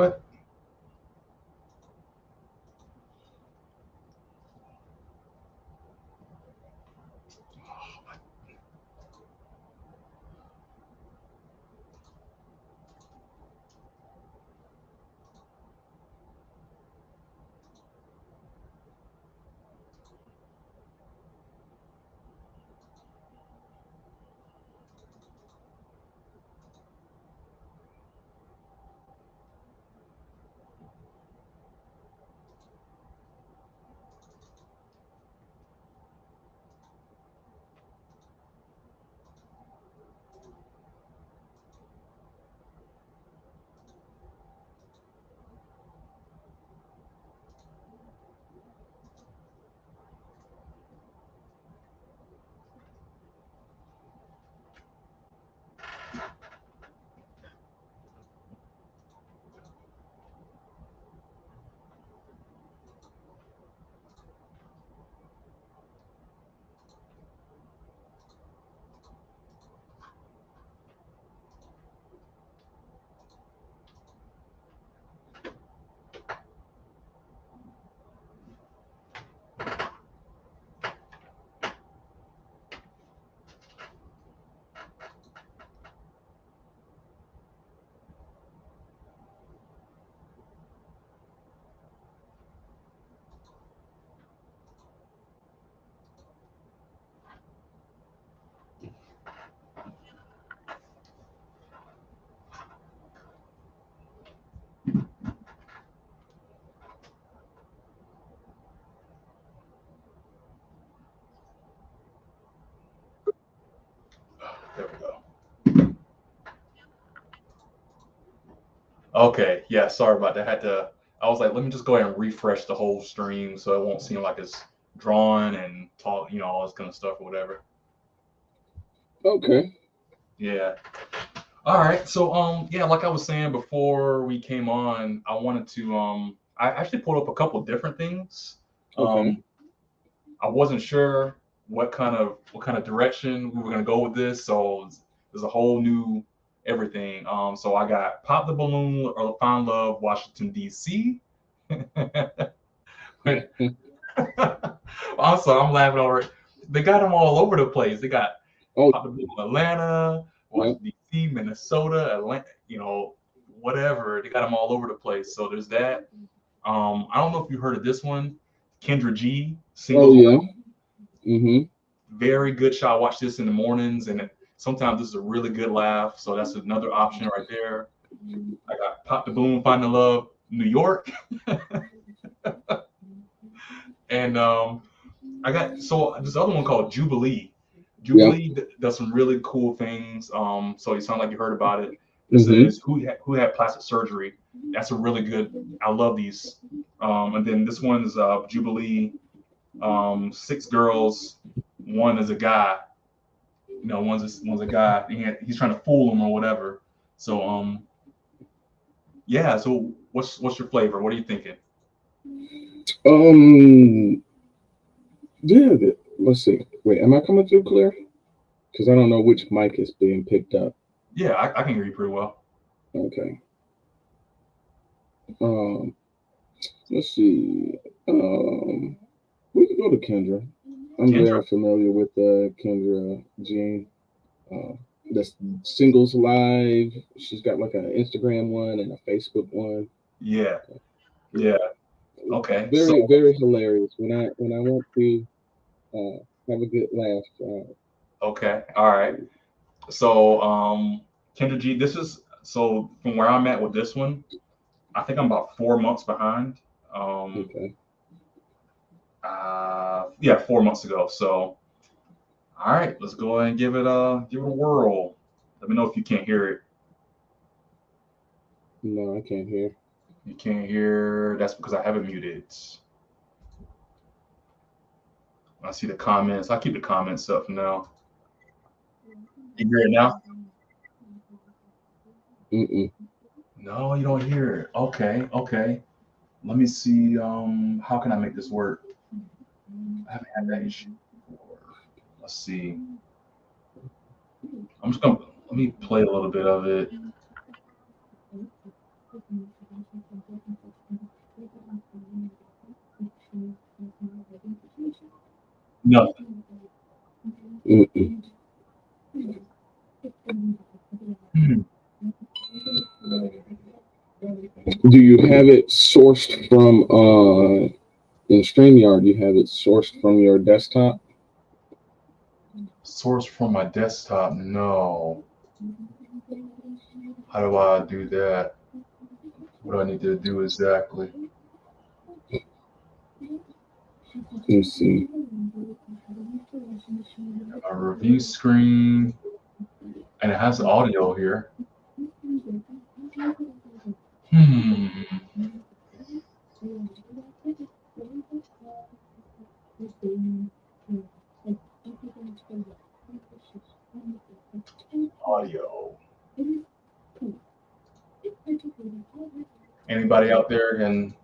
But there we go. Okay, yeah, sorry about that. I was like, let me just go ahead and refresh the whole stream so it won't seem like it's drawn and talk, all this kind of stuff or whatever. Okay. Yeah. All right. So yeah, like I was saying before we came on, I wanted to I actually pulled up a couple different things. Okay. Um I wasn't sure what kind of direction we were gonna go with this, so there's a whole new everything. So I got Pop the Balloon or Find Love, Washington D.C. Also, I'm laughing over it. They got them all over the place. They got Oh, Pop the Balloon Atlanta, yeah. Washington D.C., Minnesota, Atlanta, whatever. They got them all over the place. So there's that. I don't know if you heard of this one, Kendra G, Oh, Singles yeah. Mm-hmm. very good show. I watch this in the mornings, and sometimes this is a really good laugh. So that's another option right there. I got Pop the Boom, Find the Love, New York, and I got this other one called Jubilee. Yeah. Jubilee does some really cool things. So you sound like you heard about it. This Mm-hmm. is who had plastic surgery. That's a really good. I love these. And then this one's Jubilee. Six girls. One is a guy. One's a guy. He's trying to fool him or whatever. So yeah. So what's your flavor? What are you thinking? Um. Yeah. Let's see. Wait, am I coming through clear? Because I don't know which mic is being picked up. Yeah, I can hear you pretty well. Okay. Um. Let's see. Um. We can go to Kendra. I'm Kendra. very familiar with Kendra G. Uh, that's singles live. She's got like an Instagram one and a Facebook one. Yeah, yeah. Okay. So Very, very hilarious. When I want to have a good laugh. okay. All right. So Kendra G. This is so from where I'm at with this one. I think I'm about 4 months behind. Um, Okay. yeah, 4 months ago. So all right, let's go ahead and give it a whirl. Let me know if you can't hear it. No, I can't hear. You can't hear. That's because I have it muted. I see the comments. I keep the comments up for now. You hear it now? Mm-mm. No, you don't hear it. Okay, okay. Let me see. How can I make this work? I haven't had that issue before. Let's see. I'm just gonna let me play a little bit of it. Nothing. Mm-mm. Hmm. Do you have it sourced from in StreamYard? You have it sourced from your desktop? Source from my desktop? No. How do I do that? What do I need to do exactly? Let's see. A review screen, and it has audio here. Hmm. Audio. Anybody out there can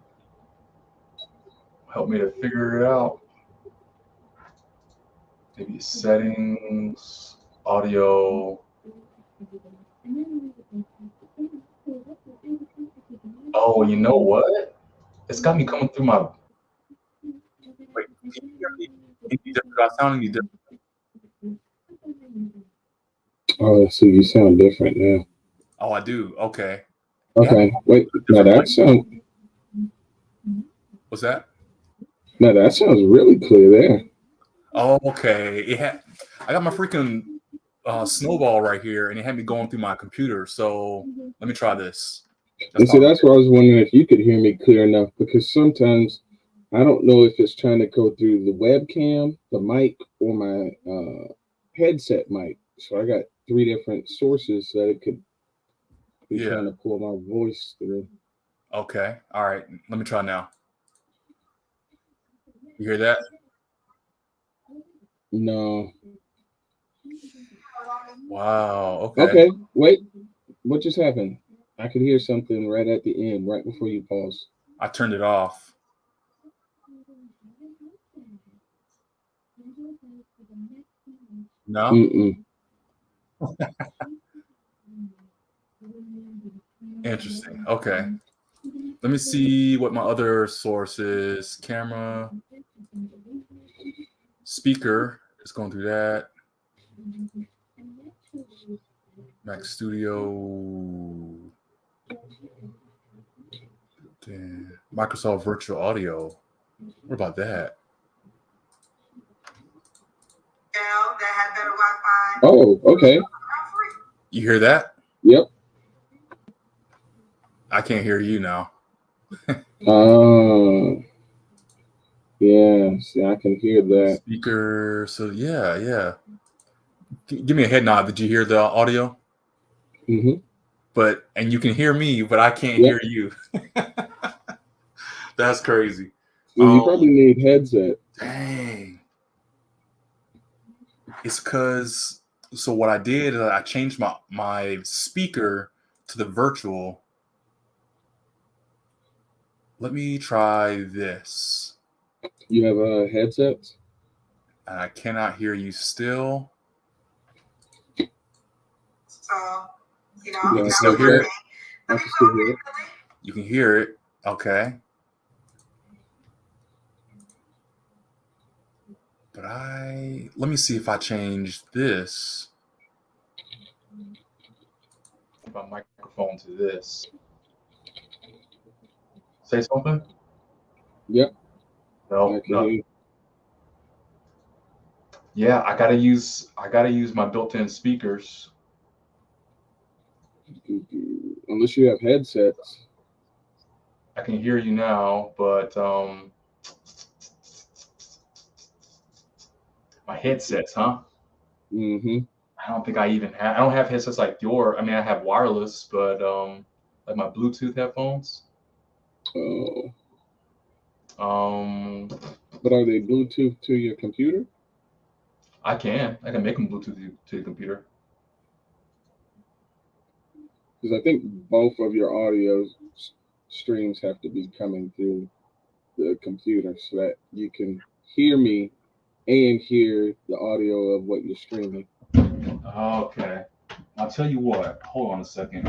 help me to figure it out? Maybe settings, audio. Oh, you know what? It's got me coming through my. Wait, can you hear me? Any different? Do I sound any different? Oh, so you sound different now. Oh, I do. Okay. Okay, wait. Now Different that sounds. What's that? Now that sounds really clear there. Oh, okay. I got my freaking snowball right here, and it had me going through my computer. So let me try this. And see, that's why I was wondering if you could hear me clear enough, because sometimes I don't know if it's trying to go through the webcam, the mic, or my headset mic. So I got 3 different sources that it could be trying to pull my voice through. Okay. All right. Let me try now. You hear that? No. Wow. Okay. Okay. Wait. What just happened? I could hear something right at the end, right before you pause. I turned it off. No? Mm-mm. Interesting. Okay. Let me see what my other source is. Camera, speaker. It's going through that. Mac Studio. Damn. Microsoft Virtual Audio. What about that? Oh, okay. You hear that? Yep. I can't hear you now. Yeah. See, I can hear that. Speaker. So yeah. Give me a head nod. Did you hear the audio? Mm-hmm. And you can hear me, but I can't hear you. That's crazy. Well, you probably need headset. Dang. It's because so what I did is I changed my speaker to the virtual. Let me try this. You have a headset? I cannot hear you still. So, you can still hear it? I can still hear it. You can hear it. Okay. But let me see if I change this. My microphone to this. Say something? Yep. No. Yeah, I gotta use my built-in speakers. Unless you have headsets. I can hear you now, but my headsets, huh? Mm-hmm. I don't think I don't have headsets like your. I mean, I have wireless, but like my Bluetooth headphones. Oh. But are they Bluetooth to your computer? I can make them Bluetooth to the computer. Because I think both of your audio streams have to be coming through the computer so that you can hear me and hear the audio of what you're streaming. Okay. I'll tell you what. Hold on a second.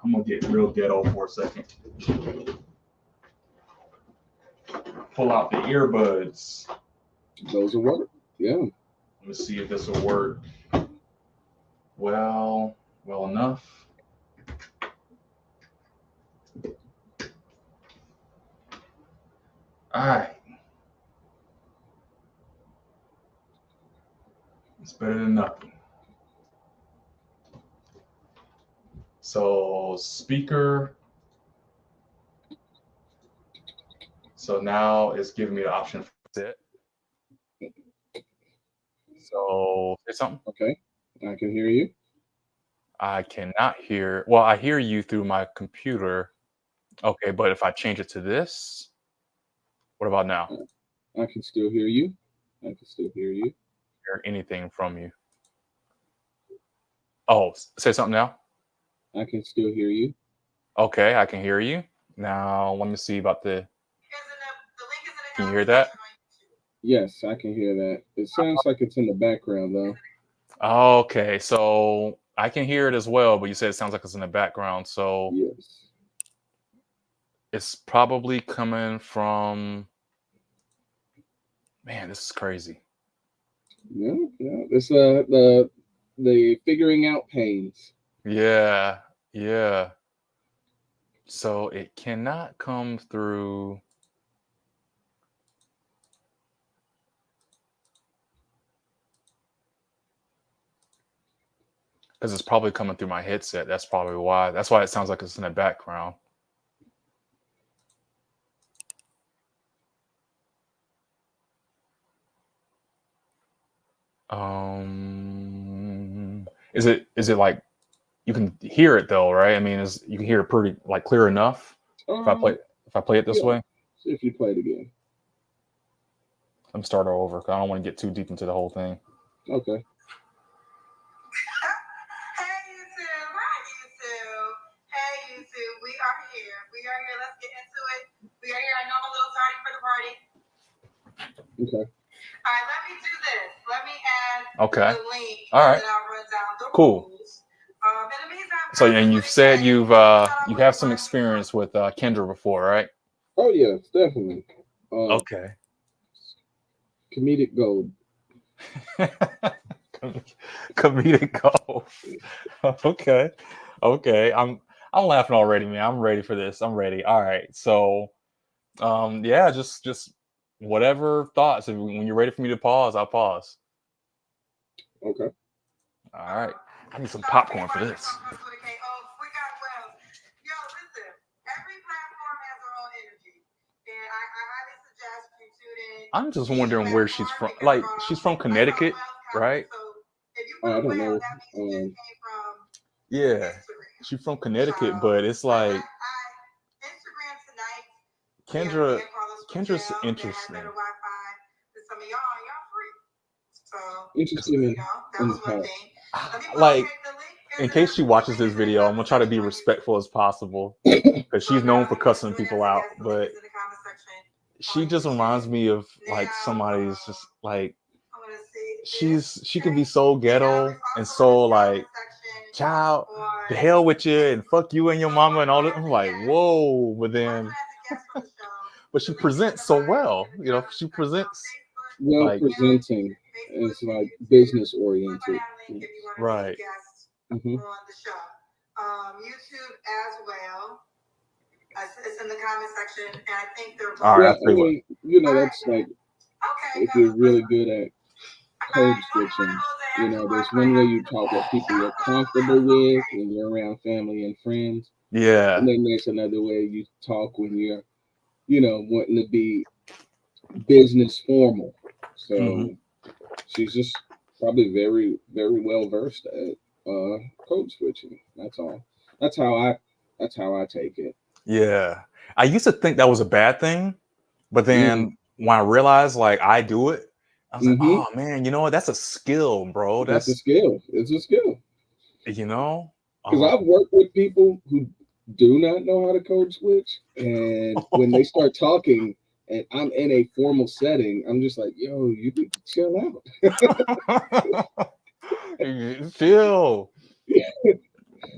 I'm gonna get real ghetto for a second. Pull out the earbuds. Those will work. Yeah. Let me see if this will work. Well enough. All right. It's better than nothing. So speaker. So now it's giving me the option. It. So say something. Okay. I can hear you. I cannot hear. Well, I hear you through my computer. Okay, but if I change it to this, what about now? I can still hear you. I can still hear you. Hear anything from you? Oh, say something now. I can still hear you. Okay, I can hear you. Now let me see about the. Can you hear that? Yes, I can hear that. It sounds like it's in the background though. Okay, so I can hear it as well, but you said it sounds like it's in the background. So Yes. it's probably coming from. Man, this is crazy. Yeah, yeah. It's the figuring out pains. Yeah, yeah. So it cannot come through. Because it's probably coming through my headset. That's probably why. That's why it sounds like it's in the background. Is it like you can hear it though, right? I mean, is you can hear it pretty like clear enough if I play it this Yeah. way? See if you play it again. Let me start over because I don't want to get too deep into the whole thing. Okay. We are here. Let's get into it. We are here. I know I'm a little tardy for the party. Okay. All right, let me do this. Let me add Okay. the link. All right. And then I'll run down the Cool. rules. In the meantime, So, and you've said you have some experience with Kendra before, right? Oh yes, definitely. Okay. Comedic gold. Comedic gold. Okay. Okay. I'm laughing already, man. I'm ready for this. I'm ready. All right. So yeah, just whatever thoughts. When you're ready for me to pause, I'll pause. Okay. All right. I need some popcorn for this. I'm just wondering where she's from. Like, she's from Connecticut, right? I don't know. Yeah, she's from Connecticut, but it's like Kendra's interesting. Interesting in the past. Like, in case she watches this video, I'm gonna try to be respectful as possible because she's known for cussing people out, but she just reminds me of like somebody's just like she can be so ghetto and so like, child, the hell with you and fuck you and your mama and all that. I'm like, whoa, but then but she presents so well, she presents well like presenting. It's like business oriented. right. Mm-hmm. YouTube as well. It's in the comment section, and I think they're. All right, I mean, that's like if you're really good at code switching. There's one way you talk what people you're comfortable with when you're around family and friends. Yeah. And then there's another way you talk when you're, wanting to be business formal. So she's just probably very, very well versed at code switching. That's all. That's how I take it. Yeah. I used to think that was a bad thing, but then when I realized like I do it, I was like, oh man, you know what? That's a skill, bro. That's a skill. It's a skill. Because I've worked with people who do not know how to code switch, and when they start talking and I'm in a formal setting, I'm just like, yo, you need to chill out. Chill. Yeah.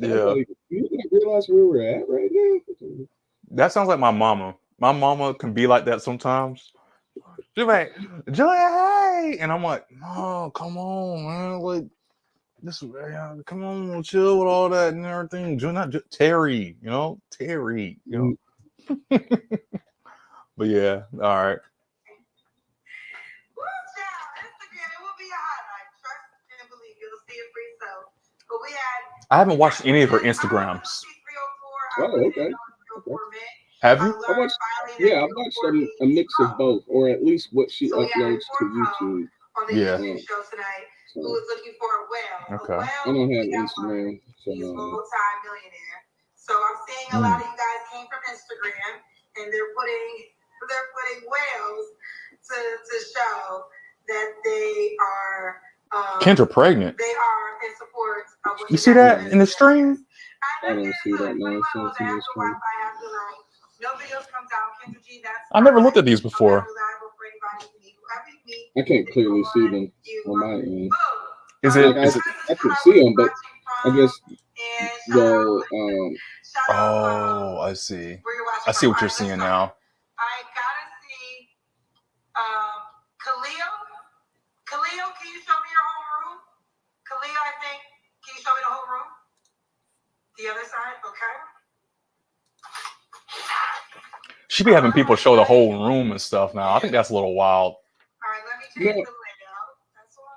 Like, you realize where we're at right now? That sounds like my mama. My mama can be like that sometimes. She's like, Julia, hey, and I'm like, oh, come on, man, like this, come on, chill with all that and everything. Not Terry, Terry, But yeah, all right. Instagram, it will be a highlight. Trust and believe you'll see it for yourself. But we had. I haven't watched any of her Instagrams. Oh, okay. Have you? I've watched a mix of both, or at least what she uploads to YouTube. On the YouTube show tonight, who was looking for a whale. Okay. I don't have Instagram, so he's multi-millionaire. So I'm seeing a lot of you guys came from Instagram, and they're putting whales to show that they are. Kendra pregnant. They are in support of what you see that in the stream? I don't see that nonsense in the stream. No videos comes out. Kendra G, I never looked at these before. I can't clearly see them on my end. Is it? I can see them, but I guess the Oh, I see. I see what you're seeing now. I gotta see Khalil. Khalil, can you show me your whole room? Khalil, I think. Can you show me the whole room? The other side, okay. She be having people show the whole room and stuff now. I think that's a little wild. All right, let me change the layout. That's all I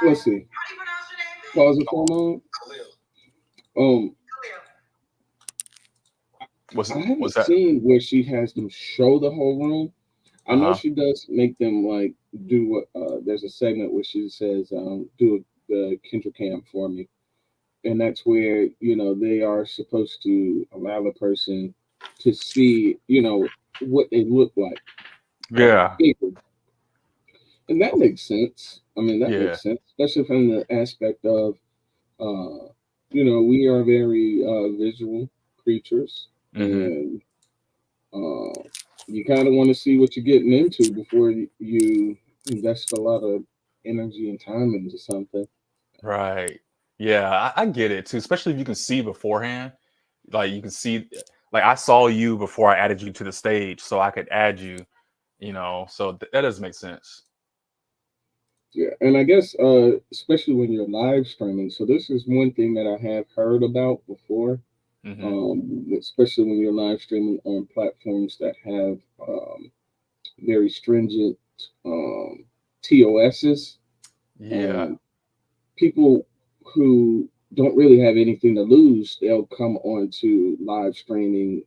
need. Let's see. How do you pronounce your name? Pause it for a moment. Khalil. I haven't seen where she has them show the whole room. I know she does make them like do what. There's a segment where she says, "Do the Kendra Cam for me," and that's where they are supposed to allow the person to see what they look like. Yeah, and that makes sense. I mean, that makes sense, especially from the aspect of, we are very visual creatures. And you kind of want to see what you're getting into before you invest a lot of energy and time into something. Right. Yeah, I get it too, especially if you can see beforehand. Like you can see, like I saw you before I added you to the stage, so I could add you, so that does make sense. Yeah, and I guess especially when you're live streaming. So this is one thing that I have heard about before. Especially when you're live streaming on platforms that have very stringent TOSs. Yeah. People who don't really have anything to lose, they'll come on to live streaming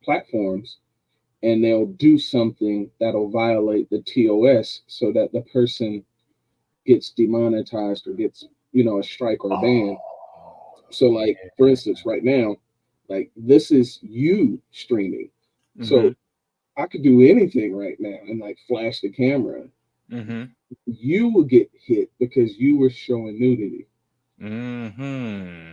platforms, and they'll do something that'll violate the TOS so that the person gets demonetized or gets a strike or a ban. So like for instance right now, like this is you streaming, so I could do anything right now and like flash the camera. You will get hit because you were showing nudity.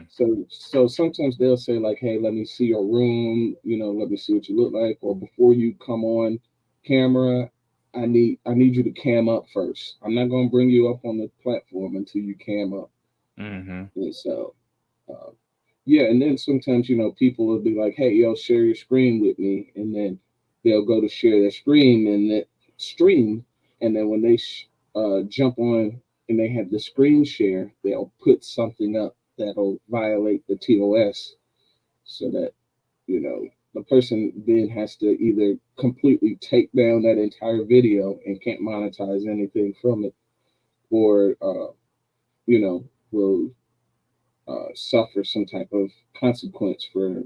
So sometimes they'll say like, hey, let me see your room, let me see what you look like, or before you come on camera, I need you to cam up first. I'm not going to bring you up on the platform until you cam up. And so, and then sometimes, people will be like, hey, yo, share your screen with me. And then they'll go to share their screen and then when they jump on and they have the screen share, they'll put something up that'll violate the TOS so that, the person then has to either completely take down that entire video and can't monetize anything from it, or, will suffer some type of consequence for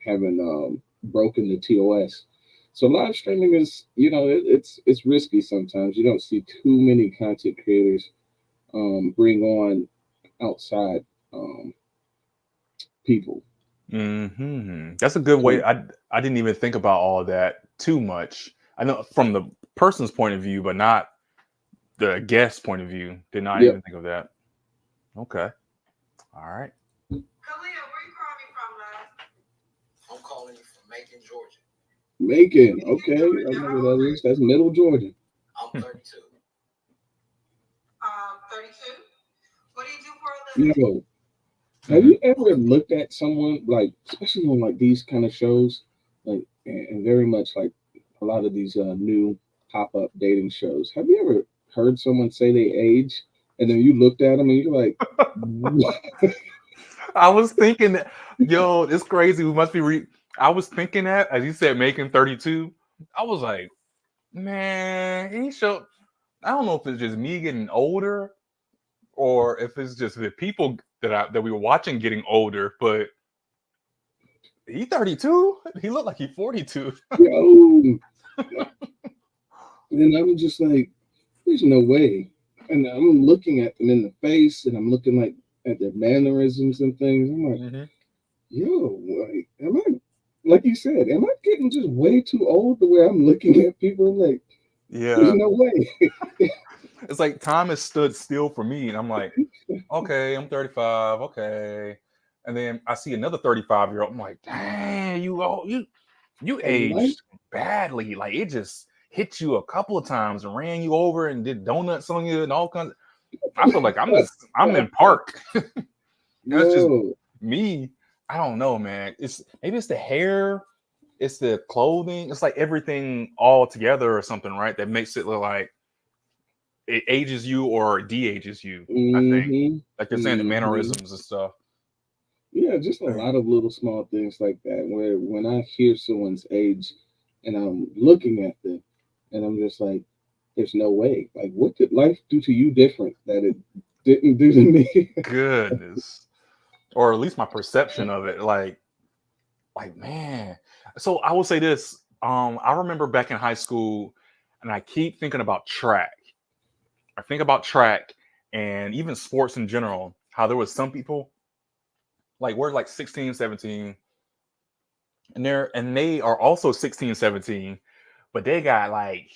having broken the TOS. So live streaming is, it's risky sometimes. You don't see too many content creators bring on outside people. That's a good way. I didn't even think about all of that too much. I know from the person's point of view, but not the guest's point of view. Did not even think of that. Okay. All right. Khalil, where you calling me from, love? I'm calling you from Macon, Georgia. Macon, okay. I know where that is. That's Middle Georgia. I'm 32. 32? What do you do for a living? Have you ever looked at someone, like, especially on like these kind of shows, like, and very much like a lot of these new pop-up dating shows? Have you ever heard someone say they age, and then you looked at them and you're like, what? I was thinking that, yo, it's crazy. We must be I was thinking that as you said, making 32. I was like, man, he showed. I don't know if it's just me getting older or if it's just the people that we were watching getting older, but he 32. He looked like he 42. Yo, and I'm just like, there's no way. And I'm looking at them in the face, and I'm looking like at their mannerisms and things. I'm like, Mm-hmm. yo, like, am I, like you said, am I getting just way too old the way I'm looking at people? I'm like, there's Yeah, no way. it's like time has stood still for me, and I'm like, okay, I'm 35, okay, and then I see another 35-year-old. I'm like, dang, you Like, life, aged badly. Like it just hit you a couple of times and ran you over and did donuts on you and all kinds. I feel like I'm in park. That's just yo, me. I don't know, man. Maybe it's the hair, it's the clothing, it's like everything all together or something, right? That makes it look like it ages you or de-ages you. I think, mm-hmm, like you're saying, the mm-hmm. mannerisms and stuff. Yeah, just a lot of little small things like that. Where when I hear someone's age, and I'm looking at them, and I'm just like, there's no way. Like, what did life do to you different that it didn't do to me? Goodness, or at least my perception of it. Like man. So I will say this. I remember back in high school, and I keep thinking about track. I think about track and even sports in general. How there was some people like we're like 16, 17, and they are also 16, 17, but they got like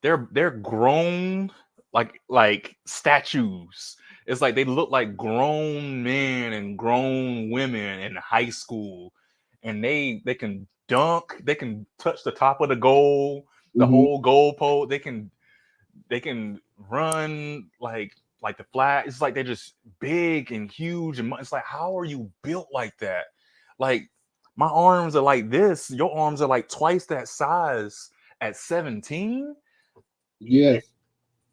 they're grown like statues. It's like they look like grown men and grown women in high school, and they can dunk, they can touch the top of the goal, the Hmm. whole goal pole. They can run like the flag. It's like they're just big and huge, and it's like, how are you built like that? Like my arms are like this. Your arms are like twice that size at 17. Yes.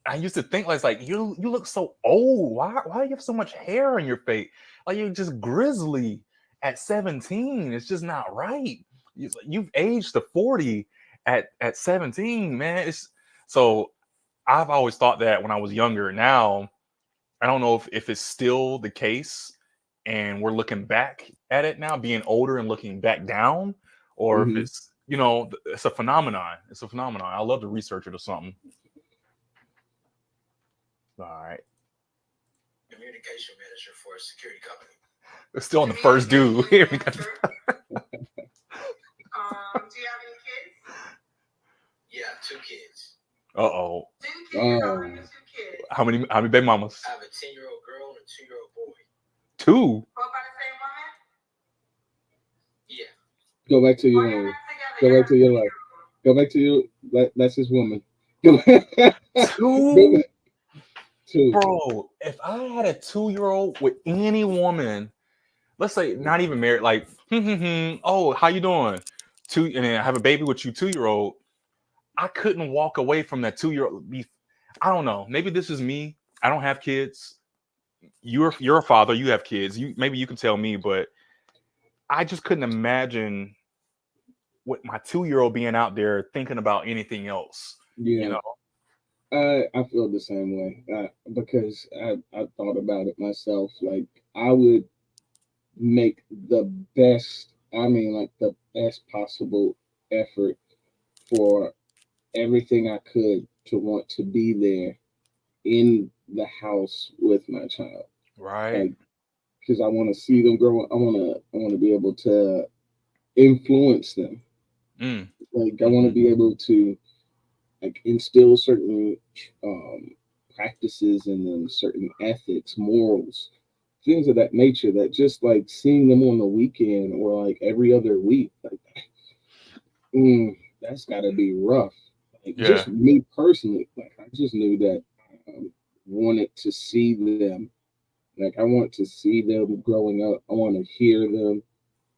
I used to think like, it's like you look so old. Why do you have so much hair on your face? Like you're just grizzly at 17. It's just not right. You've aged to 40 at 17, man. It's so I've always thought that when I was younger. Now I don't know if it's still the case, and we're looking back at it now, being older and looking back down, or if Hmm. it's it's a phenomenon. It's a phenomenon. I love to research it or something. All right. Communication manager for a security company. We're still on the first due. Here we got. Do you have any kids? Yeah, 2 kids. Uh-oh. 2 kids. How old are your 2 kids? How many baby mamas? I have a 10-year-old girl and a 2-year-old boy. 2. Both by the same woman? Yeah. Go back to Or your you're life. not together? Go You're back to your life. Go back to you. That's his woman. Go 2? back to. Bro, if I had a 2-year-old with any woman, let's say not even married, like, oh, how you doing? And then I have a baby with you, 2-year-old. I couldn't walk away from that 2-year-old. I don't know. Maybe this is me. I don't have kids. You're a father. You have kids. Maybe you can tell me, but I just couldn't imagine with my 2-year-old being out there thinking about anything else. Yeah. You know. I feel the same way because I thought about it myself. Like, I would make the best, I mean, like the best possible effort for everything I could to want to be there in the house with my child. Right. Like, because I want to see them grow. I want to be able to influence them. Mm. Like, I want to be able to like instill certain practices in them, certain ethics, morals, things of that nature. That just like seeing them on the weekend or like every other week, like that's got to be rough. Like, Yeah. just me personally, like I just knew that I wanted to see them Like I want to see them growing up. I want to hear them.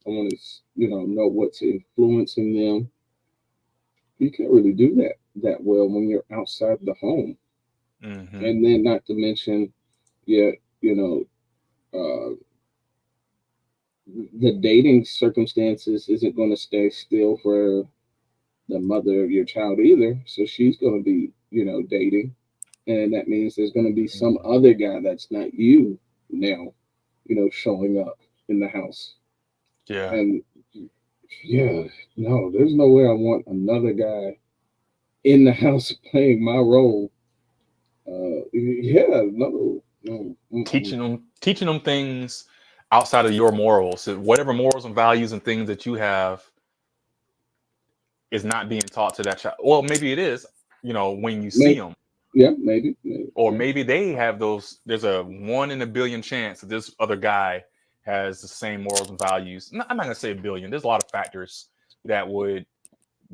I want to, know what's influencing them. You can't really do that well when you're outside the home. Mm-hmm. And then not to mention, yeah, you know, uh, the dating circumstances isn't going to stay still for the mother of your child either. So she's going to be, dating. And that means there's going to be some other guy that's not you now, showing up in the house. Yeah. And yeah, no, there's no way I want another guy in the house playing my role. Yeah, no, no. Mm-mm. Teaching them things outside of your morals. So whatever morals and values and things that you have is not being taught to that child. Well, maybe it is, when you see them. Yeah, maybe, Or yeah. maybe they have those. There's a 1 in a billion chance that this other guy has the same morals and values. I'm not gonna say a billion. There's a lot of factors that would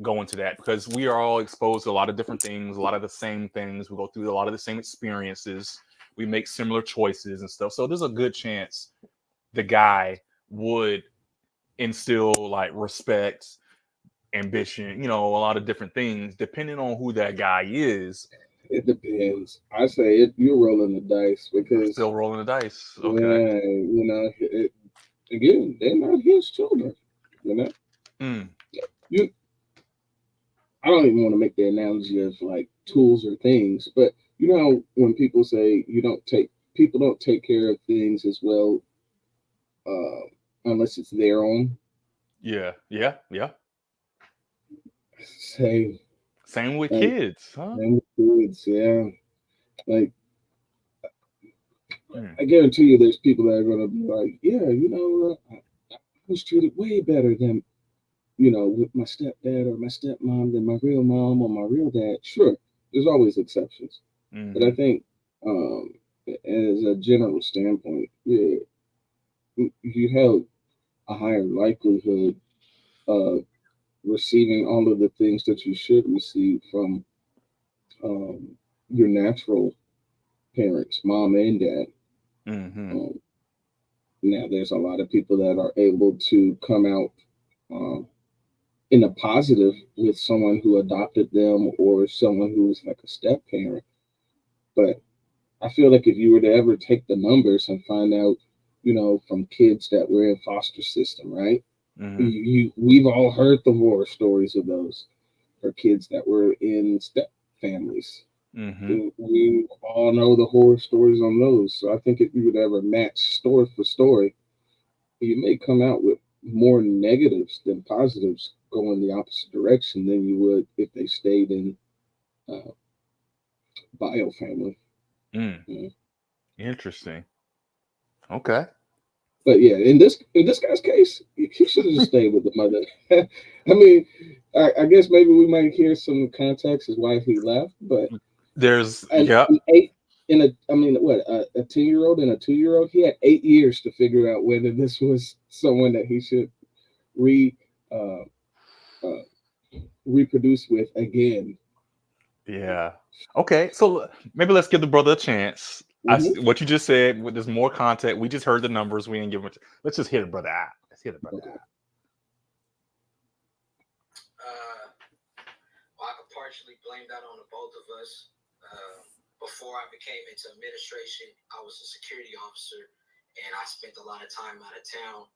go into that because we are all exposed to a lot of different things, a lot of the same things. We go through a lot of the same experiences. We make similar choices and stuff. So there's a good chance the guy would instill like respect, ambition, a lot of different things depending on who that guy is. It depends. I say you're rolling the dice because Still rolling the dice. Okay. yeah, again, they're not his children. You know, Mm. you. I don't even want to make the analogy of like tools or things, but when people say people don't take care of things as well unless it's their own. Yeah. Say Same with like kids, huh? same with kids, yeah. Like Mm. I guarantee you, there's people that are going to be like, yeah, I was treated way better than with my stepdad or my stepmom than my real mom or my real dad. Sure, there's always exceptions, but I Mm-hmm. think as a general standpoint, yeah, you have a higher likelihood of receiving all of the things that you should receive from your natural parents, mom and dad. Mm-hmm. Um, Now, there's a lot of people that are able to come out um, in a positive with someone who adopted them or someone who's like a step parent. But I feel like if you were to ever take the numbers and find out, from kids that were in foster system, right? Mm-hmm. We've all heard the horror stories of those for kids that were in step families. Mm-hmm. We all know the horror stories on those. So I think if you would ever match story for story, you may come out with more negatives than positives going the opposite direction than you would if they stayed in uh, bio family. Mm. Yeah. Interesting. Okay. But yeah, in this guy's case, he should have just stayed with the mother. I mean, I guess maybe we might hear some context as why he left, but There's an 10-year-old and a 2-year-old, he had 8 years to figure out whether this was someone that he should re uh, uh, reproduce with again. Yeah. Okay. So maybe let's give the brother a chance. Mm-hmm. What you just said, there's more content. We just heard the numbers. We didn't give much. Let's just hit the brother out. Let's hit the brother Okay. out. Well, I could partially blame that on the both of us. Before I became into administration, I was a security officer, and I spent a lot of time out of town,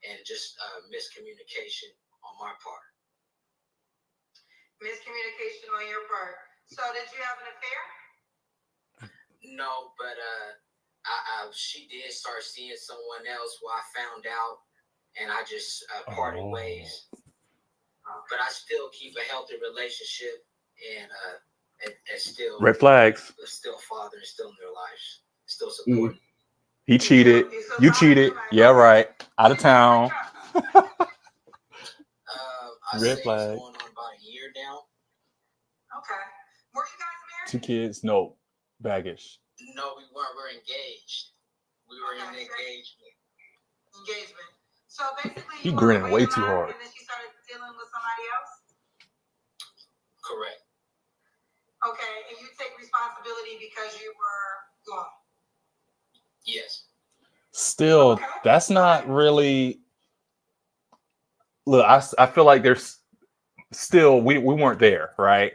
and just miscommunication on my part. Miscommunication on your part. So did you have an affair? No, but she did start seeing someone else. Well, I found out, and I just parted ways. But I still keep a healthy relationship, and still Red flags. Still father, and still in their lives, still supporting. He cheated. You cheated. Yeah, right. Out of town. I Red say flag. it's going on about a year now. Okay. Were you guys married? 2 kids, no baggage. No, we weren't. We're engaged. We were in engagement. So basically, He you grinning were way away too from her, hard. and then she started dealing with somebody else. Correct. Okay, and you take responsibility because you were gone. Yes. Still, that's not really. Look, I feel like there's still we weren't there, right?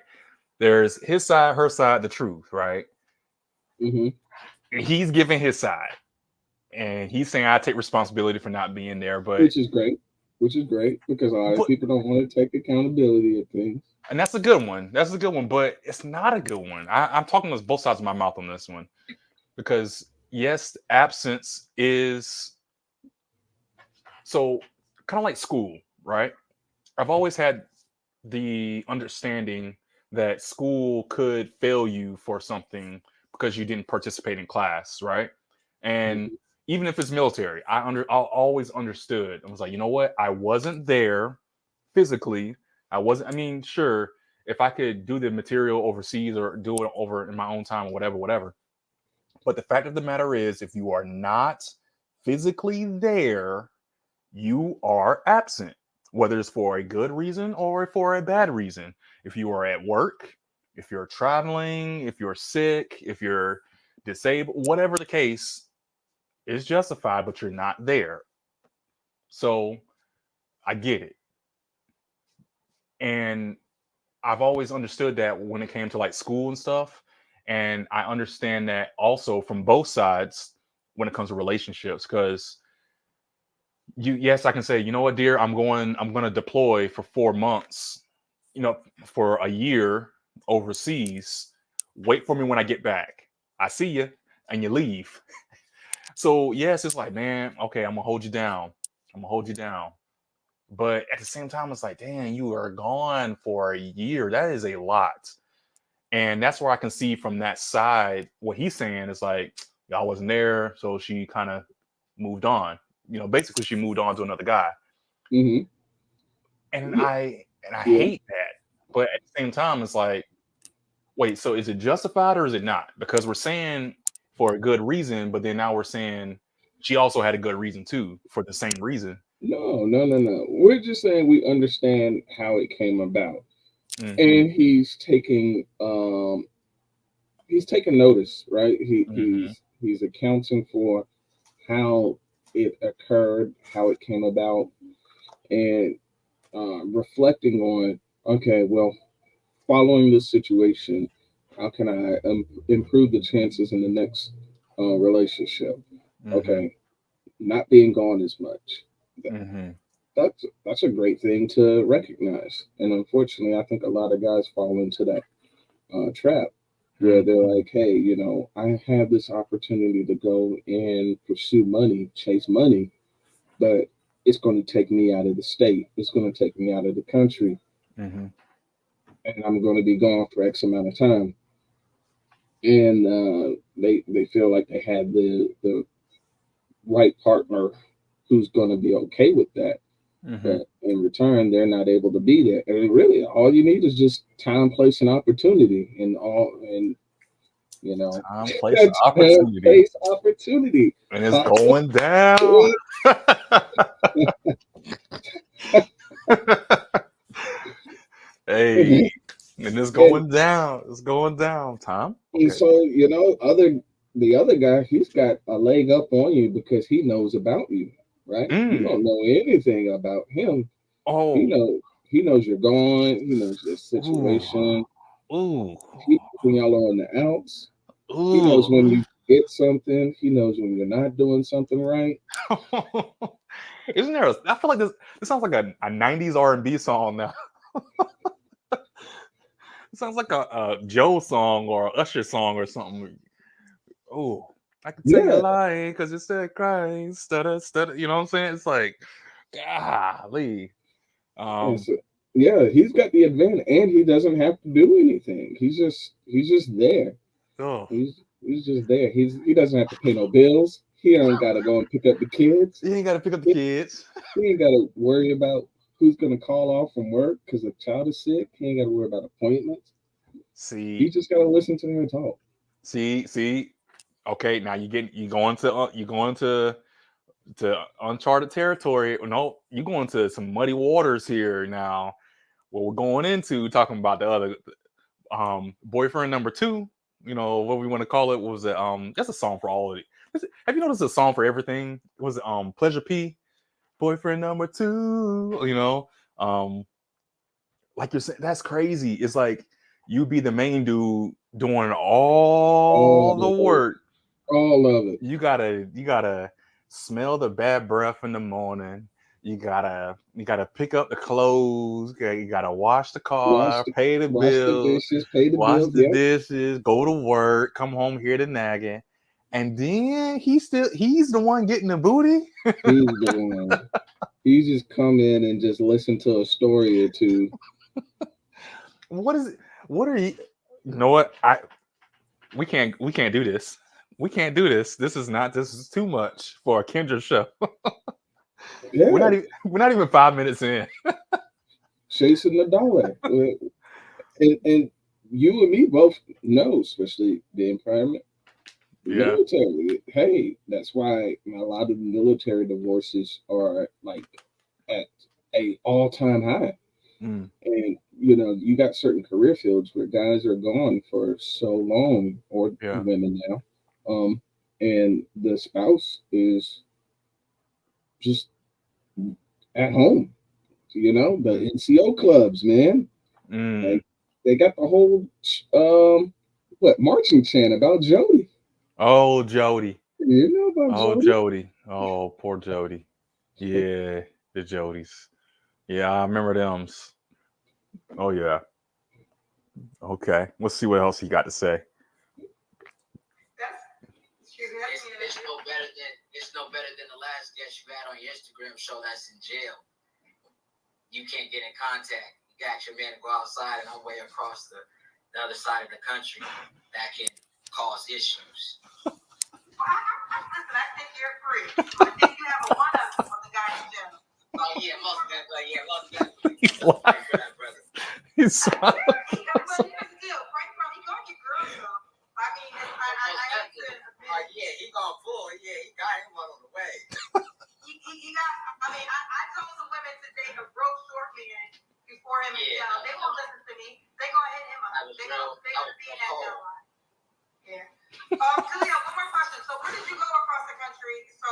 There's his side, her side, the truth, right? Hmm. He's giving his side, and he's saying I take responsibility for not being there, Which is great. Which is great because a lot of but people don't want to take accountability of things. and that's a good one. That's a good one, but it's not a good one. I'm talking with both sides of my mouth on this one because yes, absence is so kind of like school, right? I've always had the understanding that school could fail you for something because you didn't participate in class, right? And Mhm. even if it's military, I always understood. I was like, you know what? I wasn't there physically. I wasn't. I mean, sure, if I could do the material overseas or do it over in my own time or whatever, whatever. But the fact of the matter is, if you are not physically there, you are absent, whether it's for a good reason or for a bad reason. If you are at work, if you're traveling, if you're sick, if you're disabled, whatever the case, is justified, but you're not there. So I get it. And I've always understood that when it came to like school and stuff. And I understand that also from both sides when it comes to relationships, because yes, I can say, you know what, dear, I'm going to deploy for 4 months, for a year overseas. Wait for me when I get back. I see you, and you leave. So yes, it's like, man, okay, I'm gonna hold you down. I'm gonna hold you down. But at the same time, it's like, damn, you are gone for a year. That is a lot. And that's where I can see from that side what he's saying is like, y'all wasn't there, so she kind of moved on. Basically she moved on to another guy. Hmm. And Yeah. I Yeah. hate that. But at the same time, it's like, wait, so is it justified or is it not? Because we're saying for a good reason, but then now we're saying she also had a good reason too for the same reason. No, no, no, no. We're just saying we understand how it came about, Hmm. and he's taking notice, right? Hmm. He's accounting for how it occurred, how it came about, and reflecting on, okay, well, following this situation, how can I improve the chances in the next relationship? Hmm. Okay, not being gone as much. Hmm. That's a great thing to recognize, and unfortunately, I think a lot of guys fall into that trap where they're Hmm. like, hey, I have this opportunity to go and pursue money, chase money, but it's going to take me out of the state. It's going to take me out of the country, Hmm. and I'm going to be gone for X amount of time. And they feel like they have the right partner who's going to be okay with that. Hmm. But in return, they're not able to be there. And really, all you need is just time, place, and opportunity, and Time, place, and that's time, opportunity. place, opportunity. And it's Pop, going down. Hey, and it's and going down. It's going down. Time. and Okay. so the other guy, he's got a leg up on you because he knows about you, right? You Mm. don't know anything about him. He Oh. knows he knows you're gone. He knows your Ooh. situation. Ooh. He knows when y'all are on the outs. He knows Ooh. when you get something. He knows when you're not doing something right. Isn't there? I feel like this sounds like a '90s R&B song now. It sounds like a Joe song or a Usher song or something. Oh, I can tell you a Yeah. lie because you said crying, stutter, stutter. You know what I'm saying? It's like, golly. And Um, so, yeah, he's got the advantage, and he doesn't have to do anything. He's just there. oh, He's just there. He doesn't have to pay no bills. He don't got to go and pick up the kids. you ain't got to pick up the He, kids. he ain't got to worry about who's gonna call off from work because the child is sick. He ain't got to worry about appointments. He See, just got to listen to them talk. see. Okay, now you going to uncharted territory. No, you going to some muddy waters here now. What we're going into talking about the other boyfriend number two. What we want to call it. What was it? That's a song for all of it. Have you noticed a song for everything? Was it Pleasure P, boyfriend number 2? You know, like you're saying, that's crazy. It's like you be the main dude doing all the work. All of it. You gotta smell the bad breath in the morning. You gotta pick up the clothes. You gotta wash the car, pay the bills, wash the dishes, go to work, come home, hear the nagging, and then he's the one getting the booty. He's the one. He just come in and just listen to a story or two. What is it? What are you? You know what? We can't do this. We can't do this. This is too much for a Kendra show. Yeah. We're not even 5 minutes in. Chasing the dollar. and you and me both know, especially the environment. Military. Hey, that's why a lot of military divorces are like at a all-time high. And you got certain career fields where guys are gone for so long, or women now, and the spouse is just at home. The NCO clubs, man. Like, they got the whole marching chant about Jody. Oh, Jody. You know about Jody. Oh, poor Jody. Yeah, the Jodys. Yeah, I remember them. Oh yeah. Okay, let's see what else he got to say. It's no better than the last guest you had on your Instagram show that's in jail. You can't get in contact. You got your man to go outside and I'm way across the other side of the country. That can cause issues. Well, listen, I think you're free. I think you have a one-up on the guy in jail. Oh yeah, most definitely. He's lying for that, brother. He's smiling. He got your girl, so I mean, he gone full. Yeah, he got him on the way. I told some women to date a broke short man before him in jail. They won't listen to me. They gonna hit him up. They gonna be in that jail line. Yeah. Kalia, one more question. So where did you go across the country? So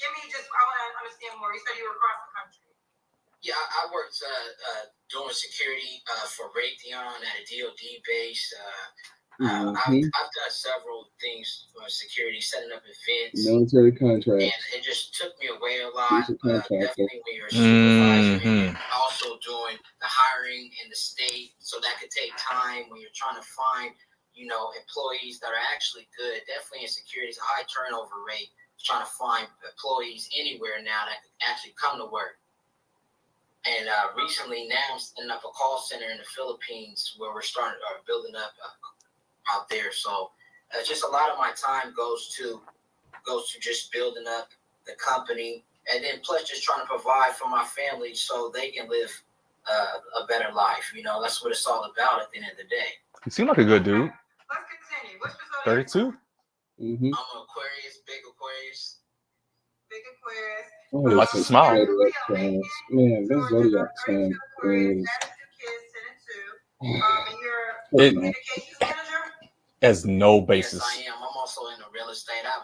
I want to understand more. You said you were across the country. Yeah, I worked doing security for Raytheon at a DoD base. I've done several things for security, setting up events, military contracts, and it just took me away a lot. Definitely when you're a supervisor, and also doing the hiring in the state, so that could take time when you're trying to find, employees that are actually good. Definitely in security, it's a high turnover rate. Trying to find employees anywhere now that could actually come to work. And recently, now I'm setting up a call center in the Philippines where we're building up out there. So just a lot of my time goes to just building up the company, and then plus just trying to provide for my family so they can live a better life. That's what it's all about at the end of the day. You seem like a good dude. Let's continue. What's your 32? I'm an Aquarius, big Aquarius. Big Aquarius. Oh, let's smile. Man, this zodiac sign is. You're a communications manager? Has no basis. Yes, I am. I'm also into real estate. I have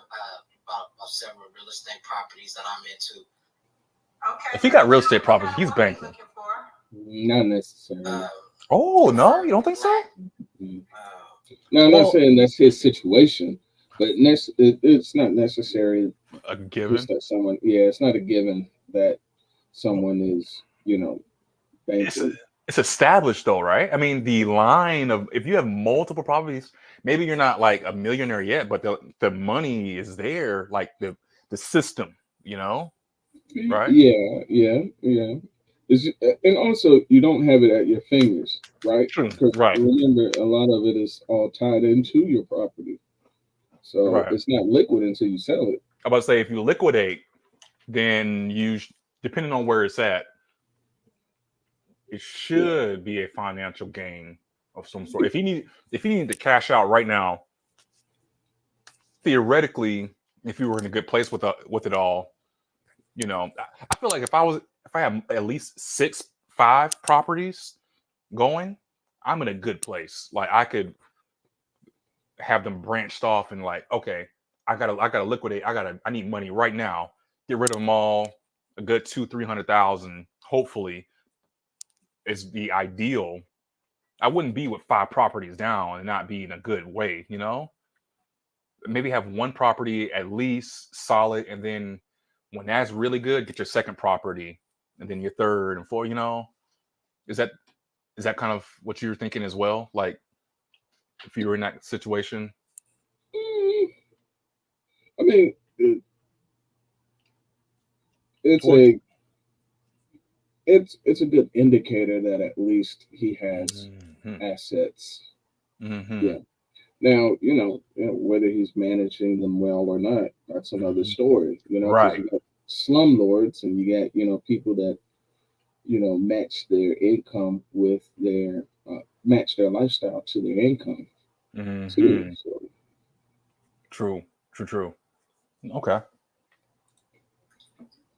about several real estate properties that I'm into. Okay. If he got real estate properties, he's banking. Not necessarily. No, you don't think so? No, I'm not saying that's his situation, but it's not necessary. A given that someone, it's not a given that someone is, banking. It's established though, right? I mean, the line of if you have multiple properties, maybe you're not like a millionaire yet, but the money is there, like the system, right? Yeah. And also, you don't have it at your fingers, right? True. Right. Remember, a lot of it is all tied into your property, so it's not liquid until you sell it. I'm about to say, if you liquidate, then depending on where it's at, it should be a financial gain of some sort. If you need to cash out right now, theoretically, if you were in a good place with it all, I feel like if I have at least 5 properties going, I'm in a good place. Like I could have them branched off and like, okay, I gotta liquidate. I need money right now. Get rid of them all. A good 200,000-300,000. Hopefully, is the ideal. I wouldn't be with 5 properties down and not be in a good way, you know? Maybe have one property at least solid, and then when that's really good, get your second property, and then your third and fourth, you know? Is that kind of what you're thinking as well? Like if you were in that situation? I mean, it's Or a it's a good indicator that at least he has assets. Yeah. Now, whether he's managing them well or not, that's another story. Right. You got slumlords and you got, people that, match their income with their match their lifestyle to their income. Too, so. True. Okay.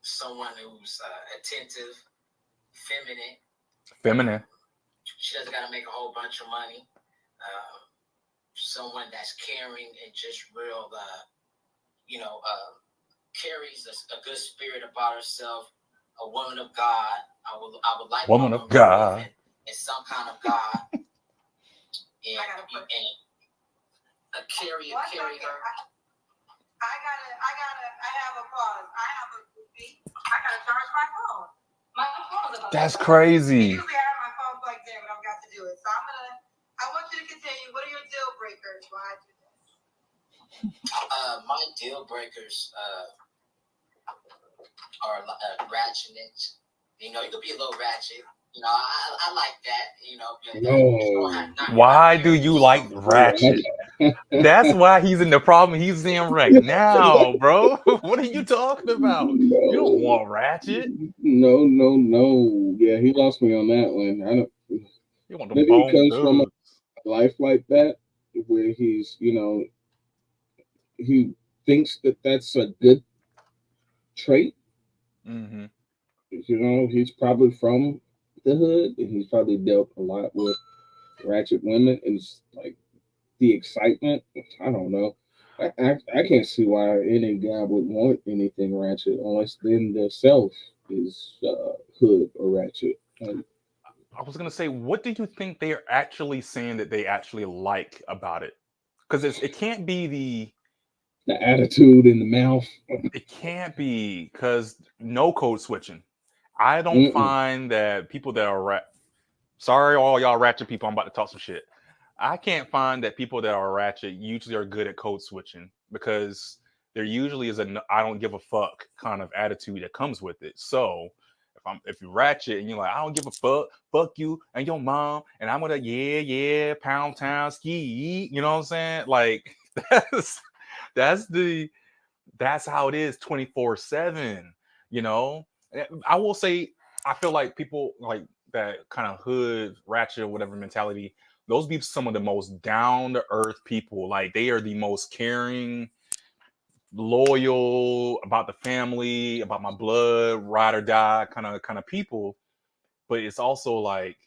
Someone who's attentive, Feminine. She doesn't got to make a whole bunch of money. Someone that's caring and just real, carries a good spirit about herself. A woman of God. I would like woman of God and some kind of God. and a carry her. I have a pause. I gotta charge my phone. My phone is That's crazy. Usually I have my phone plugged in, but I've got to do it. So I want you to continue. What are your deal breakers while I do this? My deal breakers are ratchetness. You could be a little ratchet. I like that. No. Why do you like ratchet? That's why he's in the problem he's in right now, bro. What are you talking about? No. You don't want ratchet. No. Yeah, he lost me on that one. I don't. You want the Maybe bone it comes from thugs. a life like that, where he's, he thinks that that's a good trait. He's probably from the hood, and he's probably dealt a lot with ratchet women, and it's like the excitement. I don't know. I can't see why any guy would want anything ratchet unless then the self is hood or ratchet. I was gonna say, what do you think they are actually saying that they actually like about it? Because it can't be the attitude in the mouth. It can't be, because no code switching. I don't find that people that are sorry, all y'all ratchet people, I'm about to talk some shit. I can't find that people that are ratchet usually are good at code switching, because there usually is a I don't give a fuck kind of attitude that comes with it. So if you're ratchet and you're like, I don't give a fuck you and your mom, and I'm gonna yeah pound town ski, you know what I'm saying? Like that's how it is 24/7. I will say, I feel like people like that kind of hood ratchet or whatever mentality, those be some of the most down to earth people. Like, they are the most caring, loyal, about the family, about my blood, ride or die kind of people. But it's also like,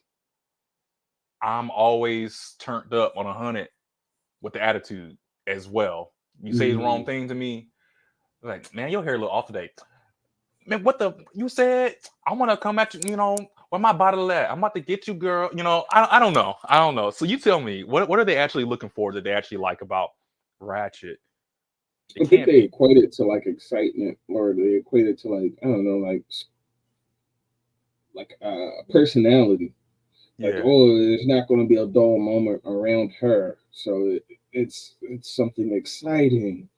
I'm always turned up on 100 with the attitude as well. You say the wrong thing to me, like, man, your hair look off today. Man, what the you said? I want to come at you. Where my bottle at? I'm about to get you, girl. I don't know. So you tell me, what are they actually looking for that they actually like about ratchet? I think they equate it to like excitement, or they equate it to like, I don't know, like personality. Like, there's not going to be a dull moment around her, so it's something exciting.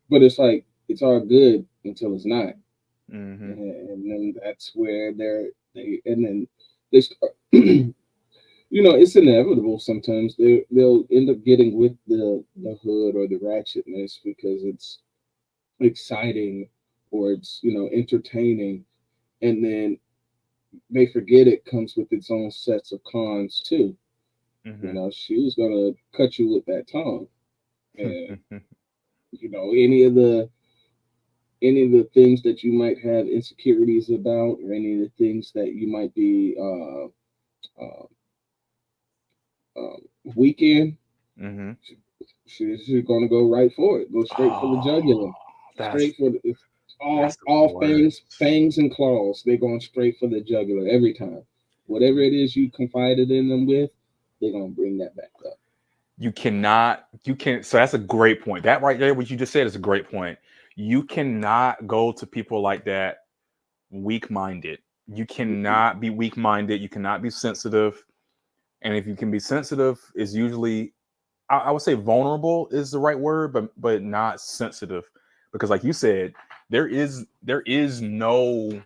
But it's like, it's all good until it's not. And then that's where they start. It's inevitable. Sometimes they'll end up getting with the hood or the ratchetness because it's exciting, or it's entertaining, and then they forget it comes with its own sets of cons too. She was gonna cut you with that tongue, and any of the things that you might have insecurities about, or any of the things that you might be weak in, she's going to go right for it. Go straight for the jugular. Straight for the all fangs and claws. They're going straight for the jugular every time. Whatever it is you confided in them with, they're going to bring that back up. So that's a great point. That right there, what you just said is a great point. You cannot go to people like that weak-minded. You cannot be weak-minded. You cannot be sensitive. And if you can be sensitive, is usually, I would say vulnerable is the right word, but not sensitive. Because like you said, there is no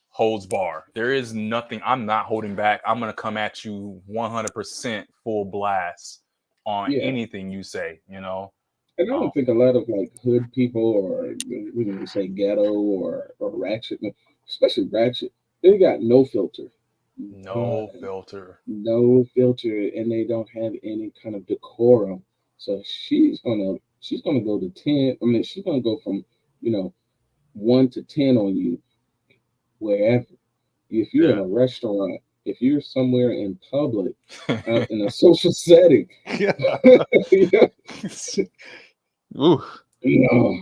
holds bar. There is nothing. I'm not holding back. I'm going to come at you 100% full blast on anything you say, you know? And I don't think a lot of like hood people, or we can say ghetto or ratchet, especially ratchet, they got no filter. No filter. No filter, and they don't have any kind of decorum. So she's gonna go to 10. I mean, she's gonna go from 1 to 10 on you wherever. If you're in a restaurant, if you're somewhere in public, out in a social setting. Ooh. No.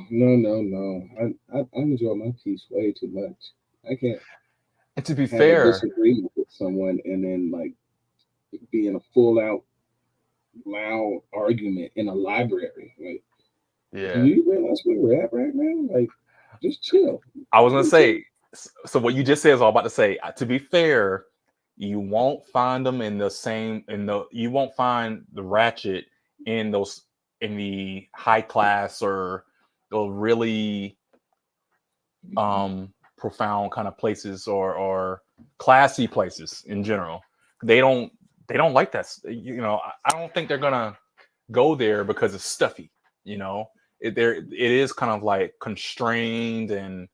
I enjoy my peace way too much. I can't. And to be have fair, a disagreement with someone and then like be in a full out loud argument in a library. Like, do you realize where we're at right now? Like, just chill. I was gonna say. So what you just said is all about to say. To be fair, you won't find them in the same. You won't find the ratchet in the high class or the really profound kind of places or classy places in general. They don't like that. I don't think they're gonna go there because it's stuffy. It is kind of like constrained, and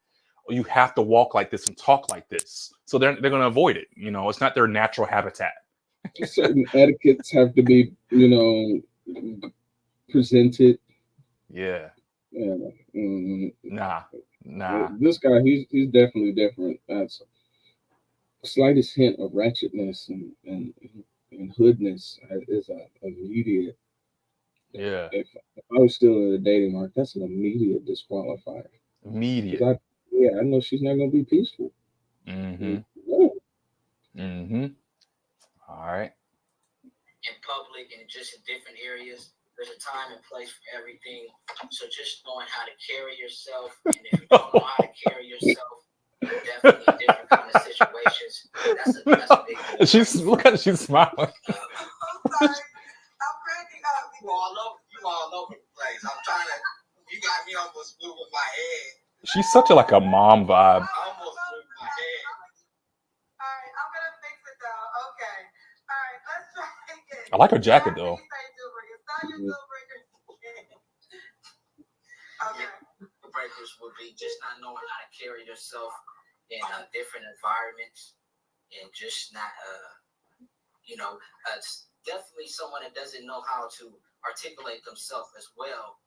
you have to walk like this and talk like this. So they're gonna avoid it. It's not their natural habitat. Certain etiquettes have to be, presented. Yeah. Nah. This guy, he's definitely different. That's slightest hint of ratchetness and hoodness is an immediate. Yeah. If I was still in the dating market, that's an immediate disqualifier. Immediate. I know she's not gonna be peaceful. Mm-hmm. All right. In public and just in different areas, there's a time and place for everything. So just knowing how to carry yourself, and if you don't know how to carry yourself, definitely in different kind of situations. That's a big deal. Look at her, she's smiling. I'm sorry. I'm cracking up. You all over the place. I'm trying to. You got me almost moving my head. She's such a mom vibe. I almost moved my head. All right, I'm gonna fix it though. Okay. All right, let's try again. I like her jacket though. Okay. The breakers would be just not knowing how to carry yourself in different environments, and just not, it's definitely someone that doesn't know how to articulate themselves as well.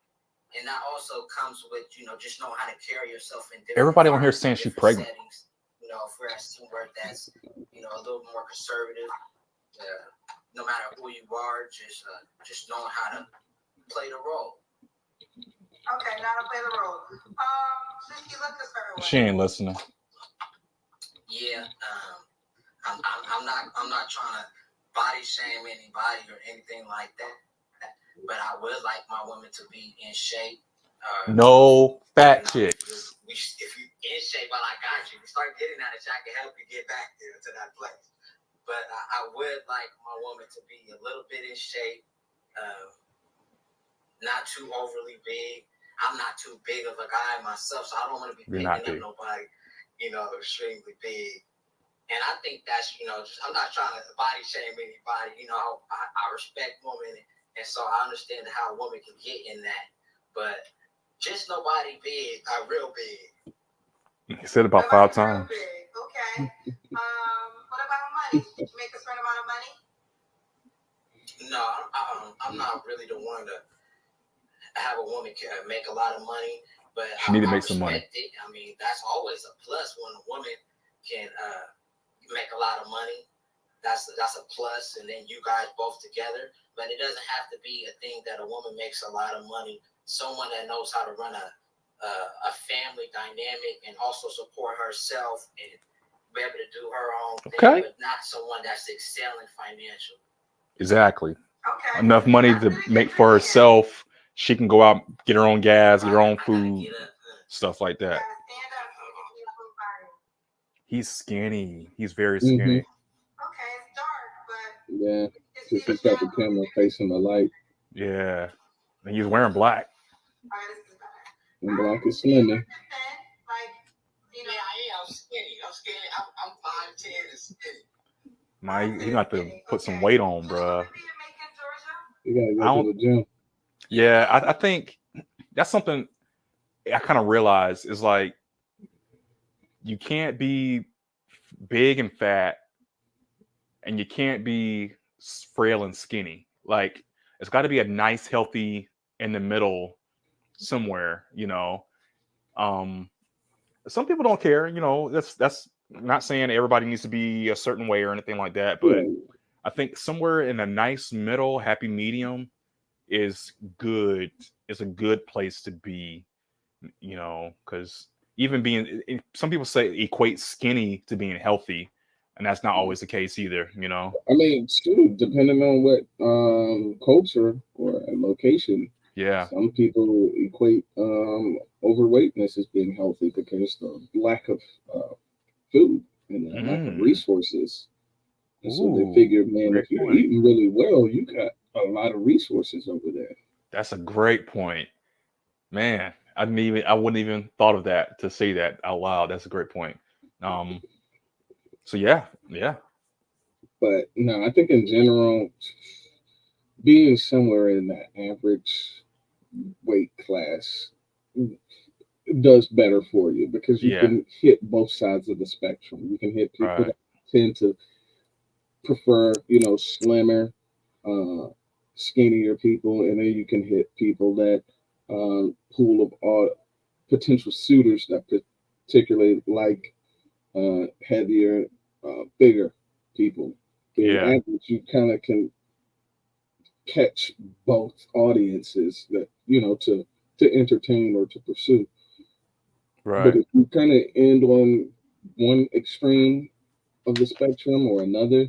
And that also comes with, just know how to carry yourself in different. Everybody on here saying she's pregnant. Settings. If we're at somewhere that's, a little more conservative, no matter who you are, just knowing how to play the role. Okay, now to play the role. She looked a certain way. She ain't listening. Yeah, I'm not trying to body shame anybody or anything like that, but I would like my woman to be in shape. No fat chicks. If you in shape, while I got you, we start getting out of shape, I can help you get back there to that place. But I would like my woman to be a little bit in shape, not too overly big. I'm not too big of a guy myself, so I don't want to be picking up nobody, extremely big. And I think that's, I'm not trying to body shame anybody. I respect women, and so I understand how a woman can get in that. But just nobody big, real big. You said about 5 times. Big. Okay. What about money? Did you make a certain amount of money? No, I'm not really the one to have a woman make a lot of money, but she need to make some money. It. I mean, that's always a plus when a woman can make a lot of money. that's a plus. And then you guys both together, but it doesn't have to be a thing that a woman makes a lot of money. Someone that knows how to run a family dynamic and also support herself and be able to do her own thing, but not someone that's excelling financially. Exactly. Okay. Enough money to make for herself. She can go out, get her own gas, get her own food, stuff like that. He's skinny. He's very skinny. Okay, it's dark, but yeah, because he's got the camera facing the light. Yeah, and he's wearing black. And black is slimmy. Yeah, I'm skinny. I'm 5'10" and skinny. He got to put some weight on, bruh. You gotta go to the gym. Yeah, I think that's something I kind of realized is like you can't be big and fat, and you can't be frail and skinny. Like it's got to be a nice, healthy in the middle somewhere. You know, some people don't care. You know, that's not saying everybody needs to be a certain way or anything like that, but I think somewhere in a nice middle, happy medium is good. It's a good place to be, you know, because even some people equate skinny to being healthy, and that's not always the case either, you know. I mean, too, depending on what culture or location. Yeah. Some people equate overweightness as being healthy because the lack of food and the lack of resources. And so they figure, man, if you're eating really well, you got a lot of resources over there. That's a great point, man. I wouldn't even thought of that to say that out loud. That's a great point. So yeah. But no, I think in general, being somewhere in that average weight class does better for you because you can hit both sides of the spectrum. You can hit people that tend to prefer, you know, slimmer, skinnier people, and then you can hit people that pool of all potential suitors that particularly like heavier, bigger people. In average, you kind of can catch both audiences that, you know, to entertain or to pursue. Right. But if you kind of end on one extreme of the spectrum or another,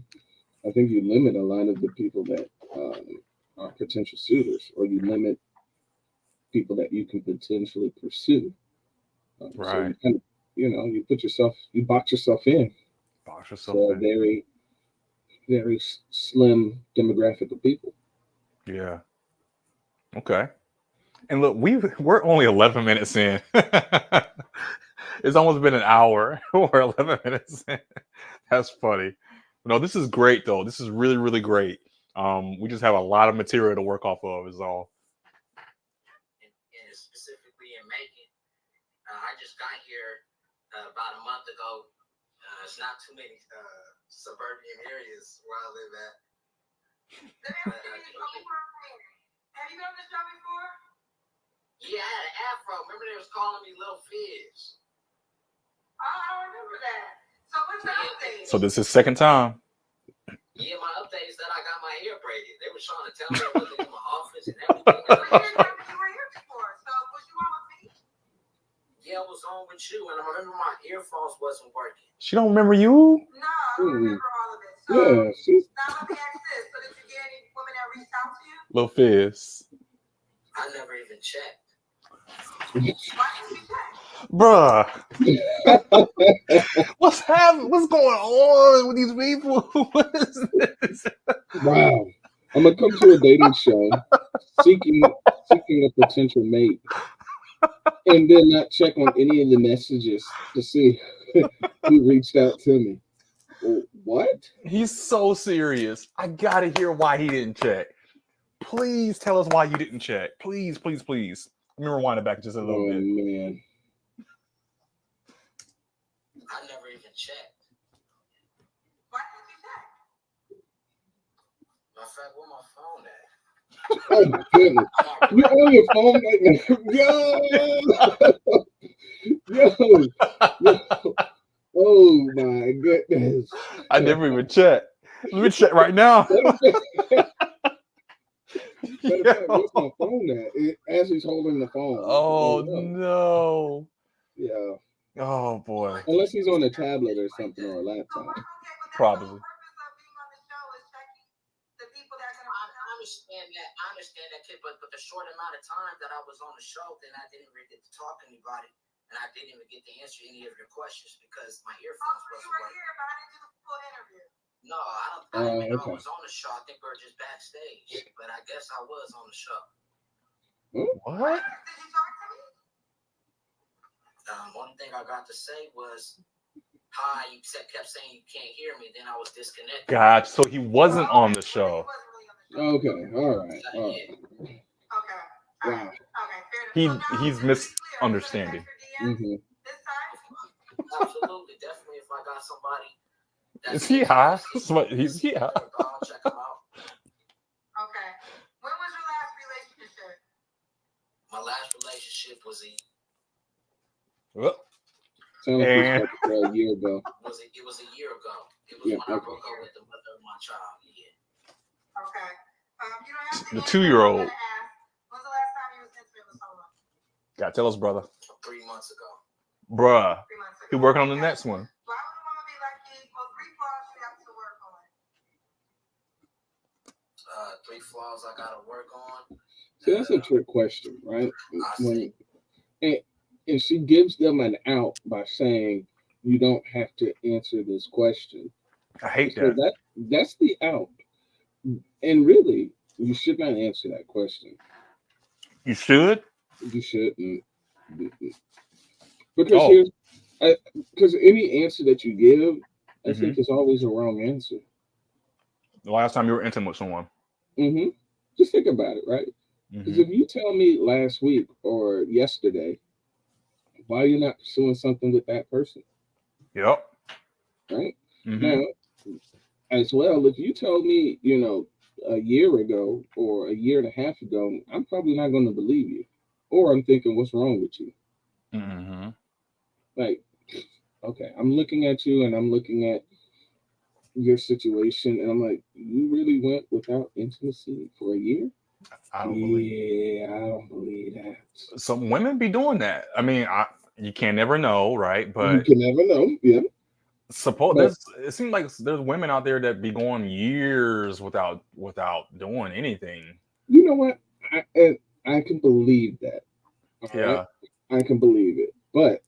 I think you limit a lot of the people that are potential suitors, or you limit people that you can potentially pursue. Right. So you kind of, you know, you box yourself in. So a very, very slim demographic of people. Yeah. Okay. And look, we're only 11 minutes in. It's almost been an hour. We're 11 minutes in. That's funny. No, this is great though. This is really, really great. We just have a lot of material to work off of is all. And specifically in Macon, I just got here about a month ago. It's not too many suburban areas where I live at. Have you been on the show before? Yeah, I had an afro. Remember they was calling me Little Fizz. Oh, I remember that. So what's the update? So this is second time. Yeah, my update is that I got my hair braided. They were trying to tell me I wasn't in my office and everything. You were here before. So was you on with me? Yeah, I was on with you, and I remember my earphones wasn't working. She don't remember you? No, I don't remember all of it. So Yeah, now let me ask this. So did you get any women that reached out to you? Little Fizz. I never even checked. Why didn't you check? Bruh. What's going on with these people? What is this? Wow. I'm gonna come to a dating show seeking a potential mate, and then not check on any of the messages to see who reached out to me. What? He's so serious. I gotta hear why he didn't check. Please tell us why you didn't check. Please, please, please. Let me rewind it back just a little bit. Man. I never even checked. Why didn't you check? Matter of fact, where my phone at? Oh my goodness. You're on your phone right now. Yo. Oh my goodness. I never even checked. Let me check right now. What's my phone at? As he's holding the phone. Oh no. Yeah. Oh boy. Unless he's on a tablet or something or a laptop. Probably. I understand that, kid, but the short amount of time that I was on the show, then I didn't really get to talk to anybody, and I didn't even get to answer any of your questions because my earphones wasn't working. Here, but I didn't do the full interview. No, I didn't think I was on the show. I think we were just backstage, but I guess I was on the show. What? Did you talk to me? One thing I got to say was, hi, you kept saying you can't hear me, then I was disconnected. God, so he wasn't on the show. Okay, all right. Okay. Wow. He's misunderstanding. Mm-hmm. Absolutely, definitely. If I got somebody, is he high? He's high. I'll check him out. Okay. When was your last relationship? My last relationship was a Sounds like a year ago. It was a year ago. It was when I broke up with the mother of my child. Yeah. Okay. You don't have to The 2-year-old. When's the last time you was intimate with someone? God, tell us, brother. 3 months ago. Bruh. 3 months ago. He working on the next one. Why would a woman be like you? Well, 3 flaws you have to work on. 3 flaws I gotta work on. See, that's a trick question, right? And she gives them an out by saying you don't have to answer this question. I hate so that. That's the out. And really, you should not answer that question. You should? You shouldn't. Because because any answer that you give, I think is always a wrong answer. The last time you were intimate with someone. Mm-hmm. Just think about it, right? Because if you tell me last week or yesterday, why are you not pursuing something with that person? Yep. Right? Now, as well, if you told me, a year ago or a year and a half ago, I'm probably not going to believe you. Or I'm thinking, what's wrong with you? Like, okay, I'm looking at you and I'm looking at your situation and I'm like, you really went without intimacy for a year? I don't believe that. Some women be doing that. I mean, you can never know, right? But you can never know. Yeah. It seems like there's women out there that be going years without doing anything. You know what? I can believe that. Right? I can believe it. But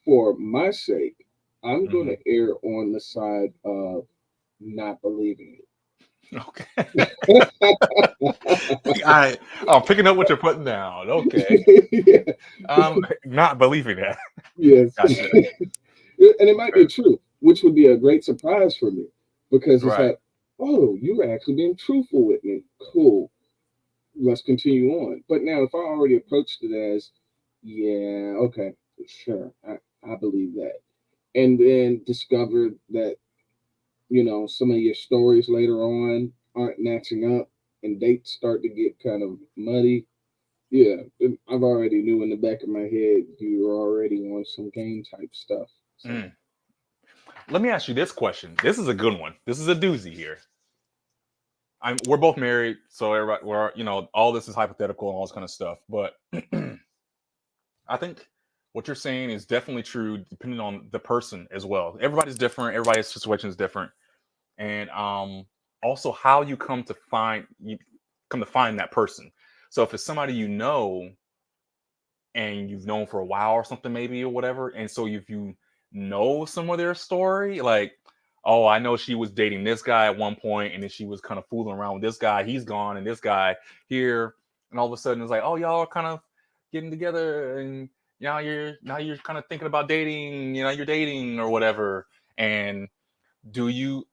for my sake, I'm going to err on the side of not believing it. Okay. I'm picking up what you're putting down. Okay. Yeah. I'm not believing that. Yes. Gotcha. And it might be true, which would be a great surprise for me because it's like, oh, you were actually being truthful with me. Cool. Let's continue on. But now if I already approached it as, yeah, okay, sure, I believe that. And then discovered that, some of your stories later on aren't matching up and dates start to get kind of muddy. Yeah, I've already knew in the back of my head you were already on some game type stuff. So. Let me ask you this question. This is a good one. This is a doozy here. We're both married, so everybody, all this is hypothetical and all this kind of stuff. But I think what you're saying is definitely true, depending on the person as well. Everybody's different. Everybody's situation is different, and also how you come to find that person. So if it's somebody and you've known for a while or something, maybe or whatever, and so if you know some of their story, like, oh, I know she was dating this guy at one point, and then she was kind of fooling around with this guy. He's gone, and this guy here, and all of a sudden it's like, oh, y'all are kind of getting together, and now you're kind of thinking about dating. You're dating or whatever. And do you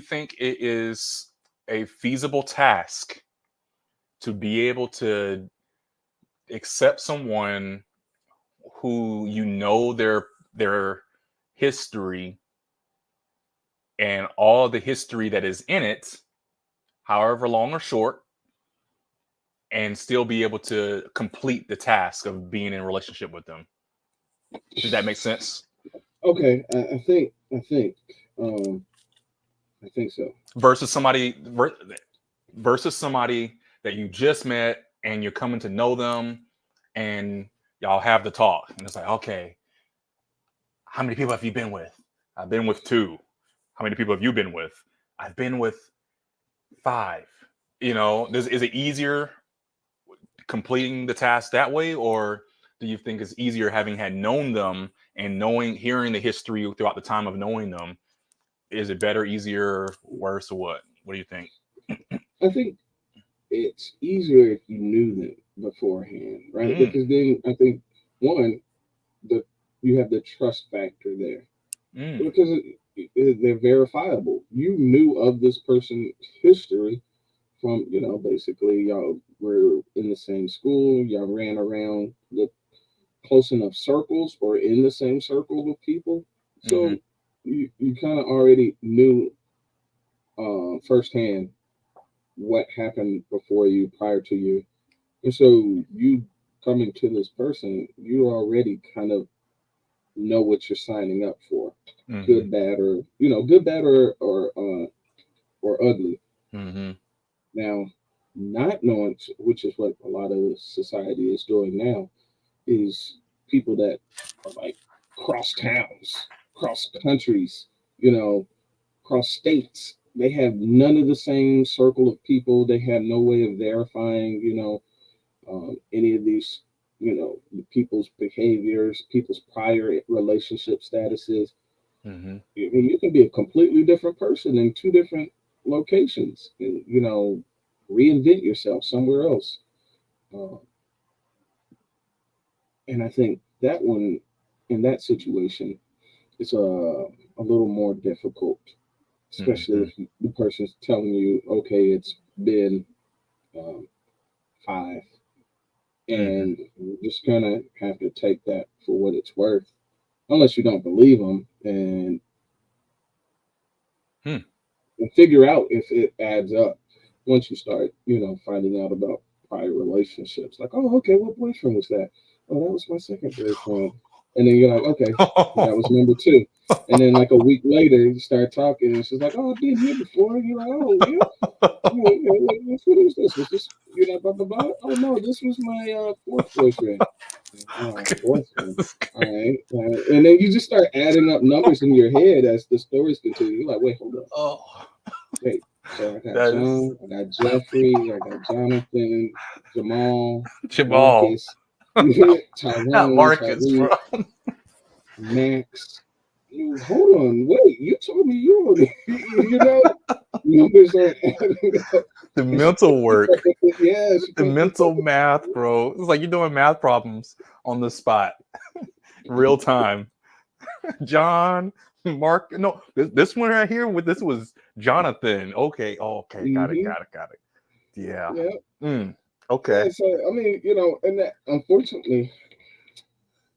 think it is a feasible task to be able to accept someone who their history and all the history that is in it, however long or short, and still be able to complete the task of being in a relationship with them? Does that make sense? Okay, I think I think so. Versus somebody that you just met and you're coming to know them and y'all have the talk. And it's like, okay, how many people have you been with? I've been with 2. How many people have you been with? I've been with 5. You know, is it easier completing the task that way, or do you think it's easier having had known them and hearing the history throughout the time of knowing them? Is it better, easier, worse, or what? What do you think? I think it's easier if you knew them beforehand, right? Because then I think one, you have the trust factor there because they're verifiable. You knew of this person's history from, basically y'all were in the same school, y'all ran around the close enough circles or in the same circle with people. So you kind of already knew firsthand what happened before you, prior to you. And so you coming to this person, you already kind of know what you're signing up for. Good, bad, or ugly. Now, not knowing, which is what a lot of society is doing now, is people that are like cross towns, cross countries, cross states. They have none of the same circle of people. They have no way of verifying, any of these, people's behaviors, people's prior relationship statuses. You can be a completely different person in 2 different locations, and, reinvent yourself somewhere else. And I think that one, in that situation, it's a little more difficult, especially if the person's telling you, okay, it's been 5, and you just kind of have to take that for what it's worth, unless you don't believe them, and figure out if it adds up once you start, finding out about prior relationships. Like, oh, okay, what boyfriend was that? Oh, that was my second boyfriend. And then you're like, okay, that was number 2. And then like a week later, you start talking, and she's like, oh, I've been here before. And you're like, oh, yeah? What is this? Was this, blah, blah, blah? Oh, no, this was my 4th boyfriend. Oh, 4th one. All right. And then you just start adding up numbers in your head as the stories continue. You're like, wait, hold up. Oh. Wait, so I got John, I got Jeffrey, I got Jonathan, Jamal, Marcus, Tyrone, not Marcus, Tyree, bro. Max. Hold on, wait, you told me you numbers are adding up. The mental work. Yes. The mental math, bro. It's like you're doing math problems on the spot. Real time. John, Mark. No, this one right here this was Jonathan. Okay. Got it. Yeah. Okay. Yeah, so I mean, and that, unfortunately,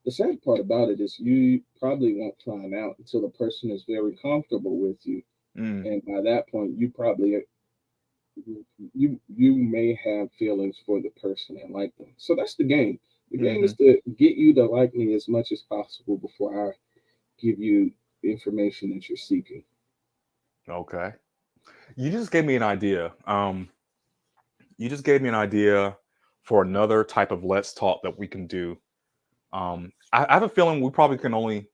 the sad part about it is you probably won't find out until the person is very comfortable with you. And by that point, you probably you may have feelings for the person and like them. So that's the game. The game is to get you to like me as much as possible before I give you the information that you're seeking. Okay. You just gave me an idea. For another type of let's talk that we can do. I have a feeling we probably can only,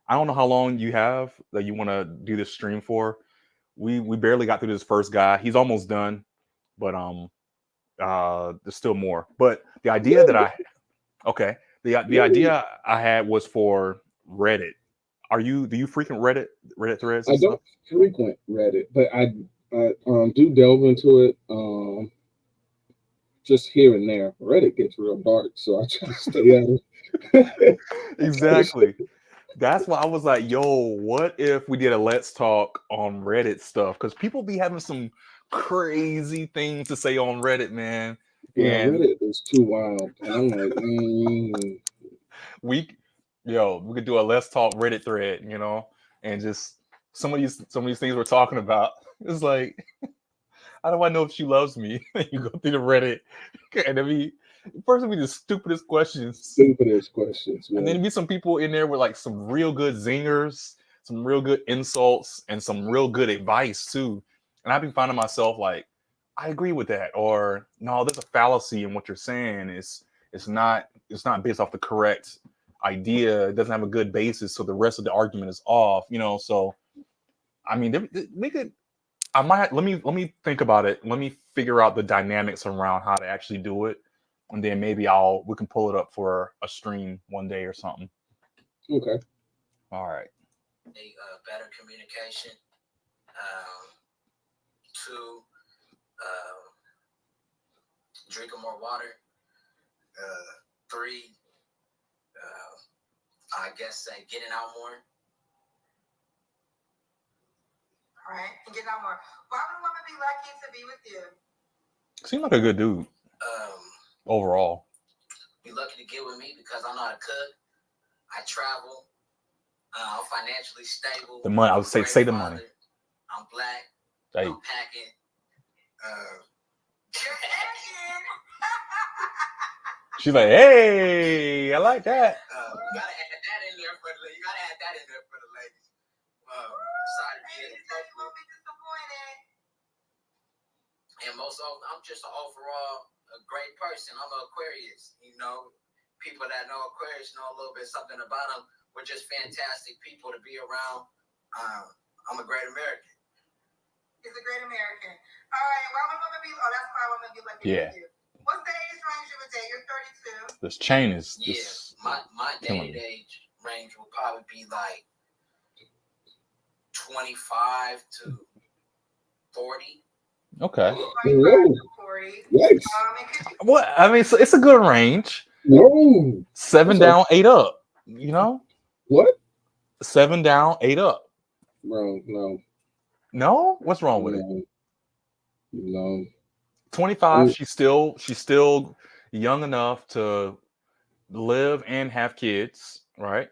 I don't know how long you have that you want to do this stream for. We barely got through this first guy. He's almost done, but there's still more. But the idea the idea I had was for Reddit. Do you frequent Reddit threads? I don't frequent Reddit, but I do delve into it just here and there. Reddit gets real dark, so I try to stay out of it. Exactly. That's why I was like, yo, what if we did a let's talk on Reddit stuff? Because people be having some crazy things to say on Reddit, man. Yeah, Reddit is too wild. And I'm like, we could do a let's talk Reddit thread, and just some of these things we're talking about. It's like, how do I know if she loves me? You go through the Reddit, and first it'd be the stupidest questions. Man. And then be some people in there with like some real good zingers, real good insults and some real good advice too. And I've been finding myself like, I agree with that, or no, there's a fallacy in what you're saying. It's not based off the correct idea. It doesn't have a good basis, so the rest of the argument is off. So I mean, we could. I might let me think about it. Let me figure out the dynamics around how to actually do it, and then maybe we can pull it up for a stream one day or something. Okay. All right. Better communication. 2, drinking more water. 3, I guess say getting out more. All right, and getting out more. Why would a woman be lucky to be with you? Seems like a good dude. Overall. Be lucky to get with me because I know how to cook. I travel. I'm financially stable. The money. I would say the money. I'm black. Hey. I'm packing. You're packing. She's like, hey, I like that. You gotta add that in there for the ladies. Sorry to be Ladies, so you won't be disappointed. And most of I'm just an overall a great person. I'm an Aquarius. People that know Aquarius know a little bit something about them. We're just fantastic people to be around. I'm a great American. He's a great American. All right. Why would a woman be? Oh, that's why a woman be lucky with you. What's the age range you would date? You're 32. This chain is my dating age range will probably be like 25 to 40. Okay. 25 to 40. Yes. What? I mean, so it's a good range. No. 7 down, 8 up. What? 7 down, 8 up. Bro, no. No? What's wrong with it? No. 25, she's still young enough to live and have kids, right?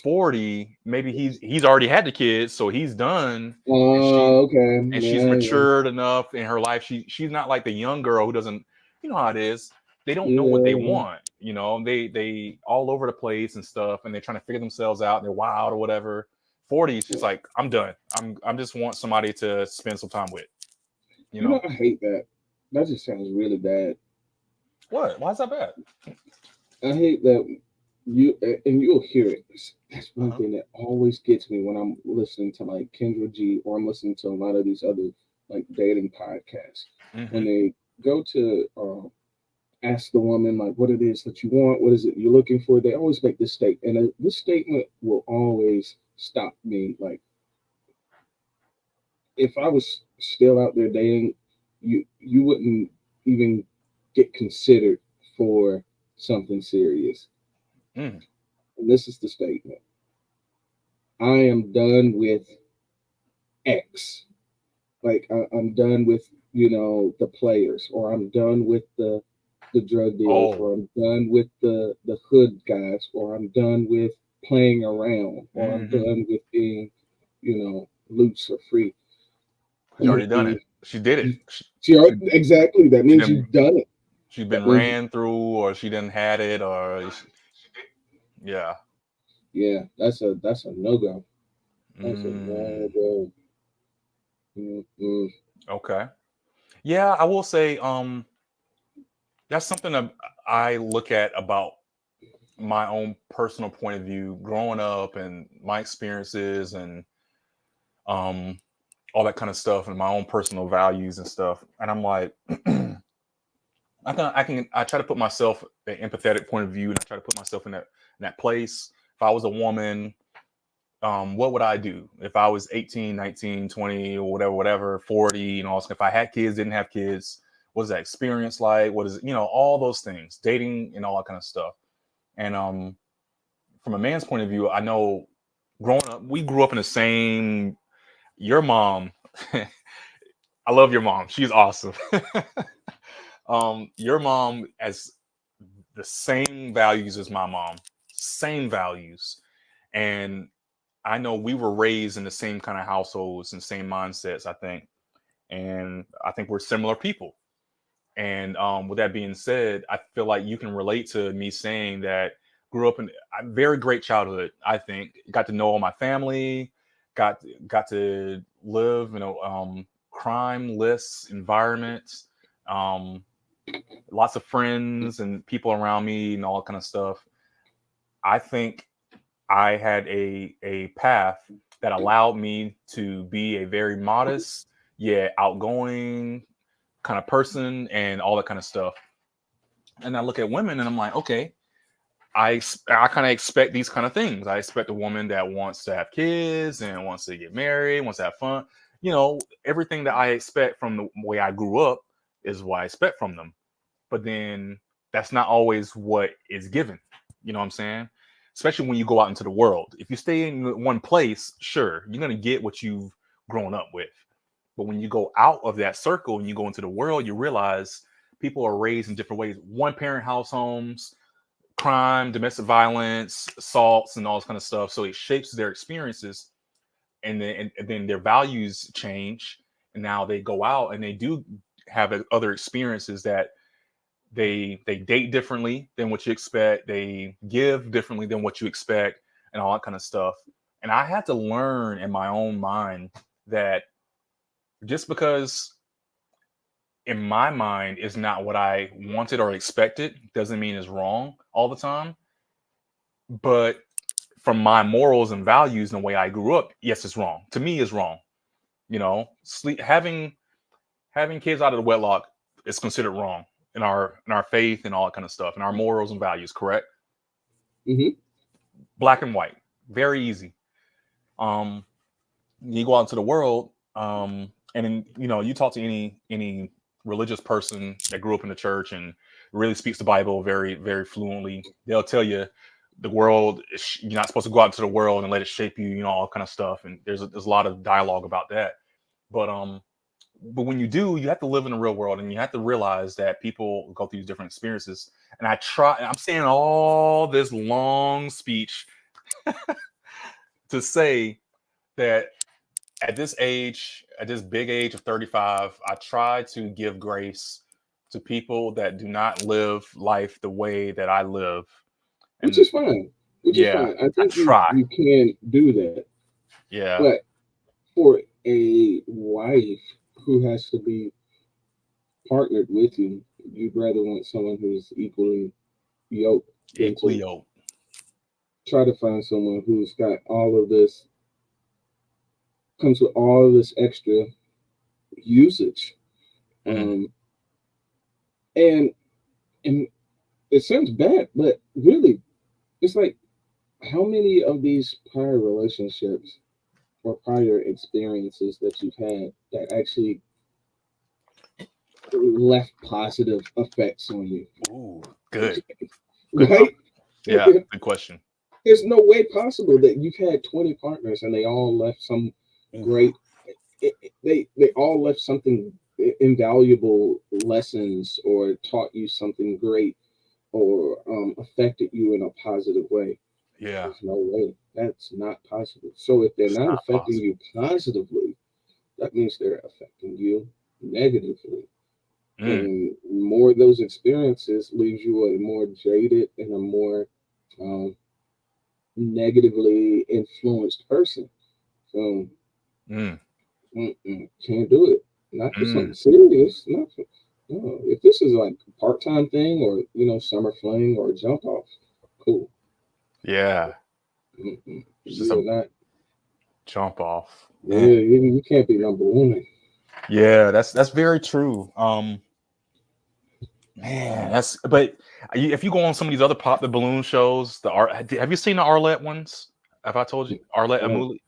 40, maybe he's already had the kids, so he's done. Okay. And she's matured enough in her life. She's not like the young girl who doesn't, how it is. They don't know what they want. They all over the place and stuff, and they're trying to figure themselves out. They're wild or whatever. 40, she's like, I'm done. I'm just want somebody to spend some time with. I hate that. That just sounds really bad. What? Why is that bad? I hate that you'll hear it. That's one thing that always gets me when I'm listening to like Kendra G or I'm listening to a lot of these other like dating podcasts. Mm-hmm. When they go to ask the woman like what it is that you want, what is it you're looking for, they always make this statement, and this statement will always stop me. Like, if I was still out there dating, you wouldn't even get considered for something serious. And this is the statement: I am done with X. Like I'm done with the players, or I'm done with the drug dealers, or I'm done with the hood guys, or I'm done with playing around, or I'm done with being loose or free. She's already done it. She did it. She already, exactly. That means you've done it. She's been ran through, or she didn't had it, or yeah. That's a no-go. That's a no-go. Okay. Yeah, I will say that's something that I look at about my own personal point of view growing up and my experiences and all that kind of stuff and my own personal values and stuff. And I'm like, I try to put myself an empathetic point of view, and I try to put myself in that place. If I was a woman, what would I do if I was 18, 19, 20, or whatever, 40, if I had kids, didn't have kids, what is that experience like? What is it, all those things, dating and all that kind of stuff. And from a man's point of view, I know growing up, we grew up in the same, your mom, I love your mom. She's awesome. Your mom has the same values as my mom, same values. And I know we were raised in the same kind of households and same mindsets, I think. And I think we're similar people. And with that being said, I feel like you can relate to me saying that grew up in a very great childhood. I think got to know all my family, got to live in a crime-less environment, lots of friends and people around me and all that kind of stuff. I think I had a path that allowed me to be a very modest yet outgoing kind of person and all that kind of stuff. And I look at women and I'm like, okay, I kind of expect these kind of things. I expect a woman that wants to have kids and wants to get married, wants to have fun. You know, everything that I expect from the way I grew up is what I expect from them. But then that's not always what is given. You know what I'm saying? Especially when you go out into the world. If you stay in one place, sure, you're going to get what you've grown up with. But when you go out of that circle and you go into the world, you realize people are raised in different ways. One parent house homes, crime, domestic violence, assaults, and all this kind of stuff. So it shapes their experiences, and then their values change. And now they go out and they do have other experiences that they date differently than what you expect. They give differently than what you expect, and all that kind of stuff. And I had to learn in my own mind that just because in my mind is not what I wanted or expected doesn't mean it's wrong all the time. But from my morals and values and the way I grew up, yes, it's wrong. To me, it's wrong. You know, having kids out of the wedlock is considered wrong in our faith and all that kind of stuff, and our morals and values. Correct? Mm-hmm. Black and white, very easy. You go out into the world, and then, you know, you talk to any religious person that grew up in the church and really speaks the Bible very, very fluently. They'll tell you the world, you're not supposed to go out into the world and let it shape you, you know, all kind of stuff. And there's a lot of dialogue about that. But when you do, you have to live in the real world, and you have to realize that people go through different experiences. And I'm saying all this long speech to say that at this age, at this big age of 35, I try to give grace to people that do not live life the way that I live. And which is fine. I think you can do that. Yeah. But for a wife who has to be partnered with you, you'd rather want someone who's equally yoked. Equally yoked. Try to find someone who's got all of this, comes with all of this extra usage. And it sounds bad, but really, it's like, how many of these prior relationships or prior experiences that you've had that actually left positive effects on you? Ooh, good. Right? Yeah, good question. There's no way possible that you've had 20 partners and they all left some great, they all left something invaluable lessons or taught you something great or affected you in a positive way. Yeah. There's no way. That's not possible. So if they're not affecting you positively, that means they're affecting you negatively. And more of those experiences leaves you a more jaded and a more negatively influenced person. So can't do it. Not for something serious. Not for, no. If this is like a part-time thing or, you know, summer fling or jump off, cool. Yeah. You're not jump off. Yeah, you can't be number one. Yeah, that's very true. Man, but if you go on some of these other pop the balloon shows, have you seen the Arlette ones? Have I told you Arlette Amuli?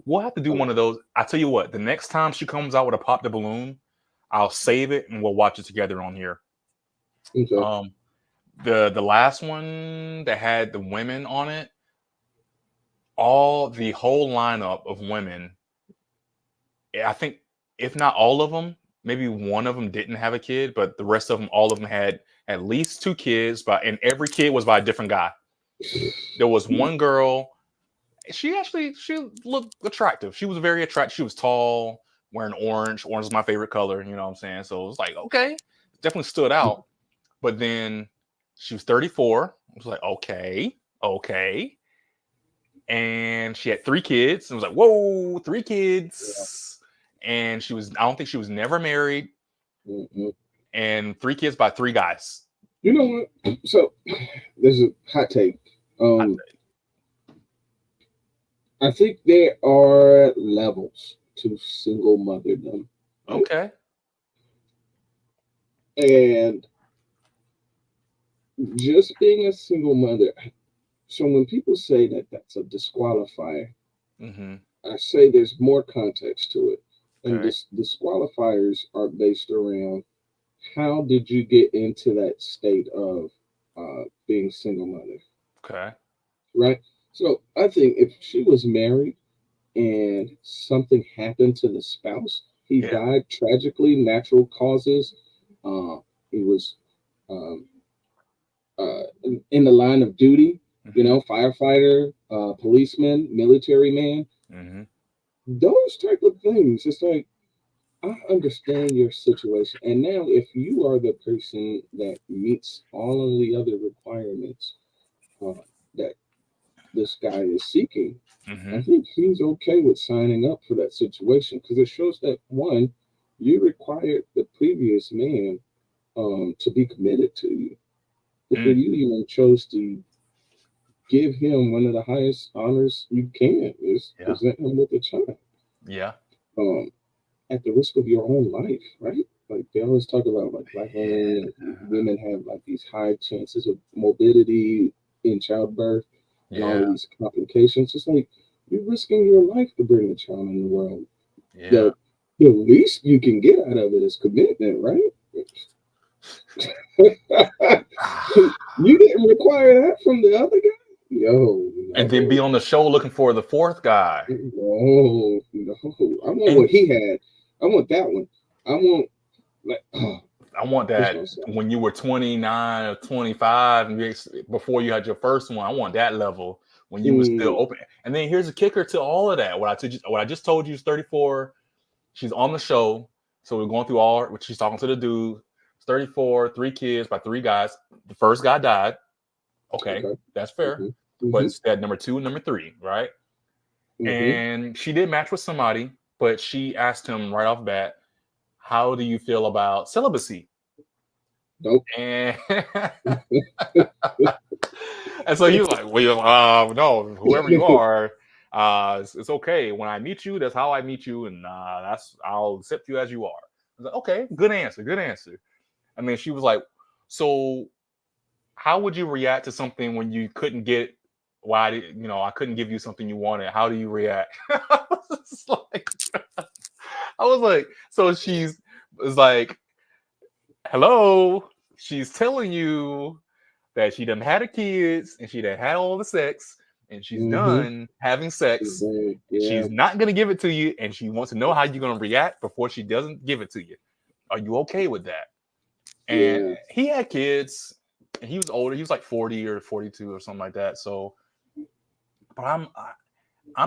We'll have to do one of those. I tell you what, the next time she comes out with a pop the balloon, I'll save it and we'll watch it together on here. Okay. The last one that had the women on it, the whole lineup of women, I think if not all of them, maybe one of them didn't have a kid, but the rest of them, all of them had at least 2 kids, and every kid was by a different guy. There was one girl, she looked attractive. She was very attractive. She was tall, wearing orange. Orange is my favorite color, you know what I'm saying? So it was like, okay, definitely stood out. But then she was 34. I was like, okay, Okay. And she had 3 kids. I was like, whoa, 3 kids. Yeah. And I don't think she was never married. Mm-hmm. And 3 kids by 3 guys. You know what? So there's a hot take. I think there are levels to single motherdom. Right? Okay. And just being a single mother. So when people say that that's a disqualifier, I say there's more context to it. And disqualifiers are based around how did you get into that state of being single mother? Okay. Right? So I think if she was married and something happened to the spouse, he died tragically, natural causes. He was in the line of duty, you know, firefighter, policeman, military man. Those type of things. It's like, I understand your situation. And now if you are the person that meets all of the other requirements that this guy is seeking, I think he's okay with signing up for that situation, because it shows that, one, you required the previous man to be committed to you. Before you even chose to give him one of the highest honors you can, is present him with a child. Yeah. At the risk of your own life, right? Like they always talk about, like, Black women and women have like these high chances of morbidity in childbirth and all of these complications. It's like, you're risking your life to bring a child in the world. The least you can get out of it is commitment, right? You didn't require that from the other guy. No. And then be on the show looking for the 4th guy. No. I want what he had. I want that one. I want that when you were 29 or 25 and before you had your first one. I want that level when you were still open. And then here's a kicker to all of that. What I just told you is 34. She's on the show. So we're going through all what she's talking to the dude. 34, 3 kids by 3 guys. The first guy died. Okay. That's fair. But it's that number 2 and number 3, right? And she did match with somebody, but she asked him right off bat, how do you feel about celibacy? Nope. And so he was like, well, no, whoever you are, it's okay. When I meet you, that's how I meet you, and I'll accept you as you are. I was like, okay, good answer. And then she was like, so how would you react to something when you couldn't get, I couldn't give you something you wanted? How do you react? I was like, so she's like, hello, she's telling you that she done had her kids and she done had all the sex and she's done having sex. She's not going to give it to you, and she wants to know how you're going to react before she doesn't give it to you. Are you okay with that? And he had kids, and he was older. He was like 40 or 42 or something like that. So, but I'm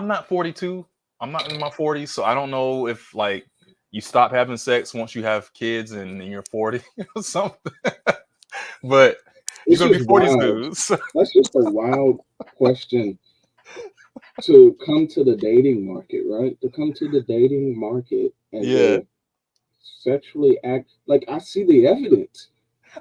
not 42. I'm not in my 40s, so I don't know if like you stop having sex once you have kids and you're 40 or something. But you're gonna be 40 soon. So. That's just a wild question to come to the dating market, right? To come to the dating market and sexually act like, I see the evidence.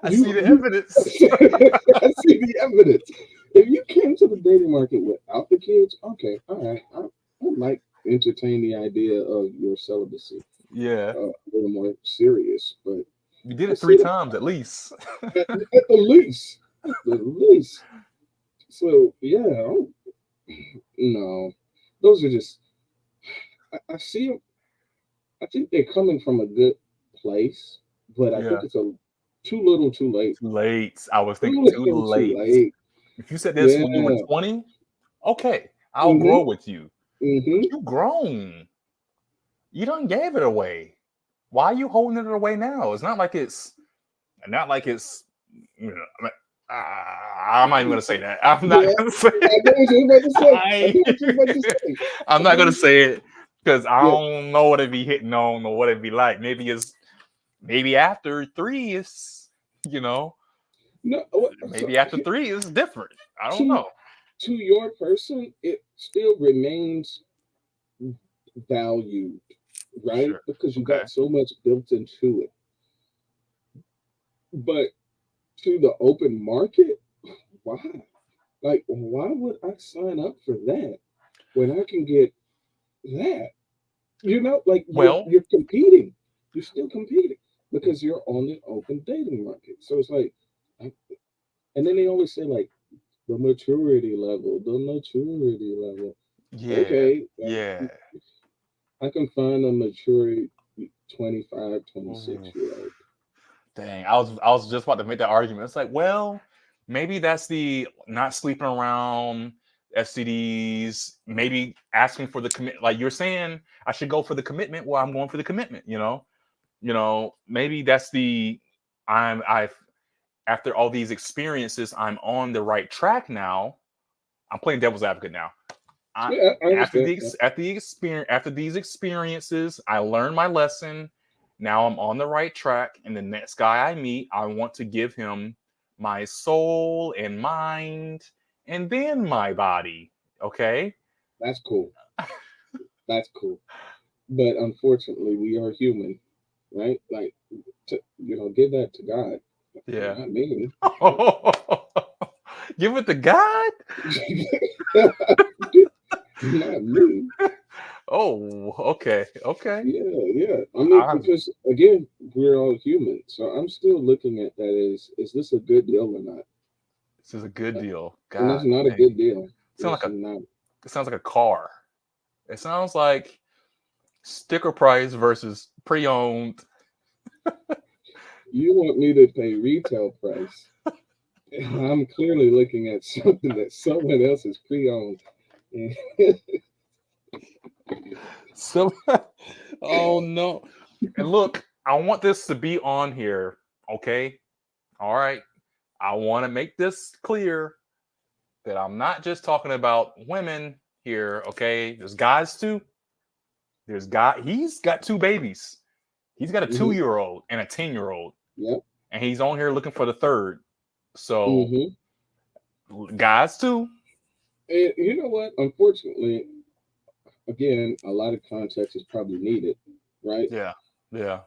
I see the evidence. I see the evidence. If you came to the dating market without the kids, okay, all right, I might entertain the idea of your celibacy. Yeah, a little more serious, but you did it 3 times at least. at the least. At the least. So no, those are just. I see them. I think they're coming from a good place, but I think it's too little, too late. Too late. I was thinking too late. If you said this when you were 20, okay, I'll grow with you. You grown. You done gave it away. Why are you holding it away now? It's not like it's. You know, I'm not even gonna say that. I'm not gonna say it. I'm not gonna say it because I don't know what it be hitting on or what it be like. Maybe after 3 is, No, maybe after 3 is different. I don't know. to your person, it still remains valued, right? Sure. Because you Okay. got so much built into it. But to the open market, why? Like, why would I sign up for that when I can get that? Like Well, you're competing. You're still competing because you're on the open dating market. So it's like, I- and then they always say like the maturity level, the maturity level. yeah, Okay, yeah. I can find a mature 25, 26 Oof. year old. Dang, I was just about to make that argument. It's like, well, maybe that's the not sleeping around, STDs, maybe asking for the commit. Like you're saying, I should go for the commitment. Well, I'm going for the commitment. Maybe that's the I've after all these experiences, I'm on the right track now. I'm playing devil's advocate now. I, Yeah, I after understand. the ex- after the experience after these experiences, I learned my lesson. Now I'm on the right track, and the next guy I meet, I want to give him my soul and mind, and then my body. Okay. That's cool. That's cool. But unfortunately, we are human, right? Like, give that to God, Yeah. not me. Give it to God. Not me. Oh, okay, okay. Yeah, yeah. I mean, I because again, we're all human. So I'm still looking at that as, is this a good deal or not? This is a good deal. And that's God not a dang. good deal. Sounds It's like a not. it sounds like a car. It sounds like sticker price versus pre-owned. You want me to pay retail price. I'm clearly looking at something that someone else is pre-owned. And So, oh no. And look, I want this to be on here. Okay. All right. I want to make this clear that I'm not just talking about women here. Okay. There's guys too. He's got two babies. He's got a hmm 2-year-old and a 10-year-old. Yep. And he's on here looking for the third. So, hmm guys too. And you know what? Unfortunately, again, a lot of context is probably needed, right? Yeah. Yeah.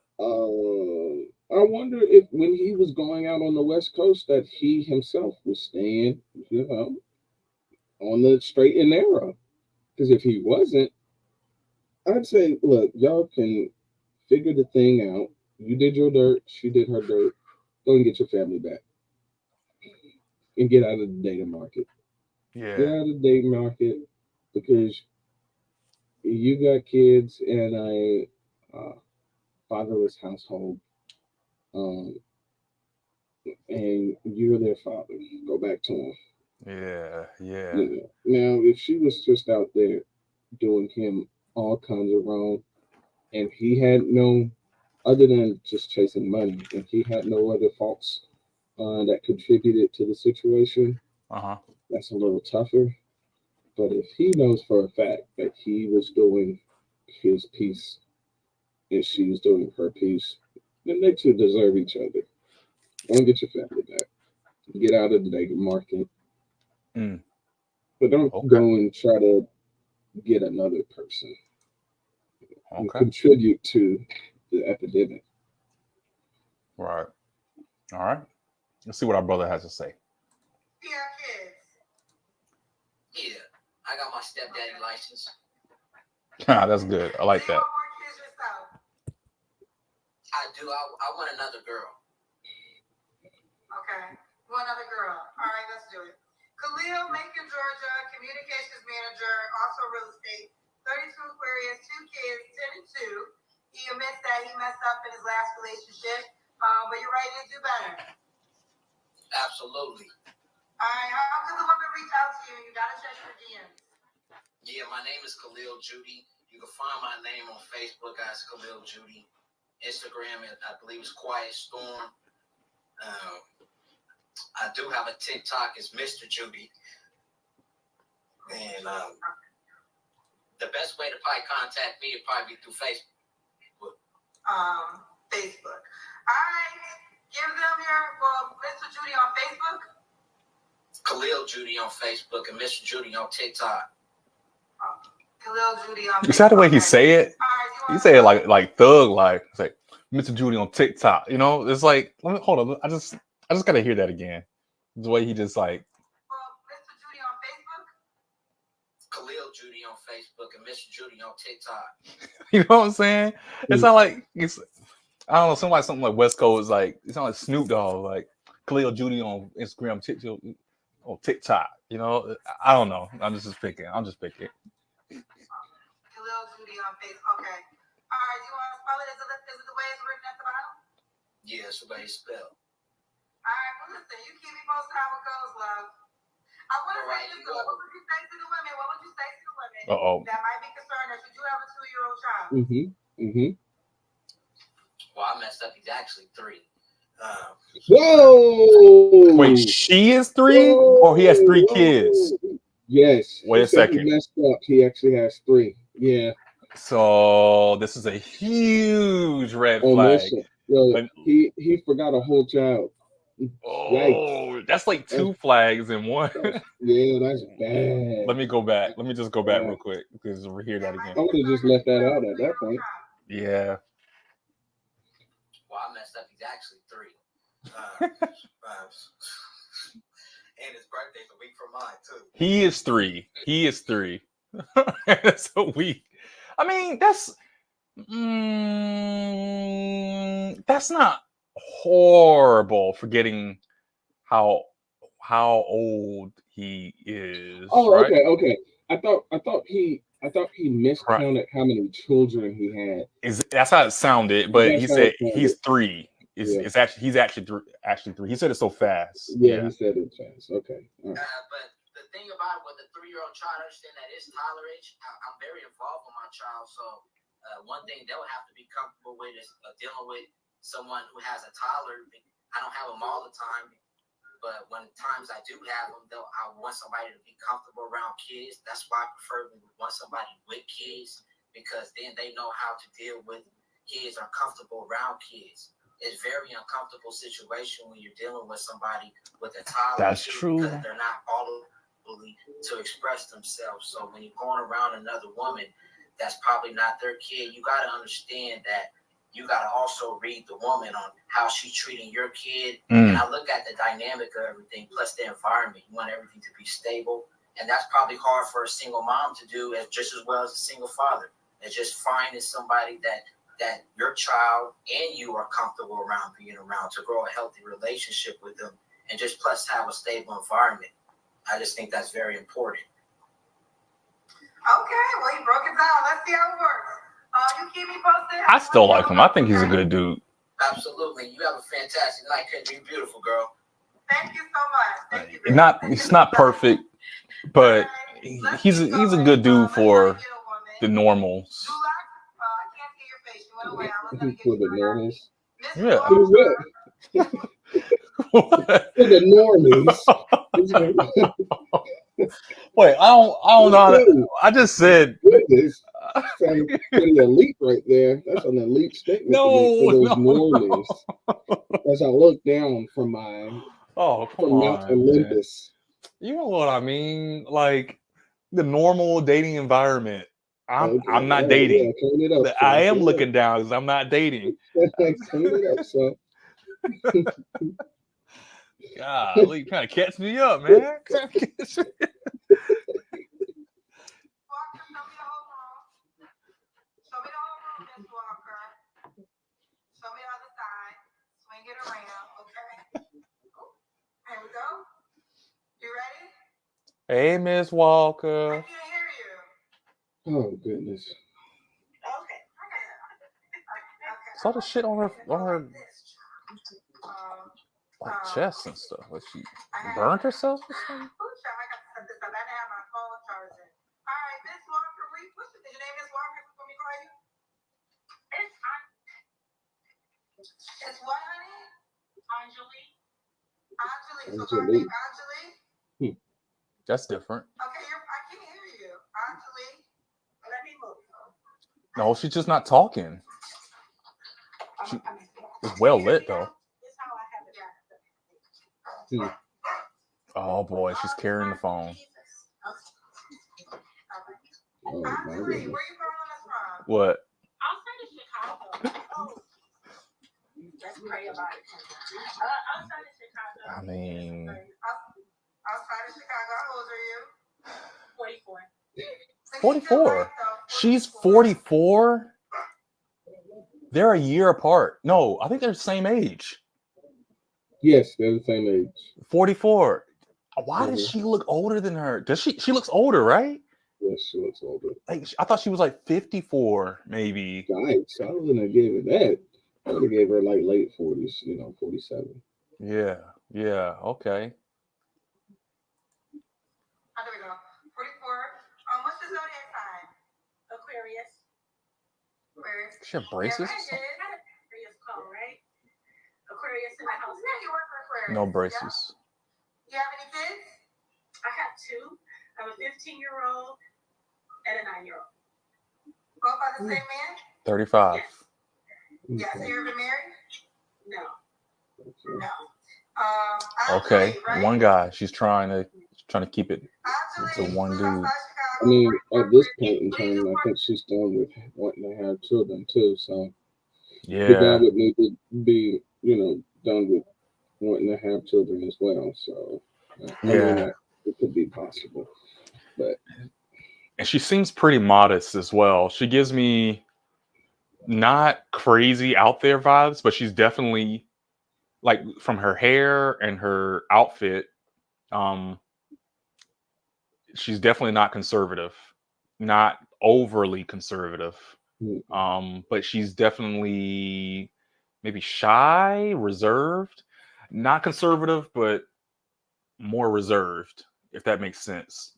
I wonder if when he was going out on the West Coast, that he himself was staying, on the straight and narrow. Because if he wasn't, I'd say, look, y'all can figure the thing out. You did your dirt, she did her dirt. Go and get your family back and get out of the dating market. Get Yeah. out of the dating market because you got kids in a fatherless household, um, and you're their father. Go back to them. Yeah. Yeah. Now, if she was just out there doing him all kinds of wrong, and he had no other than just chasing money, and he had no other faults that contributed to the situation, Uh-huh. that's a little tougher. But if he knows for a fact that he was doing his piece and she was doing her piece, then they two deserve each other. Go and get your family back. Get out of the dating market. Mm. But don't go Okay. and try to get another person and Okay. contribute to the epidemic. Right. All right. Let's see what our brother has to say. Yeah, kids. Yeah, I got my stepdaddy license. That's good. I like Do you that. want more kids yourself? I do. I want another girl. Okay. One other girl. All right, let's do it. Khalil, Macon, Georgia, communications manager, also real estate, 32 Aquarius, 2 kids, 10 and 2. He admits that he messed up in his last relationship, but you're ready to do better. Absolutely. All right, how could the woman reach out to you? You got to check your DMs. Yeah, my name is Khalil Judy. You can find my name on Facebook as Khalil Judy. Instagram, I believe it's Quiet Storm. I do have a TikTok. It's Mr. Judy. And the best way to probably contact me would probably be through Facebook. Facebook. All right, give them Mr. Judy on Facebook. Khalil Judy on Facebook and Mr. Judy on TikTok. Khalil Judy on Facebook. You see the way he say it? All right, He say it like thug, like it's like Mr. Judy on TikTok. You know, it's like hold on, I just gotta hear that again. The way he just like. Mr. Judy on Facebook. Khalil Judy on Facebook and Mr. Judy on TikTok. You know what I'm saying? It's not like it's. I don't know. Something like West Coast is like it's not like Snoop Dogg, like Khalil Judy on Instagram, TikTok. You know, I don't know. I'm just picking. Khalil Judy on Facebook. Okay. All right. You want to spell it? Is it the way it's written at the bottom? Yeah, it's the way it's spelled. All right. Well, listen. You keep me posted how it goes, love. I want to say this. What would you say to the women? What would you say to the women that might be concerned that you do have a 2-year-old child? Well, I messed up. He's actually 3. Whoa! Wait, she is 3, or he has 3 kids? Yes. Wait a second. He messed up. He actually has 3. Yeah. So this is a huge red flag. Listen. Yo, he forgot a whole child. Oh, that's like 2 flags in one. Yeah, that's bad. Let me go back. Let me just go back real quick because we'll hear that again. I would have just left that out at that point. Yeah. Well, I messed up. He's actually 3. And his birthday's a week from mine too. He is 3. That's a week. I mean, that's not horrible, forgetting how old he is. Oh, right? okay. I thought he miscounted how many children he had. That's how it sounded, but he said he's 3. He's actually 3. He said it so fast. Yeah, he said it fast. Okay. But the thing about it with a 3-year-old child, I understand that it's tolerance. I'm very involved with my child, so one thing they'll have to be comfortable with is dealing with someone who has a toddler. I don't have them all the time, but when times I do have them, I want somebody to be comfortable around kids. That's why I prefer to want somebody with kids, because then they know how to deal with kids, are comfortable around kids. It's very uncomfortable situation when you're dealing with somebody with a toddler. That's true. Because they're not all to express themselves. So when you're going around another woman that's probably not their kid, you got to understand that you got to also read the woman on how she's treating your kid. And I look at the dynamic of everything, plus the environment. You want everything to be stable. And that's probably hard for a single mom to do just as well as a single father. It's just finding somebody that your child and you are comfortable around, being around, to grow a healthy relationship with them, and just plus have a stable environment. I just think that's very important. Okay, well, he broke it down. Let's see how it works. You keep me posted. I still like him. I think he's a good dude. Absolutely. You have a fantastic night. You're beautiful, girl. Thank you so much. Thank you. He's not perfect, but he's a good dude for the normals. For the normals. Yeah. Who's that? For the normies. Wait, I don't know. I just said. Goodness. Sounded pretty elite right there. That's an elite statement for those normies. As I look down from Mount Olympus. You know what I mean? Like the normal dating environment. I'm not dating. Yeah, I am looking down because I'm not dating. Turn it up, son. God, you kind of catch me up, man. Hey, Miss Walker. I can't hear you. Oh goodness. Okay. Saw the shit on her like chest and stuff. Like she burned herself or something? I got to set this up. I didn't have my phone charging. All right, Miss Walker, what's your name? Miss Walker? Let me call you. It's what, honey? Anjali. So Anjali. That's different. Okay, I can't hear you. Anjali. Let me move. No, she's just not talking. It's well lit though. Oh boy, she's carrying the phone. Oh my Actually, where goodness. you calling us from? What? Outside of Chicago. Oh, let's pray about it. Outside of Chicago. I mean, Outside of Chicago, how old are you? 44. 44. She's 44. They're a year apart. No, I think they're the same age. Yes, they're the same age. 44. Why does Mhm. she look older than her? Does she? She looks older, right? Yes, she looks older. Like I thought she was like 54, maybe. Nice. I wouldn't have given that. I would have gave her like late 40s, 47. Yeah. Yeah. Okay. Oh, there we go. 44. What's the zodiac sign? Aquarius. Aquarius. She have braces? Yeah, Aquarius call, right? Aquarius in the house. yeah, you work for Aquarius. No braces. Yeah? You have any kids? I have two. I have a 15-year-old and a 9-year-old. Both by the same man? 35. Yes. Yes. Have you ever been married? No. No. Okay. Actually, right? One guy. She's trying to keep it Actually, to one lives dude. outside I Chicago, mean, works for at this Aquarius. point in What do you do time, I for- think she's done with wanting to have children too. So the Yeah. guy would need to be, done with wanting to have children as well. So I mean, Yeah. that it could be possible. But And she seems pretty modest as well. She gives me not crazy out there vibes, but she's definitely like from her hair and her outfit. She's definitely not conservative, not overly conservative. But she's definitely maybe shy, reserved, not conservative, but more reserved, if that makes sense.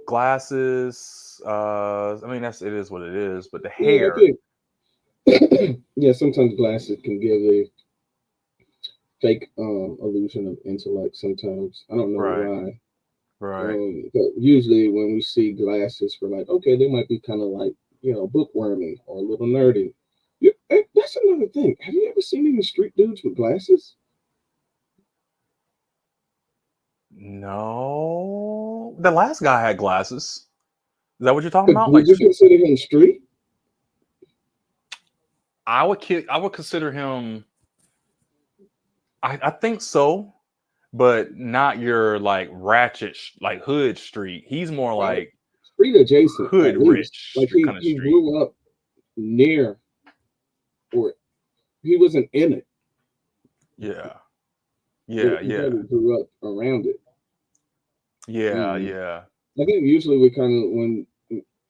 Glasses. I mean, it is what it is. But the yeah, hair. I think, yeah, sometimes glasses can give a fake illusion of intellect. Sometimes I don't know Right. why. Right. But usually when we see glasses, we're like, okay, they might be kind of like, bookwormy or a little nerdy. Yeah, that's another thing. Have you ever seen any street dudes with glasses? No, the last guy had glasses. Is that what you're talking But about? would you consider him street? I would consider him. I think so, but not your like ratchet like hood street. He's more like Street adjacent, hood at least. rich Like kind of he street. grew up near, or he wasn't in it. Yeah, He yeah, probably grew up around it. yeah, Mhm. yeah. I think usually we kind of, when,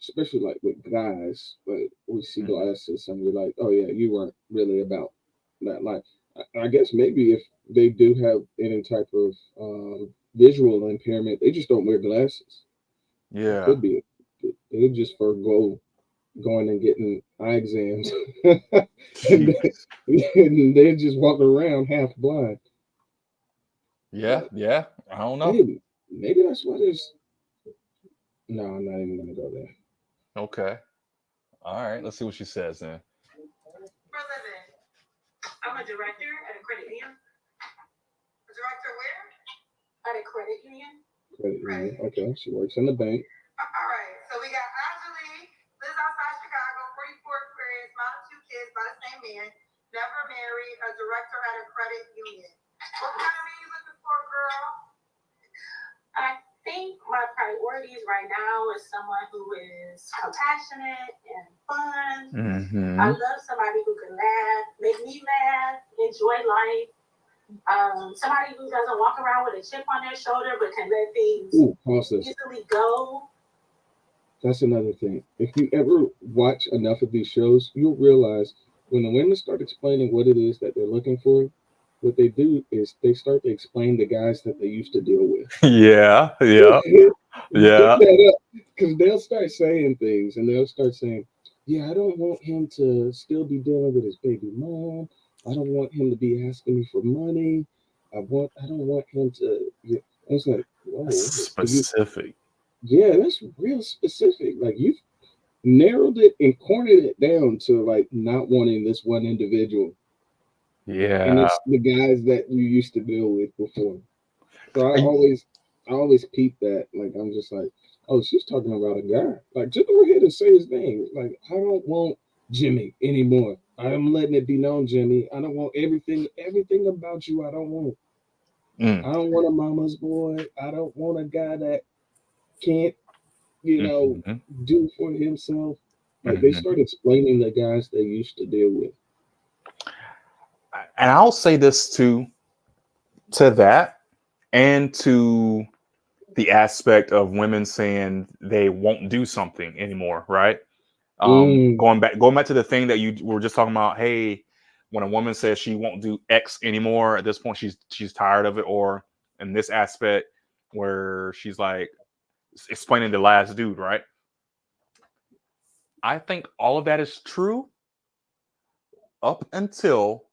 especially like with guys, like we see Mhm. glasses and we're like, oh yeah, you weren't really about that life. I guess maybe if they do have any type of visual impairment, they just don't wear glasses. It Yeah, could be. They just forego going and getting eye exams, and Jeez. they just walk around half blind. Yeah. I don't know. Maybe that's what is. No, I'm not even gonna go there. Okay. All right. Let's see what she says then. For a living. I'm a director at a credit union. A director where? At a credit union. Credit union. Okay, she works in the bank. All right. So we got Anjali, lives outside Chicago, 44 Aquarius, mom of 2 kids by the same man, never married, a director at a credit union. What kind of man you looking for, girl? I think my priorities right now is someone who is compassionate and fun. Mm-hmm. I love somebody who can laugh, make me laugh, enjoy life. Somebody who doesn't walk around with a chip on their shoulder but can let things easily go. That's another thing. If you ever watch enough of these shows, you'll realize when the women start explaining what it is that they're looking for, what they do is they start to explain the guys that they used to deal with. Yeah. Because they'll start saying things and they'll start saying, yeah, I don't want him to still be dealing with his baby mom. I don't want him to be asking me for money. I don't want him to. Yeah. I was like, whoa. Specific. Yeah, that's real specific. Like you've narrowed it and cornered it down to like not wanting this one individual. and Yeah. it's the guys that you used to deal with before. So I- I always peep that. Like I'm just like, oh, she's talking about a guy. Like just go ahead and say his name. Like I don't want Jimmy anymore. I'm letting it be known, Jimmy. I don't want everything about you. I don't want. Mm. I don't want a mama's boy. I don't want a guy that can't, Mhm. do for himself. Like they Mhm. start explaining the guys they used to deal with. And I'll say this too, to that, and to the aspect of women saying they won't do something anymore, right? Mm, Going back to the thing that you were just talking about. Hey, when a woman says she won't do X anymore, at this point she's tired of it, or in this aspect where she's like explaining the last dude, right? I think all of that is true up until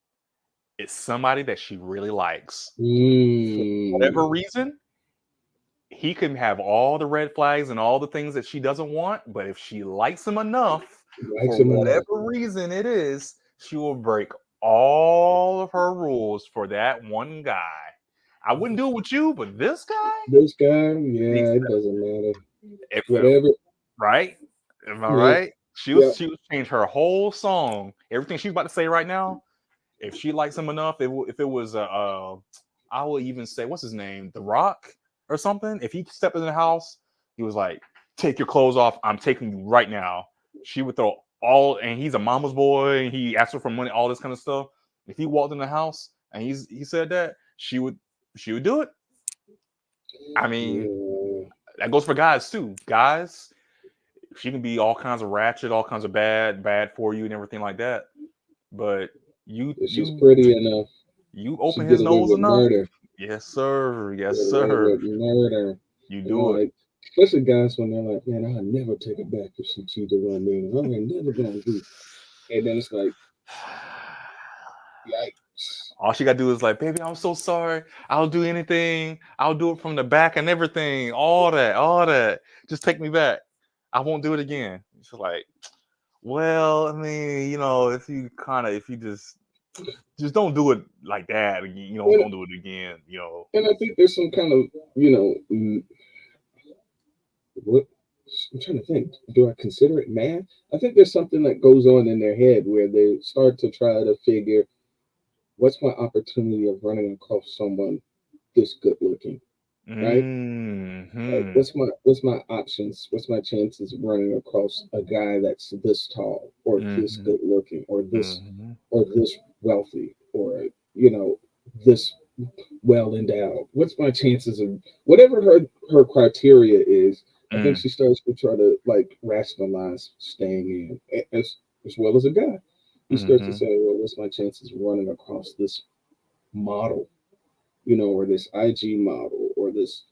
it's somebody that she really likes. For whatever mm. reason, he can have all the red flags and all the things that she doesn't want, but if she likes him enough, Likes for him enough. whatever reason it is, she will break all of her rules for that one guy. I wouldn't do it with you, but this guy, This guy, needs yeah, it doesn't matter. to- Whatever. right? Am I Yeah, right? yeah. She would change her whole song, everything she's about to say right now. If she likes him enough, if it was I will even say, what's his name, The Rock or something. If he stepped in the house, he was like, "Take your clothes off. I'm taking you right now." She would throw all, and he's a mama's boy. And he asked her for money, all this kind of stuff. If he walked in the house and he said that, she would do it. I mean, Yeah. that goes for guys too. Guys, she can be all kinds of ratchet, all kinds of bad for you and everything like that. But you If she's you pretty enough, you she open get his away nose with enough. murder. Yes, sir. Yes, Get away sir. with murder. You You know, do it. like especially guys when they're like, man, I'll never take it back if she cheated on me. I ain't never gonna do. And then it's like, yikes. All she gotta do is like, baby, I'm so sorry. I'll do anything. I'll do it from the back and everything. All that, all that. Just take me back. I won't do it again. She's like, well, I mean, if you just don't do it like that. And, Don't do it again. and I think there's some kind of, what I'm trying to think. Do I consider it math? I think there's something that goes on in their head where they start to try to figure what's my opportunity of running across someone this good looking, right? Like Mm-hmm. what's my options? What's my chances of running across a guy that's this tall or this Mm-hmm. good looking or this Mm-hmm. wealthy or this well endowed? What's my chances of whatever her criteria is? I think Mm-hmm. she starts to try to like rationalize staying in as well as a guy. He starts to Mm-hmm. say, well, what's my chances of running across this model, or this IG model, or this,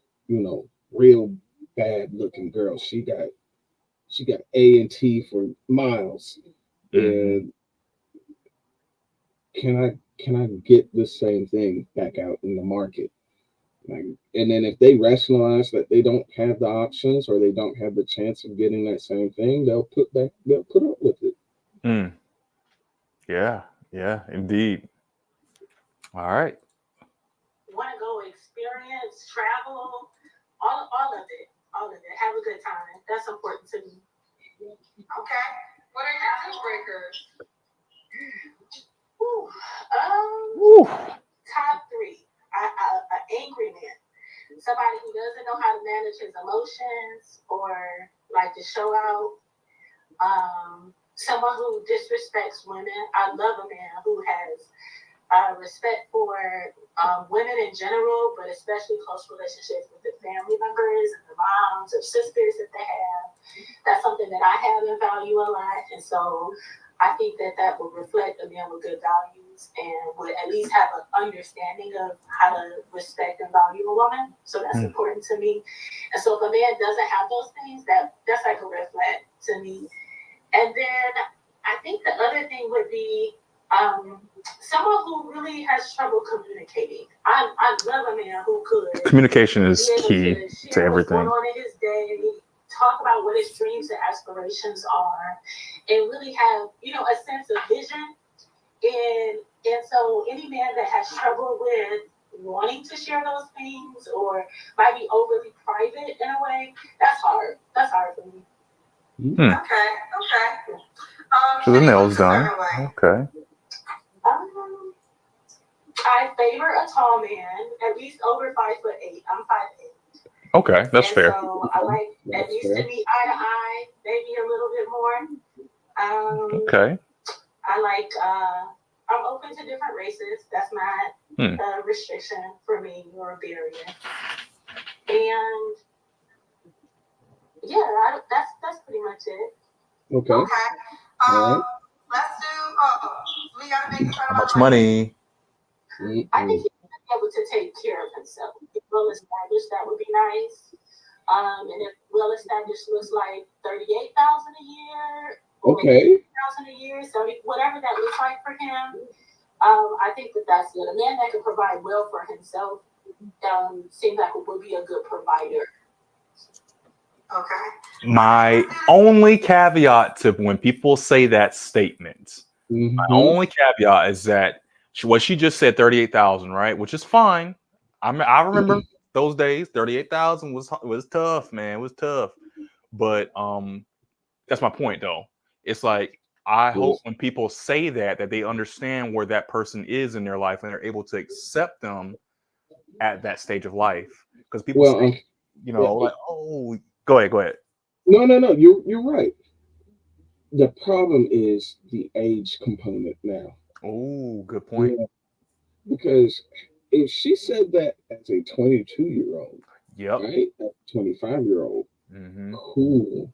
real bad looking girl. She got A&T for miles, Mm-hmm. and can I get the same thing back out in the market? Like, and then if they rationalize that they don't have the options or they don't have the chance of getting that same thing, they'll put up with it. Mm. Yeah, yeah, indeed. All right. Want to go experience, travel, all of it. All of it. Have a good time. That's important to me. Okay. What are your deal breakers? Woo. Top 3. An angry man. Somebody who doesn't know how to manage his emotions or like to show out. Someone who disrespects women. I love a man who has respect for women in general, but especially close relationships with the family members and the moms or sisters that they have. That's something that I have and value a lot. And so I think that would reflect a man with good values and would at least have an understanding of how to respect and value a woman. So that's important to me. And so if a man doesn't have those things, that's like a red flag to me. And then I think the other thing would be someone who really has trouble communicating. I love a man who could Communication is be able key to to share what's going everything. on in his day, talk about what his dreams and aspirations are, and really have, a sense of vision in And so any man that has trouble with wanting to share those things or might be overly private in a way, that's hard. That's hard for me. Okay. So the nails done. Okay. I favor a tall man, at least over 5'8". I'm 5'8". Okay, that's and fair. So I like at least to be eye to eye, maybe a little bit more. Okay. I like. I'm open to different races. That's not a restriction for me or a barrier. And yeah, that's pretty much it. Okay. All right. Let's do. We gotta make How much money? I think he's able to take care of himself. If well established, that would be nice. And if well established looks like 38,000 a year, Okay. 1,000 a year, so whatever that looks like for him, I think that's good. A man that can provide well for himself seems like it would be a good provider. Okay. My only caveat to when people say that statement, my only caveat is that what she just said, 38,000, right? Which is fine. I remember those days. 38,000 was tough, man. It was tough. But that's my point, though. It's like I hope when people say that they understand where that person is in their life and they're able to accept them at that stage of life. Because people say, like, oh, go ahead. No. You're right. The problem is the age component now. Oh, good point. Yeah, because if she said that as a 22-year-old, right, a 25-year-old, cool.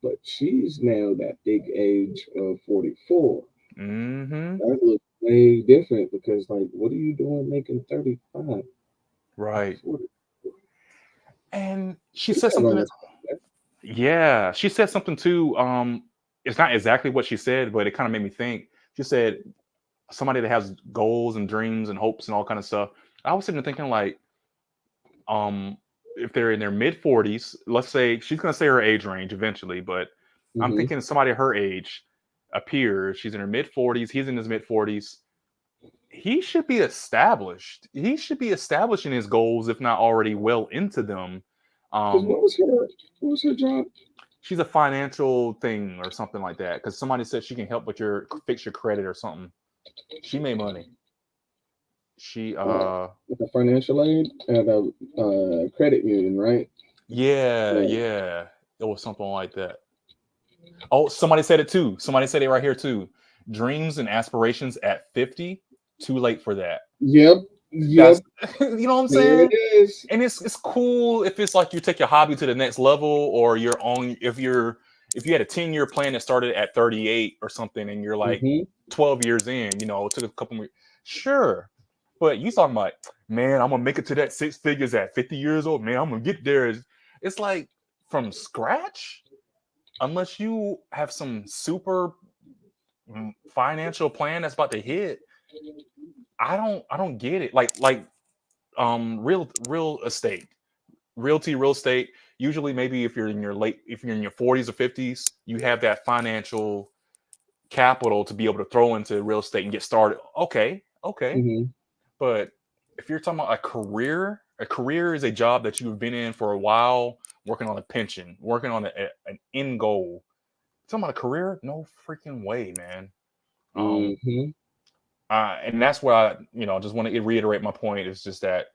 But she's now that big age of 44. That looks way different because, like, what are you doing making 35? Right. 40? And she said something. Yeah, she said something too. It's not exactly what she said, but it kind of made me think. She said somebody that has goals and dreams and hopes and all kind of stuff. I was sitting there thinking, like, if they're in their mid 40s, let's say she's going to say her age range eventually, but I'm thinking somebody her age appears. She's in her mid 40s. He's in his mid 40s. He should be established. He should be establishing his goals, if not already well into them. What was her job? She's a financial thing or something like that. Because somebody said she can help with fix your credit or something. She made money. She with a financial aid at a credit union, right? Yeah. It was something like that. Oh, somebody said it too. Somebody said it right here too. Dreams and aspirations at 50, too late for that. Yep. You know what I'm saying? It is. And it's cool if it's like you take your hobby to the next level, or you're on if you had a 10-year plan that started at 38 or something and you're like 12 years in, it took a couple more. Sure. But you talking about, man, I'm gonna make it to that 6 figures at 50 years old, man. I'm gonna get there. It's like from scratch, unless you have some super financial plan that's about to hit. I don't get it. Like real estate. Real estate. Usually maybe if you're in your 40s or 50s, you have that financial capital to be able to throw into real estate and get started. Okay. But if you're talking about a career is a job that you've been in for a while, working on a pension, working on an end goal. Talking about a career, no freaking way, man. And that's why I just want to reiterate my point. It's just that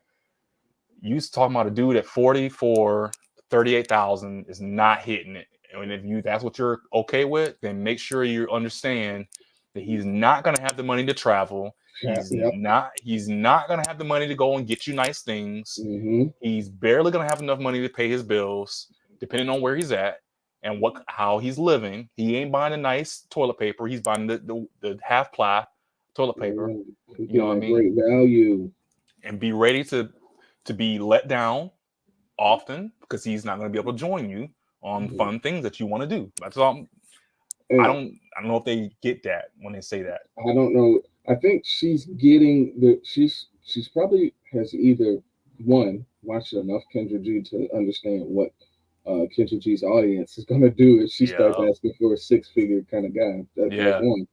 you talking about a dude at 40 for 38,000 is not hitting it. And if that's what you're okay with, then make sure you understand that he's not going to have the money to travel. He's not going to have the money to go and get you nice things. He's barely going to have enough money to pay his bills, depending on where he's at and how he's living. He ain't buying a nice toilet paper. He's buying the half ply toilet paper. You know what I mean? Great value. And be ready to be let down often because he's not going to be able to join you on fun things that you want to do. That's all. I don't know if they get that when they say that. I don't know. I think she's getting she's probably has either watched enough Kendra G to understand what Kendra G's audience is going to do if she starts asking for a 6-figure kind of guy. That's one.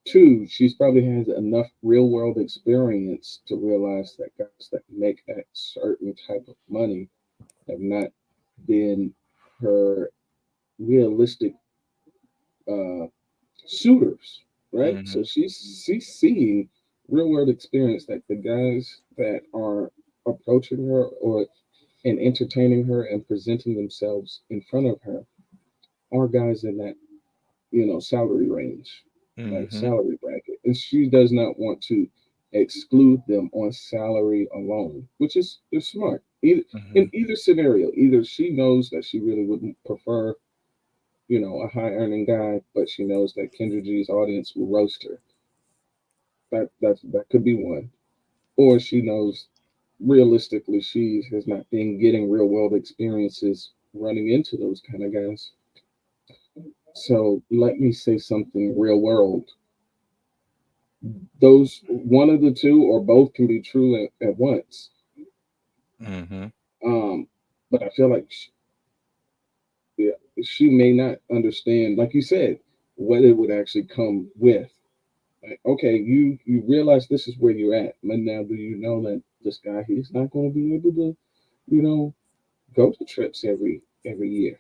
Two, she's probably has enough real world experience to realize that guys that make a certain type of money have not been her realistic uh, suitors, right? Mm-hmm. So she's seeing real world experience that the guys that are approaching her or and entertaining her and presenting themselves in front of her are guys in that salary range, like Mm-hmm. salary bracket, and she does not want to exclude them on salary alone, which is smart. Mm-hmm. In either scenario, either she knows that she really wouldn't prefer a high earning guy, but she knows that Kendra G's audience will roast her. That could be one. Or she knows realistically she has not been getting real world experiences running into those kind of guys. So let me say something real world. Those one of the two or both can be true at once. Mm-hmm. Um, but I feel like yeah, she may not understand, like you said, what it would actually come with. Like, okay, you realize this is where you're at, but now do you know that this guy he's not going to be able to, you know, go to trips every year.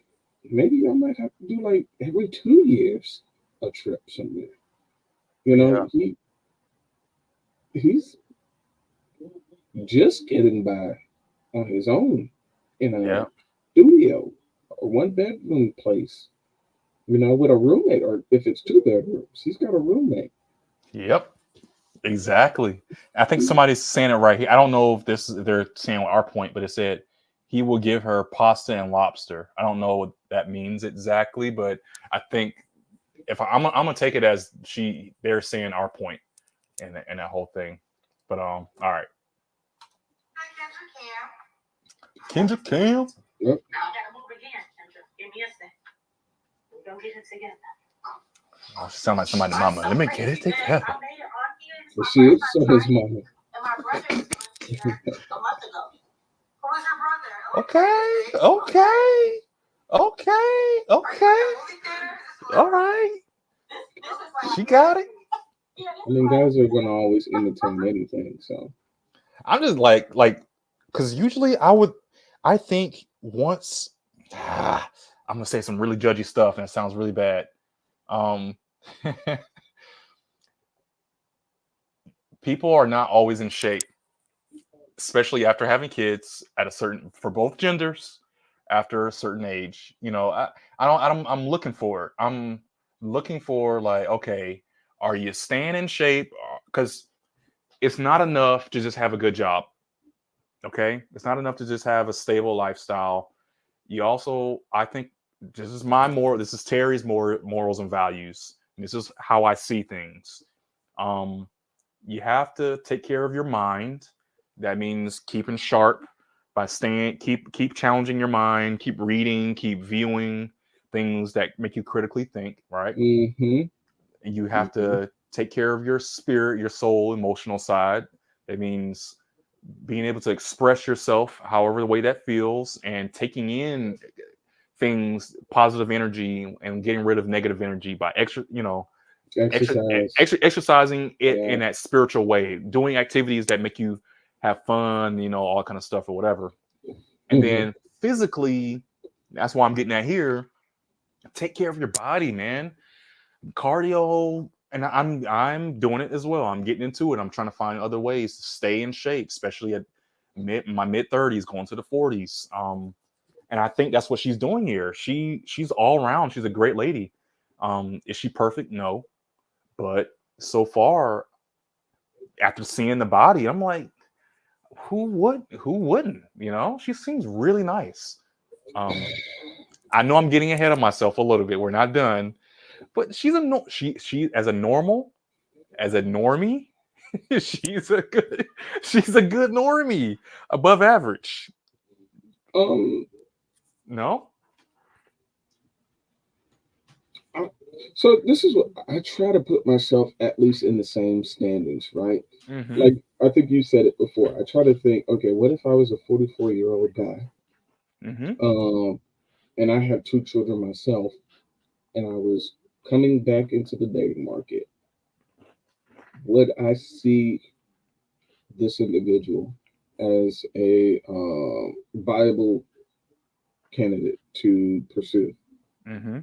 Maybe I might have to do like every 2 years a trip somewhere. Yeah. He's just getting by on his own in a Yeah. studio, a 1 bedroom place, with a roommate, or if it's 2 bedrooms, he's got a roommate. Yep. Exactly. I think somebody's saying it right here. I don't know if they're saying our point, but it said he will give her pasta and lobster. I don't know what that means exactly, but I think if I'm gonna take it as they're saying our point in that whole thing. But all right. Kendra Cam. Yep. Now I gotta move again, Kendra. Give me a second. We're gonna get it together. Oh, she sound like somebody's mama. Let me get it together. I made it on here. But she is so his mama. And my brother was here a month ago. Who was your brother? Okay. Okay. Okay. Okay. All right. She got it. I mean, guys are gonna always entertain anything. So I'm just because usually I think once, I'm gonna say some really judgy stuff and it sounds really bad. People are not always in shape, especially after having kids for both genders after a certain age. I'm looking for it. I'm looking for like, okay, are you staying in shape? Because it's not enough to just have a good job. Okay, it's not enough to just have a stable lifestyle. You also, I think, this is Terry's morals and values, and this is how I see things. You have to take care of your mind. That means keeping sharp by keep challenging your mind, keep reading, keep viewing things that make you critically think. Right. mm-hmm. You have to take care of your spirit, your soul, emotional side. That means being able to express yourself however the way that feels and taking in things, positive energy, and getting rid of negative energy by exercising it in that spiritual way, doing activities that make you have fun, all that kind of stuff or whatever. And then physically, that's why I'm getting at here. Take care of your body, man. Cardio, and I'm doing it as well. I'm getting into it. I'm trying to find other ways to stay in shape, especially at my mid 30s, going to the 40s. And I think that's what she's doing here. She's all around. She's a great lady. Is she perfect? No, but so far, after seeing the body, I'm like, who wouldn't? She seems really nice. I know I'm getting ahead of myself a little bit. We're not done. But she as a normie, she's a good normie, above average. No. So this is what I try to put myself at least in the same standings, right? Mm-hmm. Like I think you said it before. I try to think, okay, what if I was a 44-year-old guy, and I had 2 children myself, and I was coming back into the dating market. would I see this individual as a viable candidate to pursue? Mm-hmm.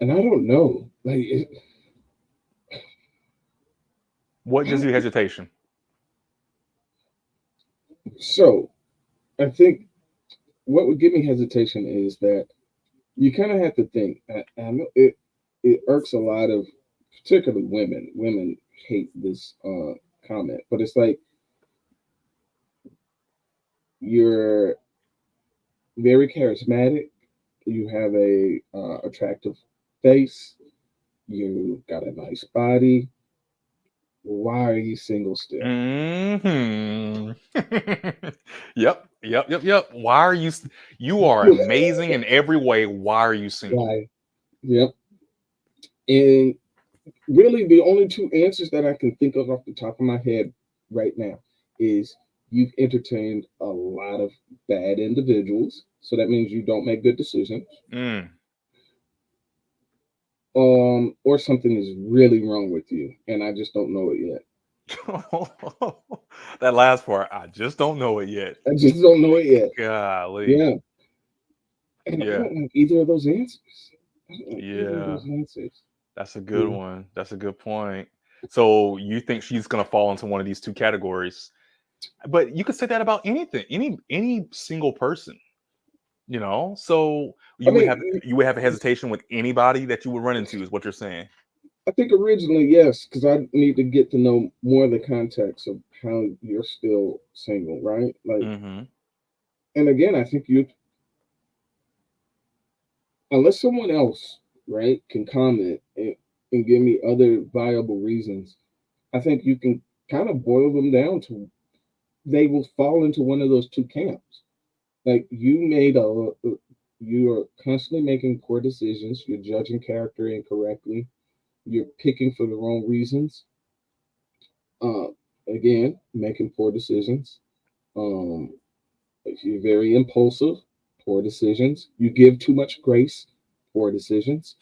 And I don't know. What gives you hesitation? So I think what would give me hesitation is that you kind of have to think. I know it irks a lot of, particularly women. Women hate this comment, but it's like you're very charismatic. You have a attractive face. You got a nice body. Why are you single still? Mm-hmm. Yep. Why are you? You are amazing in every way. Why are you single? Why? Yep. And really, the only two answers that I can think of off the top of my head right now is you've entertained a lot of bad individuals, so that means you don't make good decisions. Mm. Or something is really wrong with you, and I just don't know it yet. That last part, I just don't know it yet. I just don't know it yet. Golly. Yeah. And I Yeah. don't like either of those answers. I don't like either of Yeah. those answers. That's a good one. That's a good point. So you think she's gonna fall into one of these two categories? But you could say that about anything, any single person. You know, so I you mean, would have a hesitation with anybody that you would run into, is what you're saying. I think originally, yes, because I need to get to know more of the context of how you're still single, right? Like, Mm-hmm. and again, I think you, unless someone else, right, can comment and give me other viable reasons, I think you can kind of boil them down to they will fall into one of those two camps. Like you are constantly making poor decisions. You're judging character incorrectly. You're picking for the wrong reasons. Uh, Again, making poor decisions. Um, you're very impulsive, poor decisions. You give too much grace, poor decisions.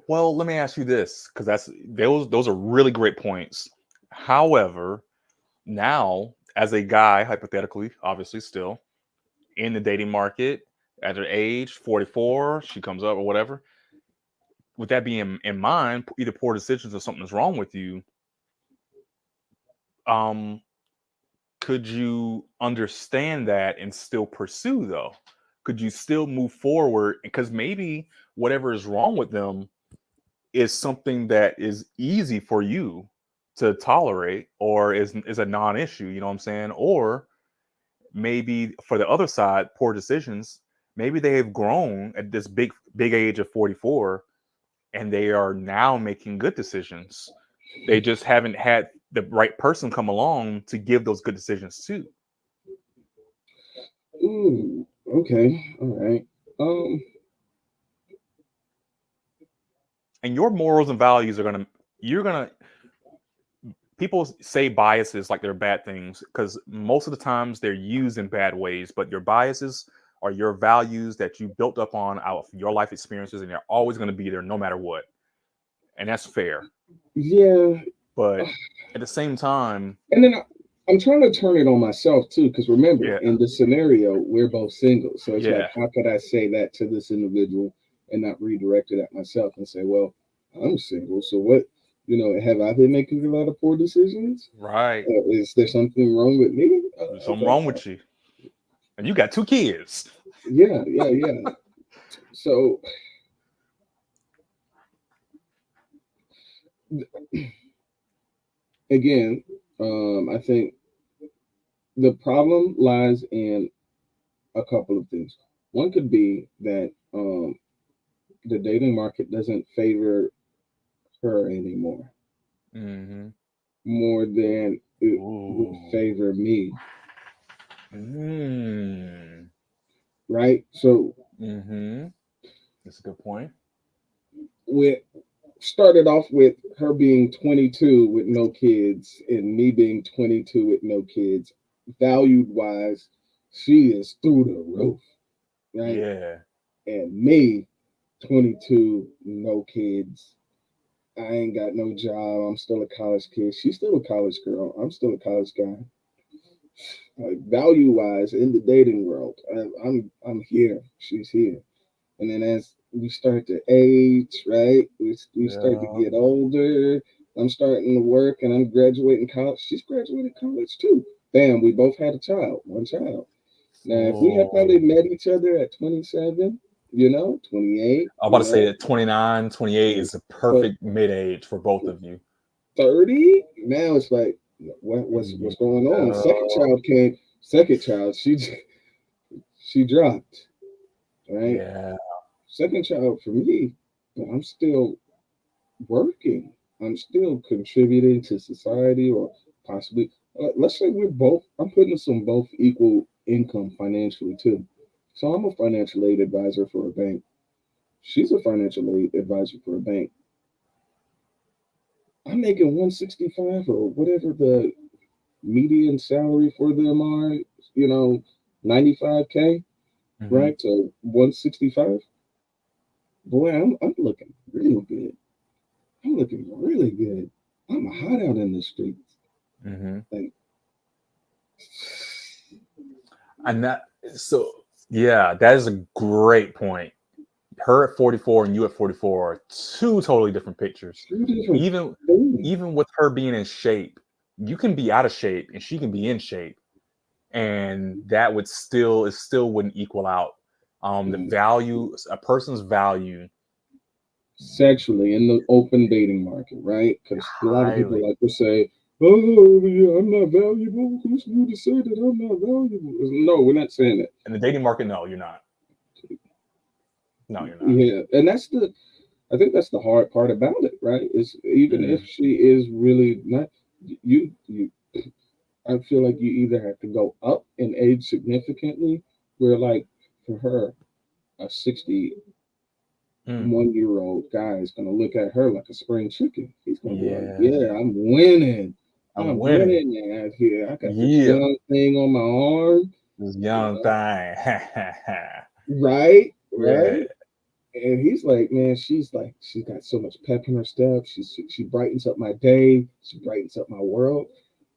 Well, let me ask you this, because those are really great points. However, now as a guy, hypothetically, obviously still in the dating market, at her age, 44, she comes up or whatever. With that being in mind, either poor decisions or something's wrong with you, um, could you understand that and still pursue though? Could you still move forward? Because maybe whatever is wrong with them is something that is easy for you to tolerate, or is a non-issue, you know what I'm saying? Or maybe for the other side, poor decisions, maybe they have grown at this big age of 44 and they are now making good decisions. They just haven't had the right person come along to give those good decisions to. Ooh, okay, all right. Um, And your morals and values are you're gonna people say biases like they're bad things because most of the times they're used in bad ways, but your biases are your values that you built up on out of your life experiences, and they're always going to be there no matter what. And that's fair. yeah, But at the same time, and then I'm trying to turn it on myself too, because remember, yeah, in this scenario, we're both single. So it's like, yeah. how could I say that to this individual and not redirect it at myself and say, well, I'm single. So what, have I been making a lot of poor decisions? Right. Is there something wrong with me? There's something wrong with you. And you got 2 kids. Yeah. So again, I think the problem lies in a couple of things. One could be that the dating market doesn't favor her anymore, Mm-hmm. more than it would Ooh. favor me, Mm. right? So Mm-hmm. That's a good point. we started off with her being 22 with no kids and me being 22 with no kids. Valued wise, she is through the roof, right? Yeah. And me, 22, no kids. I ain't got no job. I'm still a college kid. She's still a college girl. I'm still a college guy. Like value wise in the dating world, I'm here. She's here. And then as we start to age, right? We start to Yeah. get older. I'm starting to work and I'm graduating college. She's graduated college too. Bam, we both had a child, one child. Now, if we had probably Oh. met each other at 27, 28, I'm about to say that 29, 28 is the but perfect mid-age for both of you. 30, now it's like, what's going on? Second child, she dropped, right? Yeah. Second child for me, but I'm still working. I'm still contributing to society, or possibly, let's say I'm putting us on both equal income financially too. So I'm a financial aid advisor for a bank. She's a financial aid advisor for a bank. I'm making 165 or whatever the median salary for them are, 95K, Mhm. right? To 165. Boy, I'm looking real good. I'm looking really good. I'm hot out in the streets. Mhm. Like, And yeah, that is a great point. Her at 44 and you at 44 are two totally different pictures. two different Even things. even with her being in shape, you can be out of shape and she can be in shape, and that would still wouldn't equal out. The value, a person's value, Sexually in the open dating market, right? Because a lot of people highly. like to say, "Oh, yeah, I'm not valuable." Who's you to say that I'm not valuable? No, we're not saying that. In the dating market, no, you're not. No, you're not. Yeah, and I think that's the hard part about it, right? Is even if Mhm. she is really not, you, I feel like you either have to go up in age significantly, where like for her, a 61-year-old guy is gonna look at her like a spring chicken. He's gonna be like, "Yeah, Yeah, I'm winning. I'm I'm winning. winning out here. I got this Yeah, young thing on my arm, this you young know, thing. right, Yeah. right." And he's like, man, she's got so much pep in her step. She brightens up my day. She brightens up my world.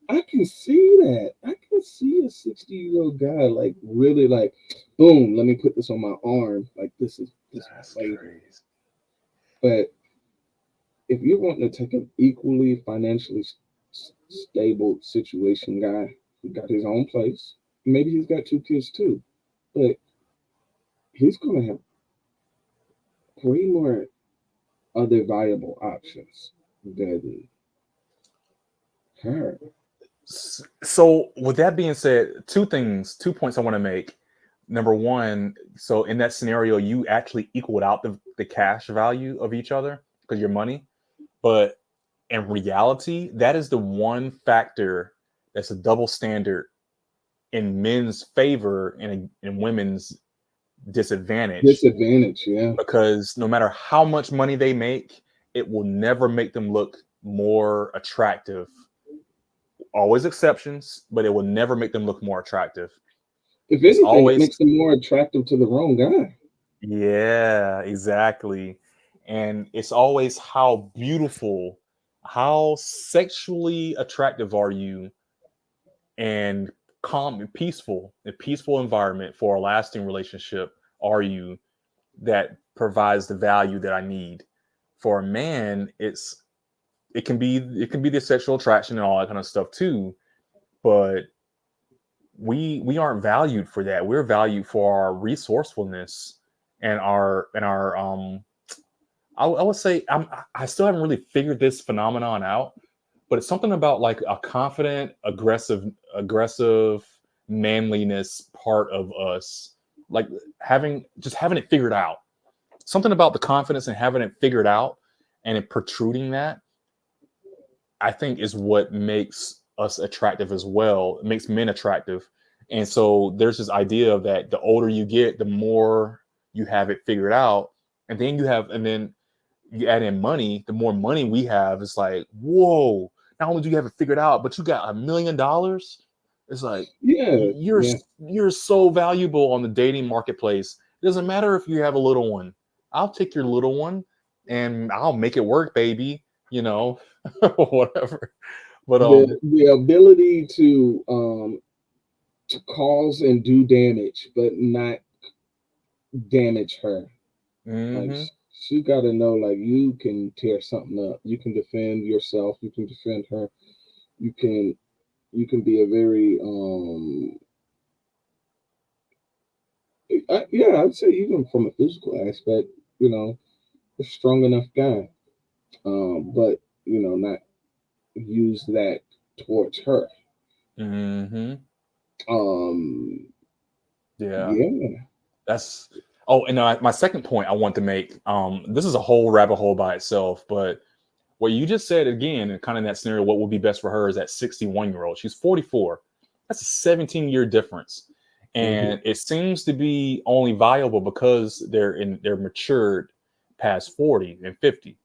I can see that. I can see a 60-year-old guy like really like, boom, let me put this on my arm. Like this is That's my lady. crazy. But if you're wanting to take an equally financially stable situation guy who got his own place, maybe he's got two kids too, but he's gonna have way more other viable options than her. So, with that being said, two points I want to make. Number one, so in that scenario, you actually equaled out the cash value of each other because your money. But in reality, that is the one factor that's a double standard in men's favor and in women's disadvantage. Disadvantage, yeah. Because no matter how much money they make, it will never make them look more attractive. Always exceptions, but it will never make them look more attractive. If It's anything, it always, makes them more attractive to the wrong guy. yeah, exactly. And it's always how beautiful, how sexually attractive are you, and calm and peaceful, a peaceful environment for a lasting relationship are you, that provides the value that I need. For a man, it can be the sexual attraction and all that kind of stuff too, but we aren't valued for that. We're valued for our resourcefulness and our I would say I still haven't really figured this phenomenon out, but it's something about like a confident, aggressive manliness part of us, like having it figured out. Something about the confidence and having it figured out and it protruding that, I think, is what makes us attractive as well. It makes men attractive. And so there's this idea of that the older you get, the more you have it figured out. And then you add in money, the more money we have, it's like, whoa, not only do you have it figured out, but you got $1 million. It's like Yeah, you're yeah. you're so valuable on the dating marketplace. It doesn't matter if you have a little one. I'll take your little one and I'll make it work, baby. Whatever. But the ability to cause and do damage, but not damage her. Like she got to know, like, you can tear something up, you can defend yourself, you can defend her, you can be a very I'd say even from a physical aspect, a strong enough guy, but not use that towards her. Yeah. That's and my second point I want to make. This is a whole rabbit hole by itself, but what you just said again, kind of in that scenario, what would be best for her is that 61-year-old. She's 44. That's a 17-year difference, and it seems to be only viable because they're matured past 40 and 50.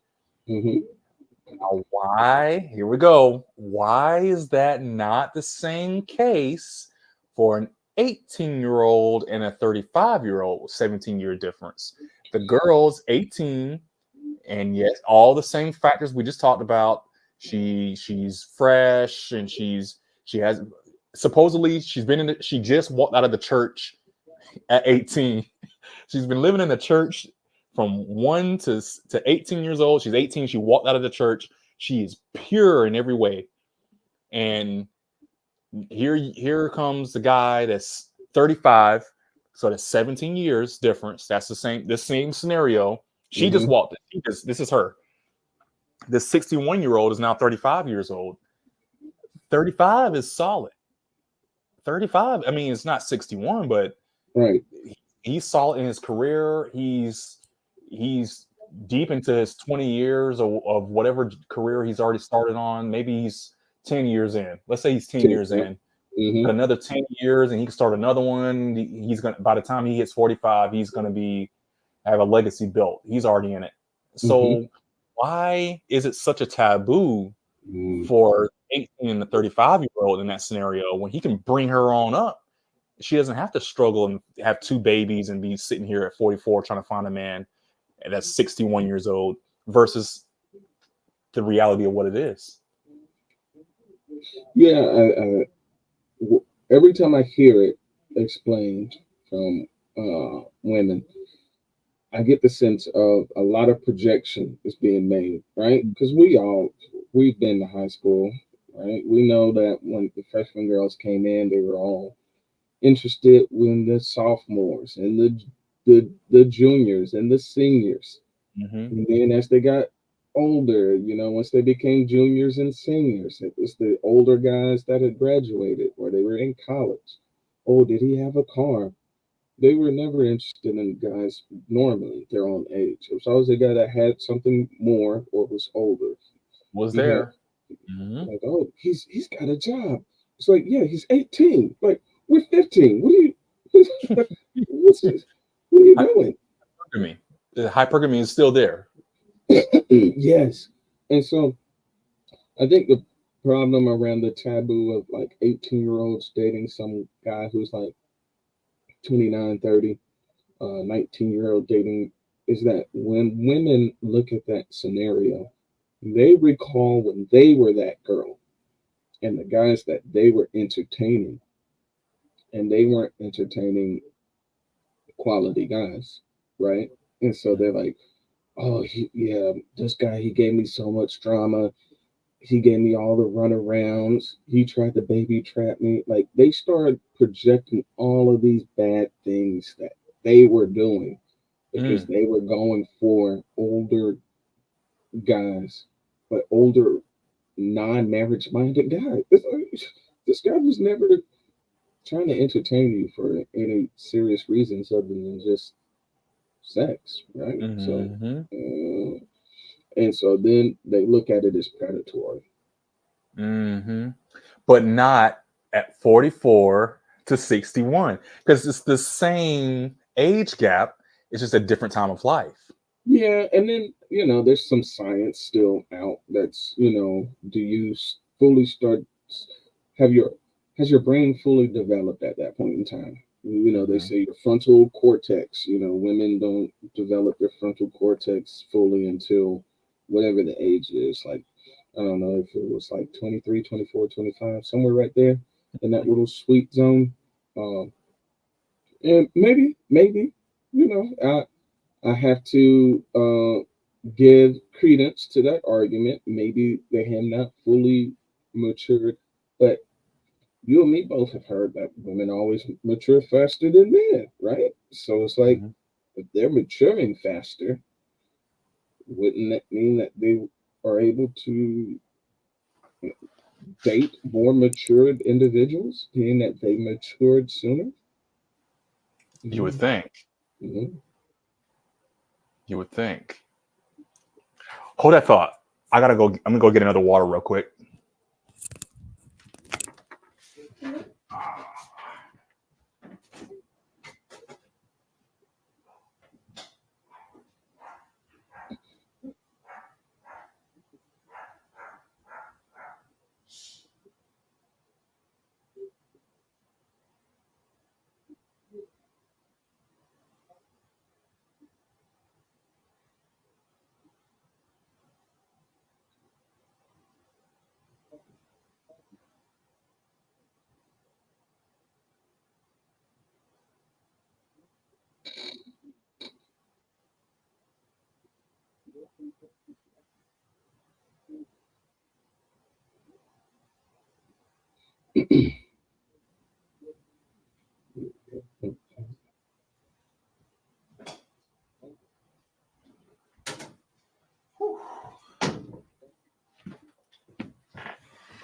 Now, why? Here we go. Why is that not the same case for an 18-year-old and a 35-year-old? 17-year difference. The girl's 18, and yes, all the same factors we just talked about. She's fresh, and she has supposedly she just walked out of the church at 18. She's been living in the church from 1 to 18 years old. She's 18. She walked out of the church. She is pure in every way. And here comes the guy that's 35. So that's 17 years difference. That's the same scenario. She just walked in. This is her. This 61-year-old is now 35 years old. 35 is solid. 35. I mean, it's not 61, but right. He's solid in his career. He's deep into his 20 years of whatever career he's already started on. Maybe he's 10 years in. Let's say he's 10 years in. Got another 10 years, and he can start another one. He's gonna, by the time he hits 45, he's gonna have a legacy built. He's already in it. So why is it such a taboo for 18 and the 35-year-old in that scenario when he can bring her on up? She doesn't have to struggle and have 2 babies and be sitting here at 44 trying to find a man that's 61 years old versus the reality of what it is. Yeah, every time I hear it explained from women, I get the sense of a lot of projection is being made, right? Because we've been to high school, right? We know that when the freshman girls came in, they were all interested in the sophomores and the juniors and the seniors. And then as they got older, once they became juniors and seniors, it was the older guys that had graduated or they were in college. Oh, did he have a car? They were never interested in guys normally their own age. It was always a guy that had something more or was older. Was there. Like, oh, he's got a job. It's like, yeah, he's 18. Like, we're 15. What are you doing? Hypergamy. The hypergamy is still there. Yes. And so I think the problem around the taboo of like 18-year-olds dating some guy who's like 29, 30, 19-year-old dating is that when women look at that scenario, they recall when they were that girl and the guys that they were entertaining, and they weren't entertaining quality guys, right? And so they're like, oh, this guy, he gave me so much drama. He gave me all the runarounds. He tried to baby trap me. Like, they started projecting all of these bad things that they were doing because they were going for older guys, but older, non-marriage minded guys. This guy was never trying to entertain you for any serious reasons other than just sex, right? And so then they look at it as predatory. But not at 44 to 61, because it's the same age gap. It's just a different time of life. Yeah, and then, there's some science still out that's, do you fully has your brain fully developed at that point in time? They say your frontal cortex, women don't develop their frontal cortex fully until whatever the age is. Like, I don't know if it was like 23, 24, 25, somewhere right there in that little sweet zone. Um, and maybe, I have to give credence to that argument. Maybe they have not fully matured, but you and me both have heard that women always mature faster than men, right? So it's like, if they're maturing faster, wouldn't that mean that they are able to date more matured individuals, being that they matured sooner? You would think. Mm-hmm. You would think. Hold that thought. I'm gonna go get another water real quick.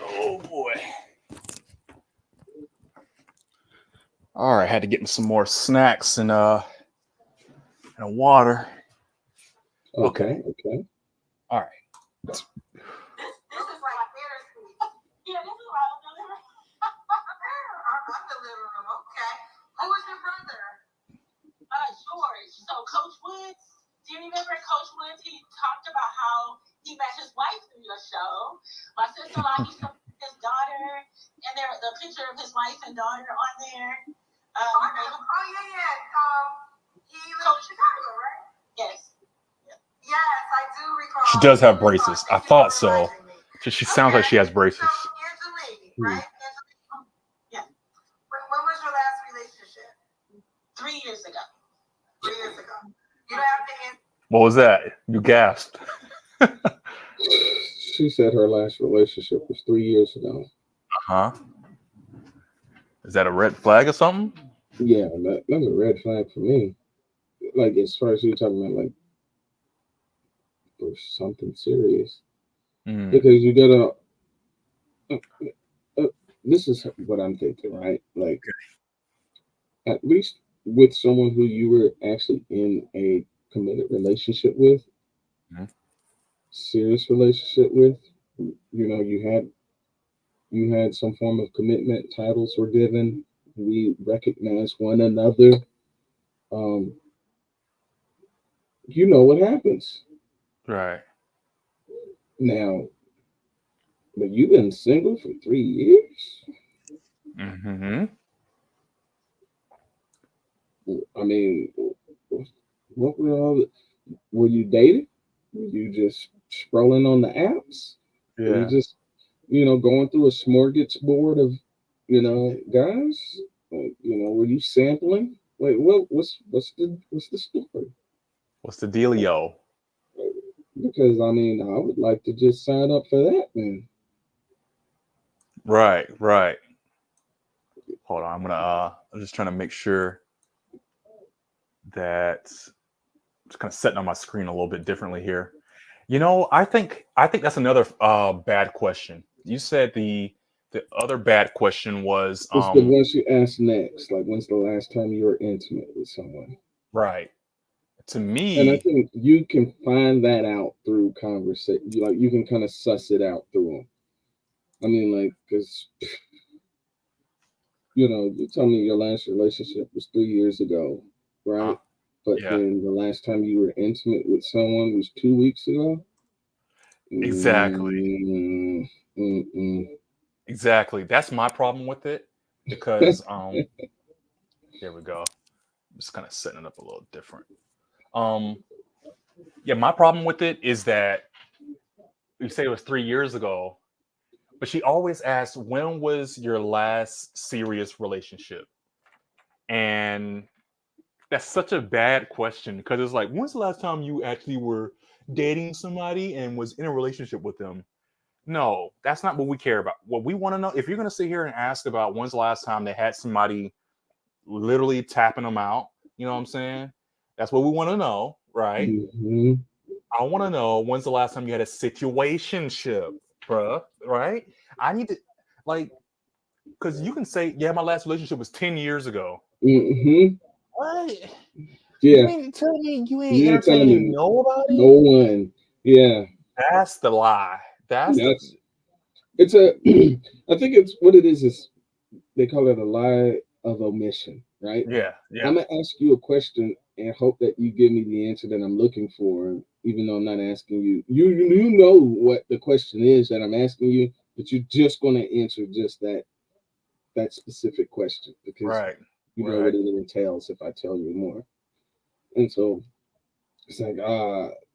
Oh boy. All right, had to get me some more snacks and water. Okay. All right. This is like bittersweet. Yeah, this is why I'm delivering. I'm delivering. Okay. Who was your brother? George. So Coach Woods, do you remember Coach Woods? He talked about how he met his wife through your show. My sister-in-law, he showed his daughter, and there the picture of his wife and daughter on there. Yeah. He lives in Chicago, right? Yes. Yes, I do recall. She does have braces. I thought so. She sounds like she has braces. So, Angelique, right? Angelique. Yeah. When was your last relationship? 3 years ago. 3 years ago. You don't have to answer. What was that? You gasped. She said her last relationship was 3 years ago. Uh-huh. Is that a red flag or something? Yeah, that's a red flag for me. Like, as far as you're talking about, like, for something serious. Because you gotta, this is what I'm thinking, right? Like, at least with someone who you were actually in a committed relationship with, serious relationship with, you had some form of commitment, titles were given, we recognize one another. You know what happens. Right. Now, but you've been single for 3 years? Mm-hmm. I mean, what were you dating? Were you just scrolling on the apps? Yeah. Were you just, going through a smorgasbord of, guys? Were you sampling? Wait, what's the story? What's the dealio? Because I mean, I would like to just sign up for that, man. Right. Hold on, I'm just trying to make sure that I'm just kind of setting on my screen a little bit differently here. I think that's another bad question. You said the other bad question was It's the ones you ask next. Like, when's the last time you were intimate with someone? Right. To me, and I think you can find that out through conversation. You can kind of suss it out through them. I mean, like, because you tell me your last relationship was 3 years ago, right? But then the last time you were intimate with someone was 2 weeks ago. Exactly. Exactly. That's my problem with it, because There we go. Just kind of setting it up a little different. Yeah, my problem with it is that you say it was 3 years ago, but she always asks, when was your last serious relationship? And that's such a bad question because it's like, when's the last time you actually were dating somebody and was in a relationship with them? No, that's not what we care about. What we want to know, if you're going to sit here and ask about when's the last time they had somebody literally tapping them out, you know what I'm saying? That's what we want to know, right? Mm-hmm. I want to know when's the last time you had a situationship, bruh, right? I need to, like, because you can say, yeah, my last relationship was 10 years ago. Mm-hmm. What? Yeah. You mean to tell me you ain't You ain't telling entertaining me nobody? no one. Yeah. That's the lie. That's the It's a I think it's what it is they call it a lie of omission, right? yeah. I'm gonna ask you a question and hope that you give me the answer that I'm looking for, even though I'm not asking you. You know what the question is that I'm asking you, but you're just gonna answer just that specific question because Right. you know what it entails if I tell you more. And so it's like,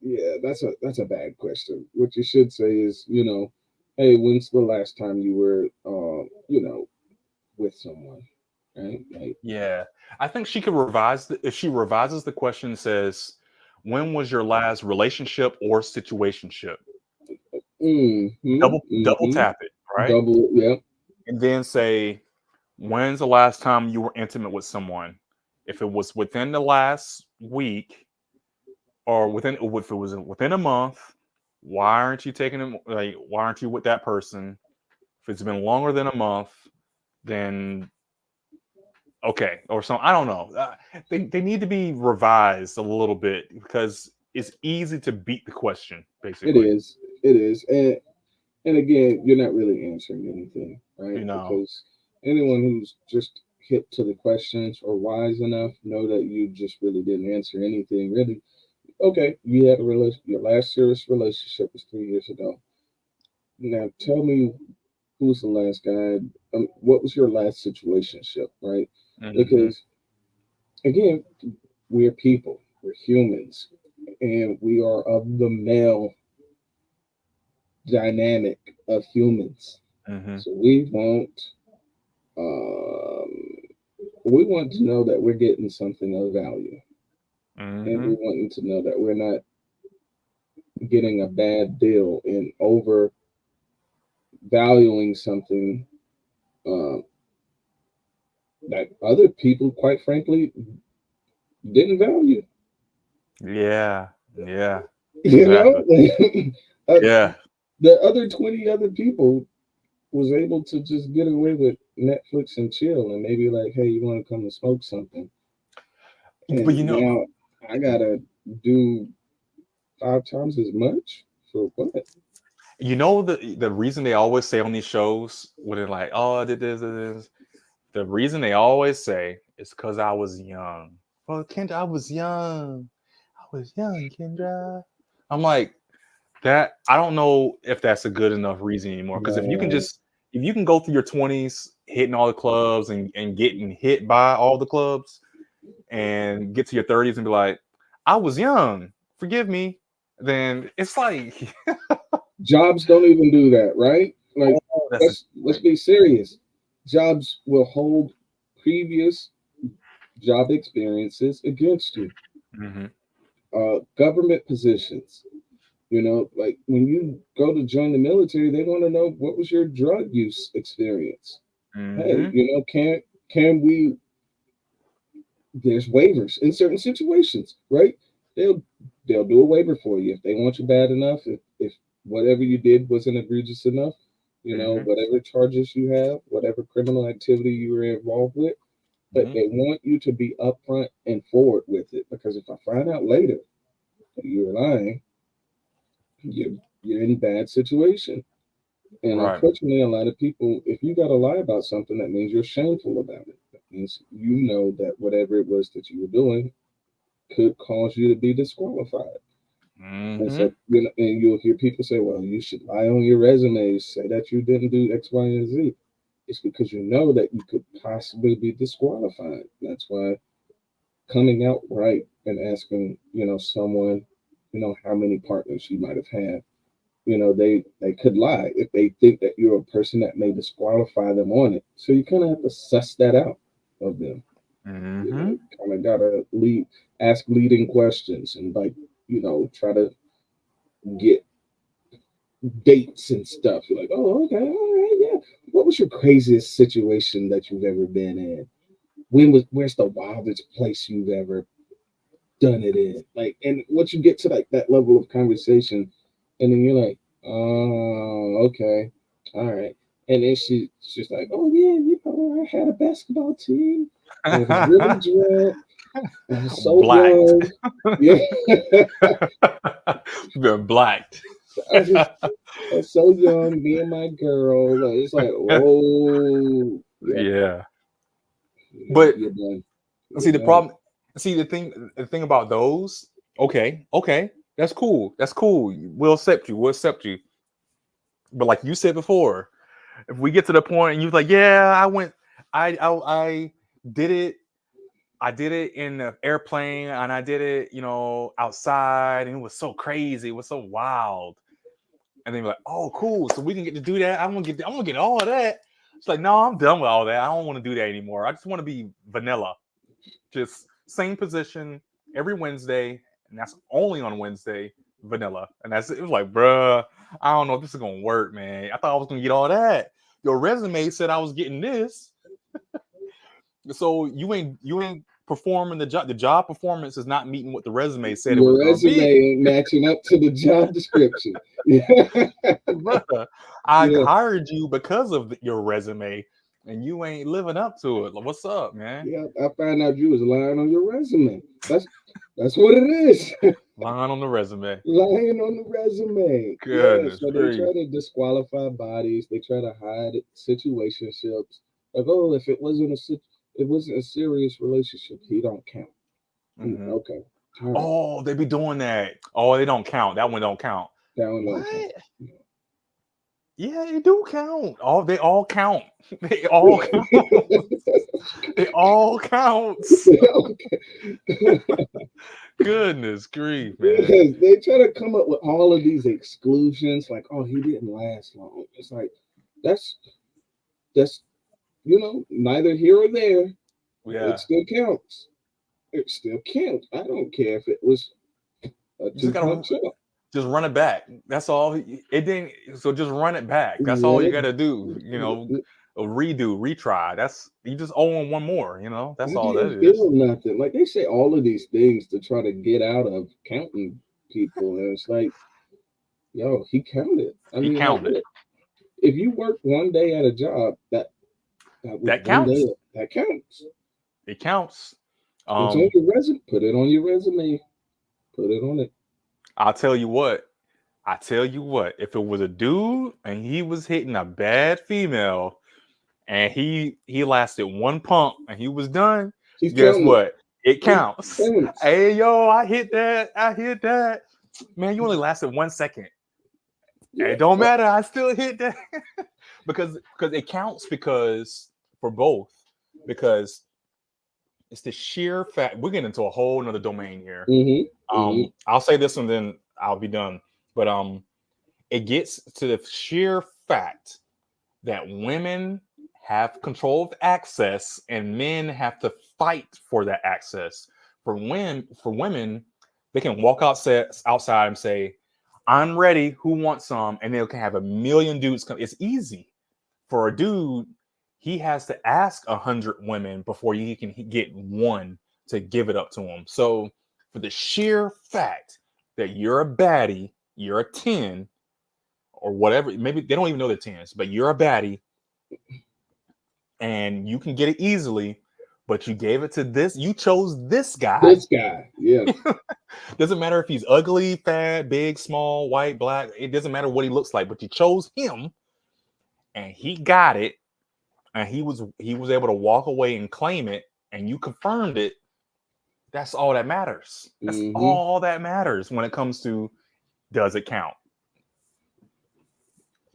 yeah, that's a bad question. What you should say is, hey, when's the last time you were, with someone, right? Like, Yeah. I think she could revise if she revises the question, says, when was your last relationship or situationship? Double tap it, right? double, yeah, And then say, when's the last time you were intimate with someone? If it was within the last week or if it was within a month, why aren't you taking them? Like, why aren't you with that person? If it's been longer than a month, then okay, or something. I don't know. They need to be revised a little bit because it's easy to beat the question, it basically. is, and again, you're not really answering anything, right? You know. Because anyone who's just hip to the questions or wise enough know that you just really didn't answer anything. Really, okay, you had your last serious relationship was 3 years ago. Now tell me, who's the last guy? What was your last situationship, right? Mm-hmm. Because again, we're people, we're humans, and we are of the male dynamic of humans. Mm-hmm. So um, we want to know that we're getting something of value, and Mm-hmm. we want to know that we're not getting a bad deal and overvaluing something um, that other people, quite frankly, didn't value. Yeah. Yeah. You Exactly. know, uh, Yeah. the other 20 other people was able to just get away with Netflix and chill and maybe like, hey, you want to come and smoke something? But And now I gotta do 5 times as much for what? the reason they always say on these shows when they're like, oh, I did this. The reason they always say is because I was young. Well, Kendra, I was young. I was young, Kendra. I'm like, that I don't know if that's a good enough reason anymore. Because Right. if you can go through your 20s hitting all the clubs and getting hit by all the clubs and get to your 30s and be like, I was young, forgive me, then it's like Jobs don't even do that, right? Like, oh, that's a let's point. be serious. Jobs will hold previous job experiences against you. Mm-hmm. Government positions, like when you go to join the military, they want to know what was your drug use experience. Hey, Mm-hmm. can we? There's waivers in certain situations, right? They'll they'll do a waiver for you if they want you bad enough. If whatever you did wasn't egregious enough, Mm-hmm. whatever charges you have, whatever criminal activity you were involved with, but Mm-hmm. they want you to be upfront and forward with it because if I find out later that you were lying, you're in a bad situation. And Right. unfortunately, a lot of people, if you got to lie about something, that means you're shameful about it. That means you know that whatever it was that you were doing could cause you to be disqualified. And Mm-hmm. so, and you'll hear people say, well, you should lie on your resume, say that you didn't do X, Y, and Z. it's because you know that you could possibly be disqualified. That's why coming out right and asking, someone, how many partners you might have had. They could lie if they think that you're a person that may disqualify them on it. So you kind of have to suss that out of them. Mm-hmm. Kind of gotta ask leading questions and try to get dates and stuff. You're like, oh, okay, all right, yeah. What was your craziest situation that you've ever been in? Where's the wildest place you've ever done it in? Like, and once you get to like that level of conversation, and then you're like, oh, okay, all right. And then she's like, oh yeah, I had a basketball team. I was really drunk. I was so young. Yeah. You've been blacked. I was so young, me and my girl. It's like, whoa. Yeah. But you're done. See the problem. See the thing about those. Okay, that's cool. We'll accept you. But like you said before, if we get to the point and you're like, yeah, I did it. I did it in the airplane and I did it, outside, and it was so crazy. It was so wild. And then you're like, oh, cool. So we can get to do that. I'm gonna get all of that. It's like, no, I'm done with all that. I don't want to do that anymore. I just want to be vanilla. Just same position every Wednesday, and that's only on Wednesday, vanilla. And it was like, bruh, I don't know if this is gonna work, man. I thought I was gonna get all that. Your resume said I was getting this. So you ain't performing the job. The job performance is not meeting what the resume said it was going to be. Your resume ain't matching up to the job description. Bruh, I hired you because of your resume, and you ain't living up to it. Like, what's up, man? Yeah, I found out you was lying on your resume. That's what it is. Lying on the resume. Lying on the resume. Goodness, so they try to disqualify bodies. They try to hide situationships. Like, oh, if it wasn't a serious relationship, he don't count. Mm-hmm. Okay. Right. Oh, they be doing that. Oh, they don't count. That one don't count. That one don't count. Yeah, they do count. They all count. They all count. They all count. Goodness grief, man. They try to come up with all of these exclusions, like, oh, he didn't last long. It's like that's neither here or there. Yeah. It still counts. It still counts. I don't care if it was a 2.2. Just run it back. That's all. It didn't. So just run it back. That's all you got to do. A retry. That's you just owe them one more. That's all that is. Feel nothing. Like they say all of these things to try to get out of counting people, and it's like, yo, he counted. He counted. Like, if you work one day at a job, that counts. That counts. It counts. It's on your resume. Put it on your resume. Put it on it. I'll tell you what. If it was a dude and he was hitting a bad female, and he lasted one pump and he was done, guess what? It counts. Hey, yo, I hit that. Man, you only lasted 1 second. Yeah. It don't matter. I still hit that because it counts for both. Because it's the sheer fact. We're getting into a whole nother domain here. Mm-hmm. I'll say this and then I'll be done. But it gets to the sheer fact that women have control of access and men have to fight for that access. For women, they can walk outside and say, I'm ready. Who wants some? And they can have a million dudes come. It's easy. For a dude, he has to ask 100 women before he can get one to give it up to him. So for the sheer fact that you're a baddie, you're a 10 or whatever, maybe they don't even know they're 10s, but you're a baddie and you can get it easily, but you gave it to this. You chose this guy. Yeah. Doesn't matter if he's ugly, fat, big, small, white, black. It doesn't matter what he looks like, but you chose him and he got it. And he was able to walk away and claim it, and you confirmed it. That's all that matters. That's all that matters when it comes to does it count?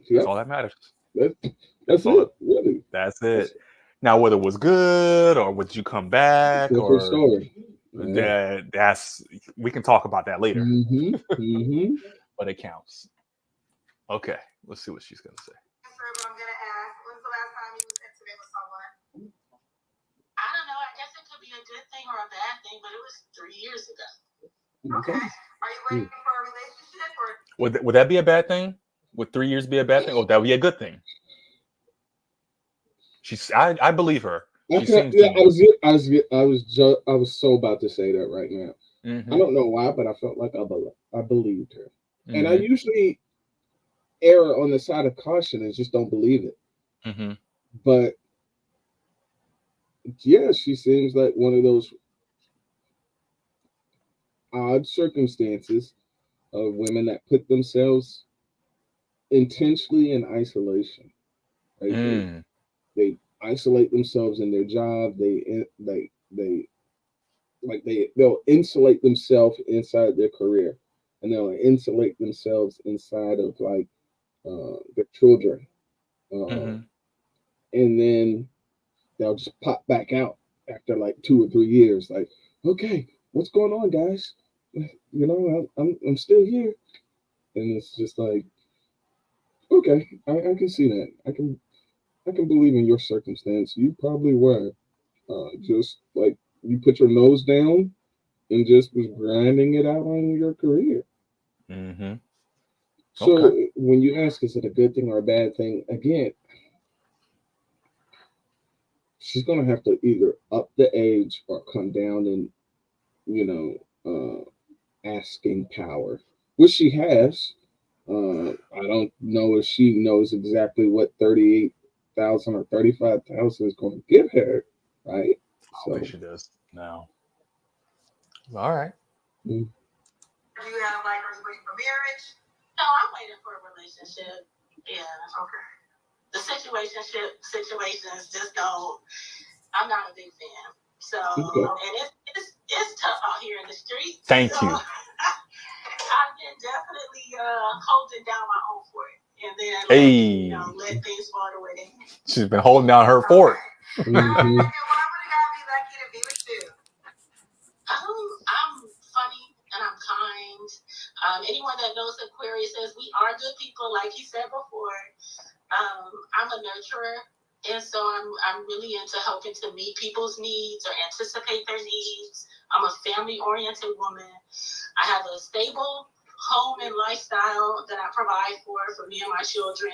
That's all that matters. That's it, really. That's it. Now, whether it was good or would you come back Different or story. Yeah. that's we can talk about that later. Mm-hmm. But it counts. Okay, let's see what she's gonna say. I'm gonna ask, when's the last time you was intimate with someone? I don't know. I guess it could be a good thing or a bad thing, but it was 3 years ago. Okay. Are you waiting for a relationship or? Would that be a bad thing? Would 3 years be a bad thing, or that would be a good thing? I believe her. I was so about to say that right now. Mm-hmm. I don't know why, but I felt like I believed her, and I usually err on the side of caution and just don't believe it. Mm-hmm. But yeah, she seems like one of those odd circumstances of women that put themselves intentionally in isolation. Right? They isolate themselves in their job. They'll insulate themselves inside their career, and they'll insulate themselves inside of like their children, and then they'll just pop back out after like 2 or 3 years. Like, okay, what's going on, guys? You know, I'm still here, and it's just like, okay, I can see that. I can believe in your circumstance. You probably were just like you put your nose down and just was grinding it out on your career. Mm-hmm. So when you ask, is it a good thing or a bad thing? Again, she's gonna have to either up the age or come down in, asking power, which she has. I don't know if she knows exactly what 38,000 or 35,000 is going to give her, right? I think she does now. All right. Do you have like are you waiting for marriage? No, I'm waiting for a relationship. Yeah. Okay. The situations just don't. I'm not a big fan. So and it's tough out here in the street. Thank you. I've been definitely holding down my own fort, and then let things fall the way they can. She's been holding down her fort. Why would a guy be lucky to be with you? I'm funny and I'm kind. Anyone that knows Aquarius says we are good people, like he said before. I'm a nurturer, and so I'm really into helping to meet people's needs or anticipate their needs. I'm a family-oriented woman. I have a stable home and lifestyle that I provide for me and my children.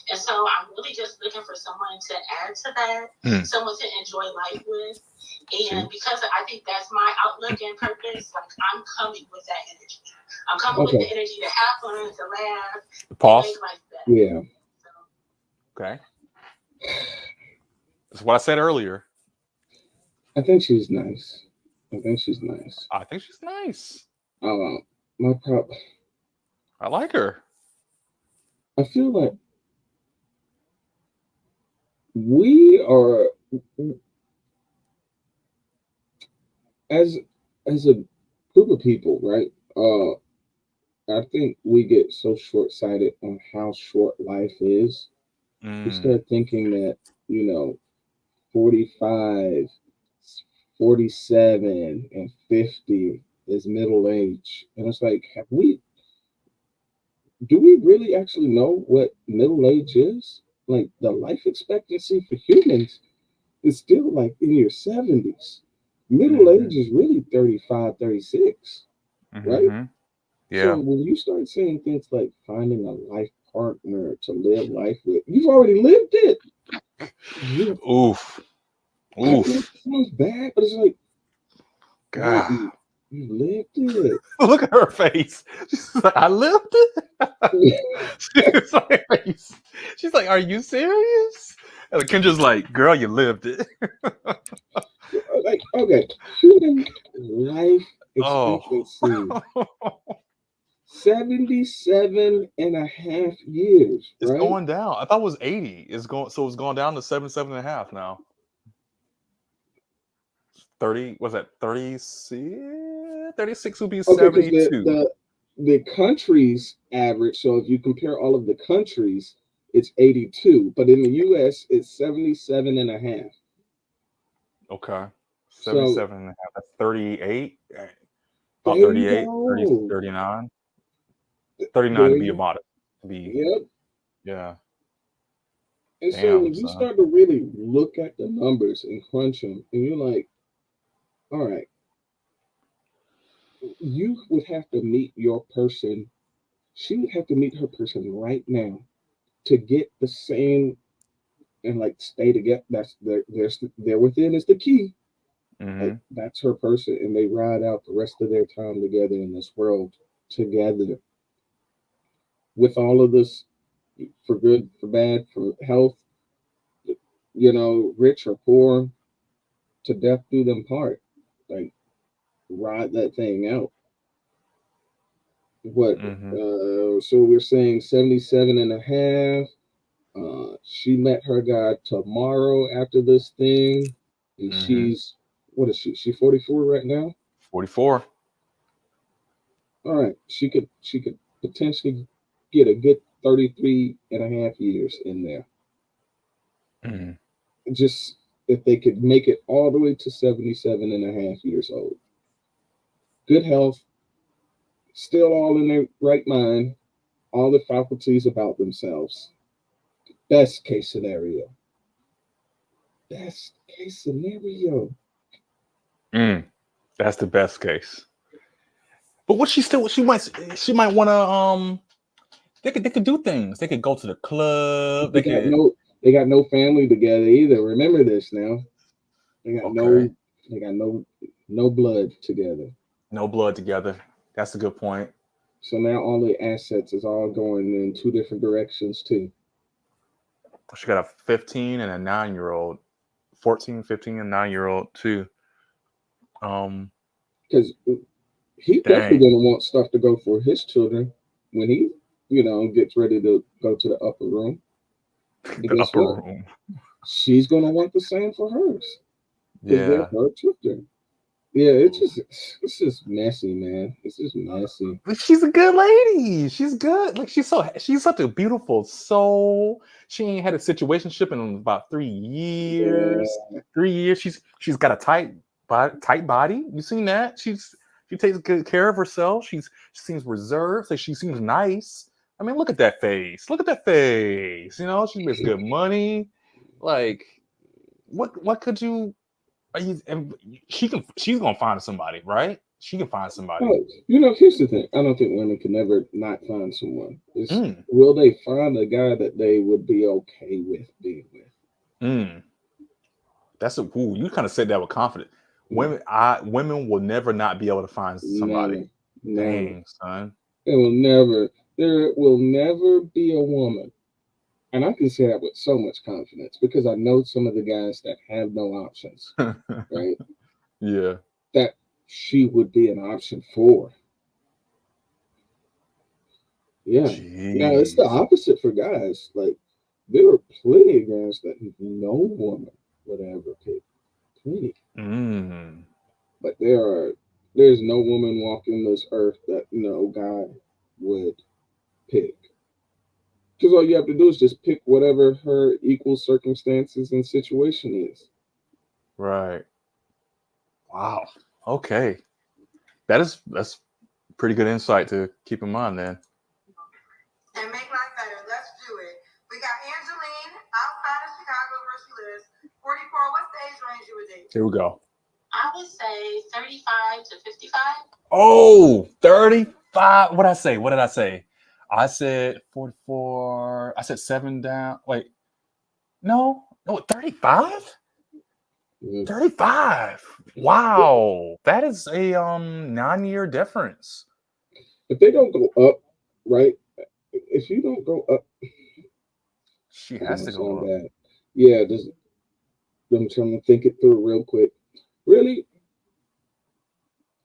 And so I'm really just looking for someone to add to that, someone to enjoy life with. And because I think that's my outlook and purpose, like I'm coming with that energy. I'm coming with the energy to have fun, to laugh, Pause. to make life better. Yeah. Okay. That's what I said earlier. I think she's nice. I think she's nice. I like her. I feel like we are, as a group of people, right? I think we get so short-sighted on how short life is. We start thinking that 45, 47, and 50 is middle age, and it's like, do we really actually know what middle age is? Like, the life expectancy for humans is still like in your 70s. Middle age is really 35, 36, right? Yeah. So when you start saying things like finding a life partner to live life with, you've already lived it. Oof. It sounds bad, but it's like, God, you lived it. Look at her face. She's like, I lived it. She's like, are you serious? And Kendra's like, girl, you lived it. Like, okay, human life expectancy. 77 and a half years. It's right? going down. I thought it was 80. It's going down to 77 and a half now. 30, was that 36? 36 would be 72. The country's average, so if you compare all of the countries, it's 82, but in the US it's 77 and a half. Okay. So 77 and a half. That's 38. About there you 38, 30, go. 39. 39 There to be a you, modest. To be, yep. yeah. And so Damn, when you son. start to really look at the numbers and crunch them, and you're like, all right, you would have to meet your person. She would have to meet her person right now to get the same and like stay together. That's there within is the key. Like Mm-hmm. that's her person, and they ride out the rest of their time together in this world together with all of this for good, for bad, for health, rich or poor, to death do them part. Like ride that thing out. What? Mm-hmm. So we're saying 77 and a half. She met her guy tomorrow after this thing, and Mm-hmm. she's what is she? She 44 right now. 44. All right, she could potentially get a good 33 and a half years in there. Mm-hmm. Just if they could make it all the way to 77 and a half years old. Good health, still all in their right mind, all the faculties about themselves. Best case scenario. Best case scenario. That's the best case. But what she might want to they could do things. They could go to the club. They got no family together either. Remember this now. They got Okay. no blood together. No blood together. That's a good point. So now all the assets is all going in two different directions too. She got a 15 and a 9-year-old. 14, 15, and 9-year-old too. Because he definitely gonna want stuff to go for his children when he, gets ready to go to the upper room. And The guess upper what? room. She's gonna want the same for hers. Because they're Yeah. her children. Yeah, it's just messy, man. It's just messy. But she's a good lady. She's good. Like she's such a beautiful soul. She ain't had a situationship in about 3 years. Yeah. 3 years. She's got a tight body. You seen that? She takes good care of herself. She seems reserved. So she seems nice. I mean, look at that face. Look at that face. She makes good money. Like, what could you? She's gonna find somebody, right? She can find somebody. Oh, here's the thing. I don't think women can never not find someone. Will they find a guy that they would be okay with being with? That's you kind of said that with confidence. Women will never not be able to find somebody. Never. Dang, son. There will never be a woman. And I can say that with so much confidence because I know some of the guys that have no options, right? Yeah. That she would be an option for. Yeah. Jeez. Now it's the opposite for guys. Like there are plenty of guys that no woman would ever pick. Plenty. But there's no woman walking this earth that no guy would pick. Because all you have to do is just pick whatever her equal circumstances and situation is. Right. Wow. Okay. That's pretty good insight to keep in mind then. And make life better. Let's do it. We got Angeline outside of Chicago where she lives. 44. What's the age range you would date? Here we go. I would say 35 to 55. Oh, 35. What did I say? I said 44. I said 7 down. Wait. No, 35? 35. Wow. That is a 9-year difference. If they don't go up, right? If you don't go up, she has to go up. Bad. Yeah, I'm trying to think it through real quick. Really,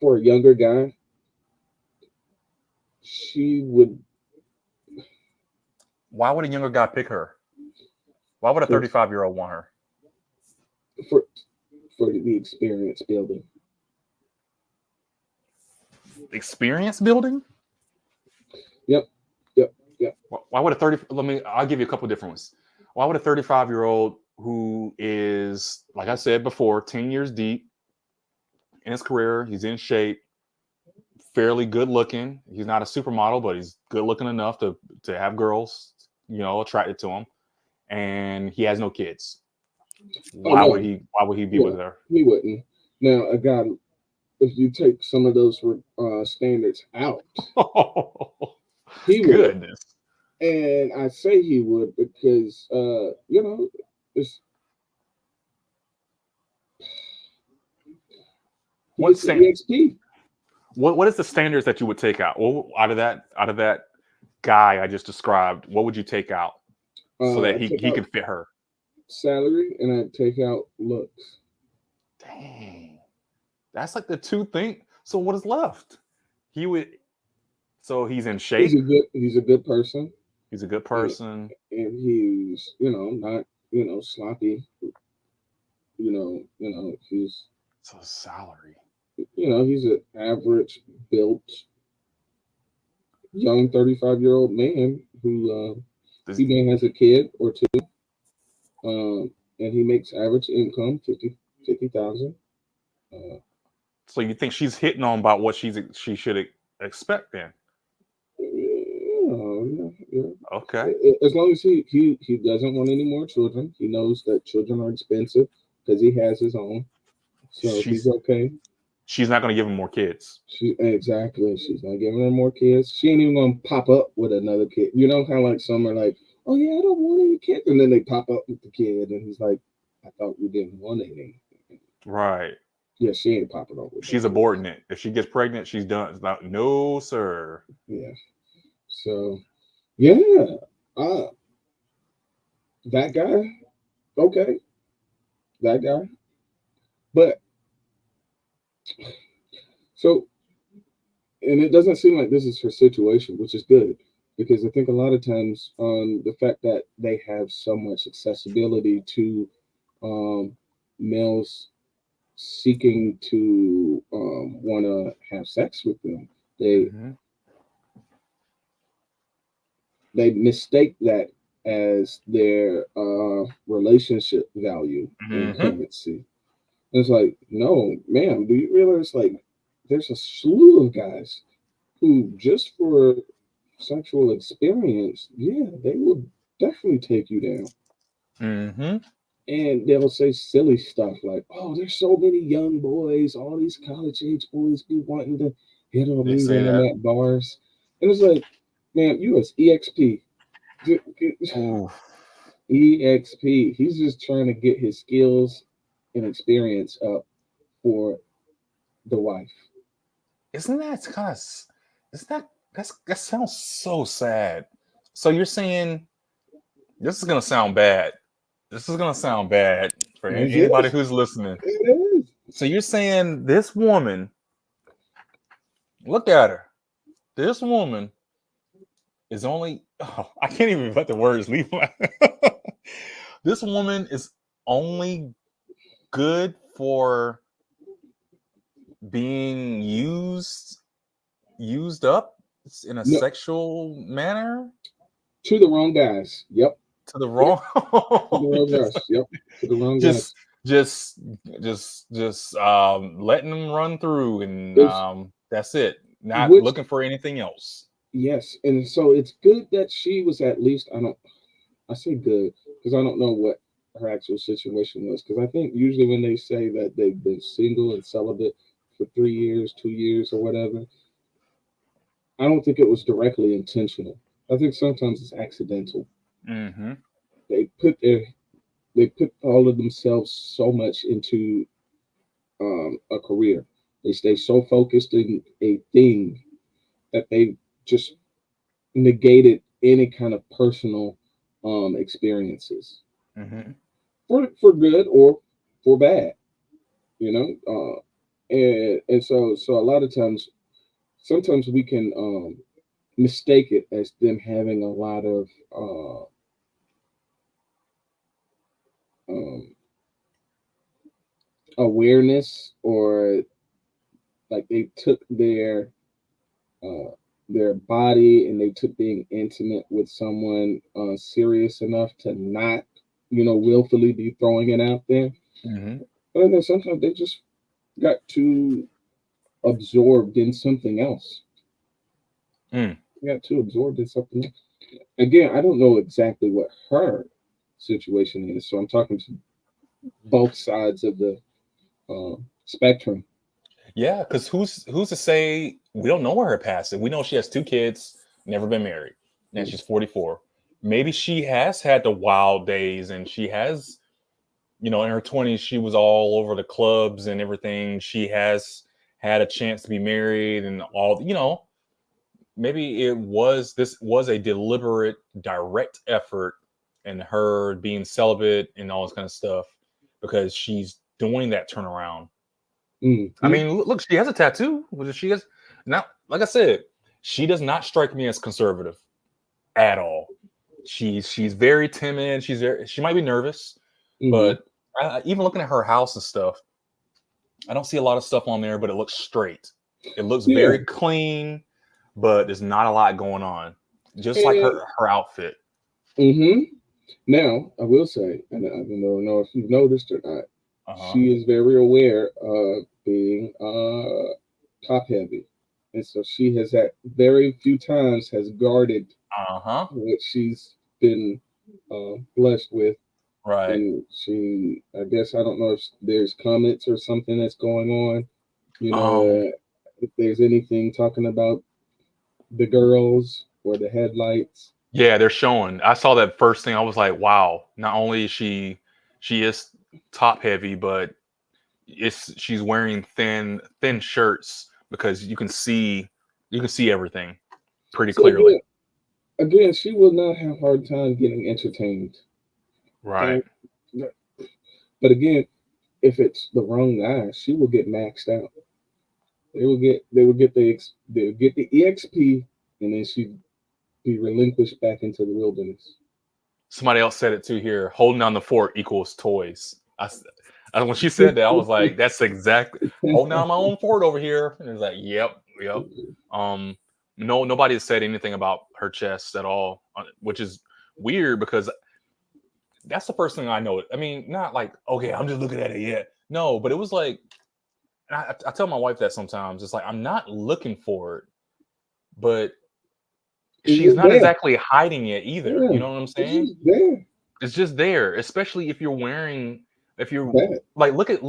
for a younger guy, she would. Why would a younger guy pick her? Why would a 35-year-old want her? For the experience building. Experience building? Yep. why would a 30? I'll give you a couple different ones. Why would a 35-year-old who is, like I said before, 10 years deep in his career, he's in shape, fairly good looking. He's not a supermodel, but he's good looking enough to have girls, attracted to him, and he has no kids. Why would he be with her? He wouldn't. Now, a guy, if you take some of those standards out, he would. Goodness. And I say he would because it's what's EXP. What is the standards that you would take out? Well, out of that guy I just described, what would you take out so that he can fit her? Salary, and I'd take out looks. Dang, that's like the two things. So what is left? He would. So he's in shape. He's a good person. He's a good person, and he's not sloppy. He's so salary. He's an average built young 35-year-old man who he may has a kid or two, and he makes average income 50,000. So you think she's hitting on about what she should expect then? Yeah. Okay. As long as he doesn't want any more children, he knows that children are expensive because he has his own. So he's okay. She's not going to give him more kids. Exactly. She's not giving her more kids. She ain't even going to pop up with another kid. Kind of like some are like, oh yeah, I don't want any kids, and then they pop up with the kid, and he's like, I thought we didn't want any. Right. Yeah, she ain't popping up with. She's aborting it. If she gets pregnant, she's done. It's not, no, sir. Yeah. So, yeah, that guy, okay, that guy, but so, and it doesn't seem like this is her situation, which is good because I think a lot of times the fact that they have so much accessibility to males seeking to want to have sex with them, they mistake that as their relationship value and currency. It's like, no, ma'am, do you realize like there's a slew of guys who just for sexual experience, they will definitely take you down. And they'll say silly stuff like, oh, there's so many young boys, all these college age boys be wanting to hit on me when I'm at bars. And it's like, man, you was EXP. EXP. He's just trying to get his skills and experience up for the wife. Isn't that sounds so sad. So you're saying this is gonna sound bad. This is gonna sound bad for anybody who's listening. It is. So you're saying this woman, look at her. This woman is only, I can't even let the words leave my this woman is only good for being used up in a sexual manner to the wrong guys. Yep. To the wrong guys. Yep. To the wrong guys. Just letting them run through and that's it. Not looking for anything else. Yes, and so it's good that she was at least. I say good because I don't know what her actual situation was. Because I think usually when they say that they've been single and celibate for 3 years, 2 years, or whatever, I don't think it was directly intentional. I think sometimes it's accidental. They put all of themselves so much into a career. They stay so focused in a thing that they just negated any kind of personal experiences for good or for bad, and so a lot of times, sometimes we can mistake it as them having a lot of awareness, or like they took their their body and they took being intimate with someone serious enough to not, willfully be throwing it out there. Mm-hmm. But then sometimes they just got too absorbed in something else. Got too absorbed in something else. Again, I don't know exactly what her situation is, so I'm talking to both sides of the spectrum. Yeah, because who's to say we don't know where her past is? We know she has 2 kids, never been married, and she's 44. Maybe she has had the wild days, and she has, in her 20s, she was all over the clubs and everything. She has had a chance to be married and all. Maybe this was a deliberate, direct effort in her being celibate and all this kind of stuff because she's doing that turnaround. Mm-hmm. I mean, look, she has a tattoo. She has now, like I said, she does not strike me as conservative at all. She's very timid. She might be nervous, but even looking at her house and stuff, I don't see a lot of stuff on there, but it looks straight. It looks very clean, but there's not a lot going on. Just like her outfit. Now, I will say, and I don't know if you've noticed or not, she is very aware of being top heavy. And so she has at very few times has guarded what she's been blessed with. Right. And she, I guess, I don't know if there's comments or something that's going on. If there's anything talking about the girls or the headlights. Yeah, they're showing. I saw that first thing. I was like, wow. Not only is she is top heavy, but she's wearing thin shirts because you can see everything pretty clearly. Again, she will not have a hard time getting entertained. Right. But again, if it's the wrong guy, she will get maxed out. They will get the EXP, and then she'd be relinquished back into the wilderness. Somebody else said it too here. Holding down the fort equals toys. When she said that, I was like, that's exactly holding down my own fort over here. And it was like, yep. No, nobody has said anything about her chest at all, which is weird because that's the first thing I know. I mean, not like, okay, I'm just looking at it yet. No, but it was like, I tell my wife that sometimes. It's like, I'm not looking for it, but she's not exactly hiding it either. Yeah. You know what I'm saying? It's just there, especially if you're wearing, like, look at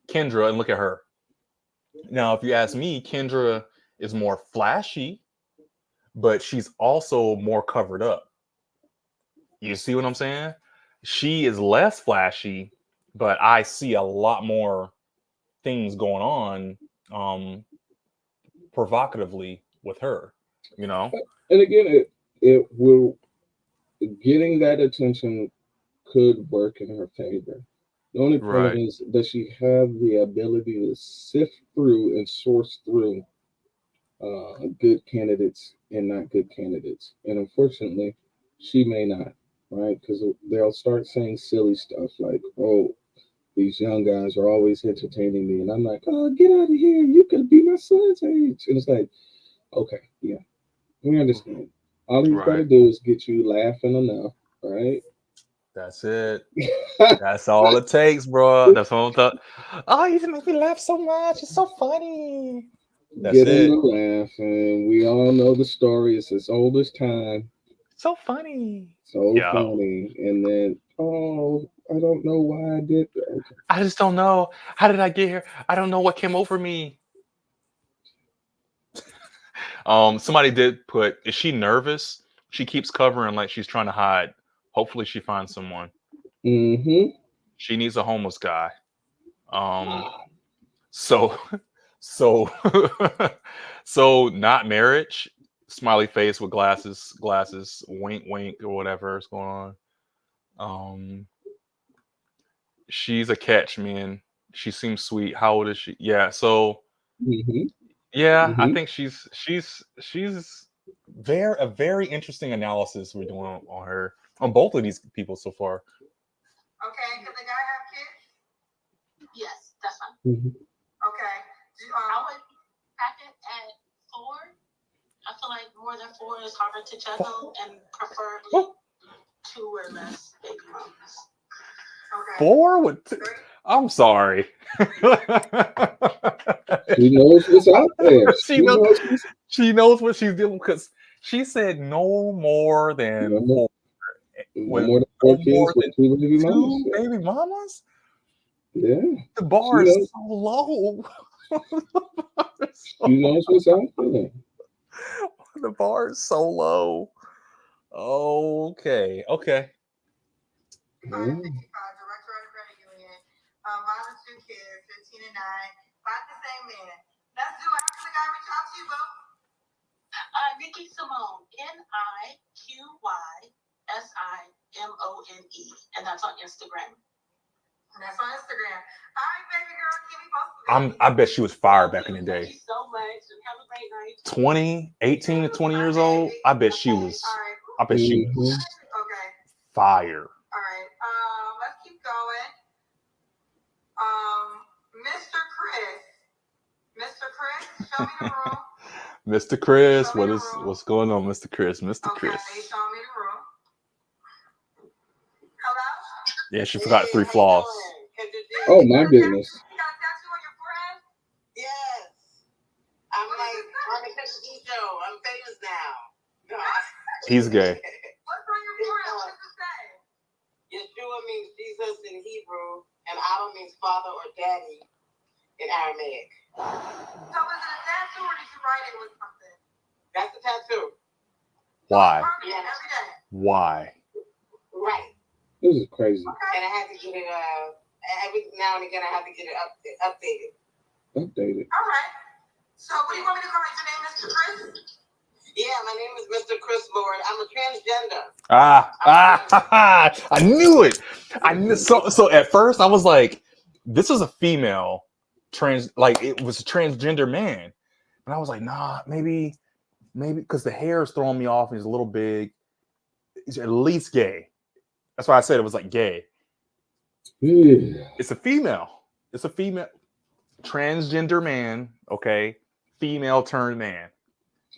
Kendra and look at her. Now, if you ask me, Kendra is more flashy, but she's also more covered up. You see what I'm saying? She is less flashy, but I see a lot more things going on provocatively with her, And again, it will, getting that attention could work in her favor. The only problem is, does she have the ability to sift through and source through good candidates and not good candidates? And unfortunately, she may not, right? Because they'll start saying silly stuff like, oh, these young guys are always entertaining me. And I'm like, oh, get out of here. You could be my son's age. And it's like, okay, yeah, we understand. All he's got to do is get you laughing enough, right? That's it. That's all it takes, bro. That's all I thought. Oh, you make me laugh so much. It's so funny. That's Get him to laugh, and we all know the story. It's as old as time. So funny. So funny. And then, oh, I don't know why I did that. Okay. I just don't know. How did I get here? I don't know what came over me. Somebody did put, is she nervous? She keeps covering like she's trying to hide. Hopefully she finds someone. She needs a homeless guy. So not marriage. Smiley face with glasses, wink, or whatever is going on. She's a catch, man. She seems sweet. How old is she? Yeah. So I think she's a very interesting analysis we're doing on her, on both of these people so far. Okay, can the guy have kids? Yes, that's fine. Okay. I would pack it at feel like more than 4 is harder to juggle, and preferably 2 or less baby mamas. Okay. 4 with I'm sorry. She knows what's out there. She knows what she's doing, because she said no more than No 4. more than 4 kids with 2 baby mamas. 2 baby mamas? Yeah. The bar is so low. She knows what's out there. The bar is so low. Okay. Yeah. 565, director of credit union. Mom of 2 kids, 15 and 9. About the same man. Let's do it. How can the guy reach out to you, boo? Nikki Simone, NIQYSIMONE, and that's on Instagram. And that's on Instagram. All right, baby girl, keep me posted. I bet she was fired back in the day. Thank you so much, and have a great night. 18 to 20 years old. I bet she was. I bet she was Okay. fire. All right. Let's keep going. Mr. Chris, show me the room. Mr. Chris, what's going on, Mr. Chris? Mr. Okay, Chris. show me the room. Hello? Yeah, she forgot 3 flaws. Oh my goodness. You got a tattoo on your forehead? Yes. I'm like, I'm famous now. He's gay. What's on your forehead? What does it say? Yeshua means Jesus in Hebrew, and Abba means father or daddy in Aramaic. So is it a tattoo or did you write it with something? That's the tattoo. Why? Permanent every day. Why? Right. This is crazy. And I had to get it, every now and again, I have to get it updated. Updated. All right. So what do you want me to call you? Your name, Mr. Chris? Yeah, my name is Mr. Chris Lord. I'm a transgender. I knew it. So at first I was like, this is a female it was a transgender man. And I was like, nah, maybe because the hair is throwing me off and he's a little big. He's at least gay. That's why I said it was like gay. Yeah. It's a female. It's a female transgender man. Okay. Female turned man.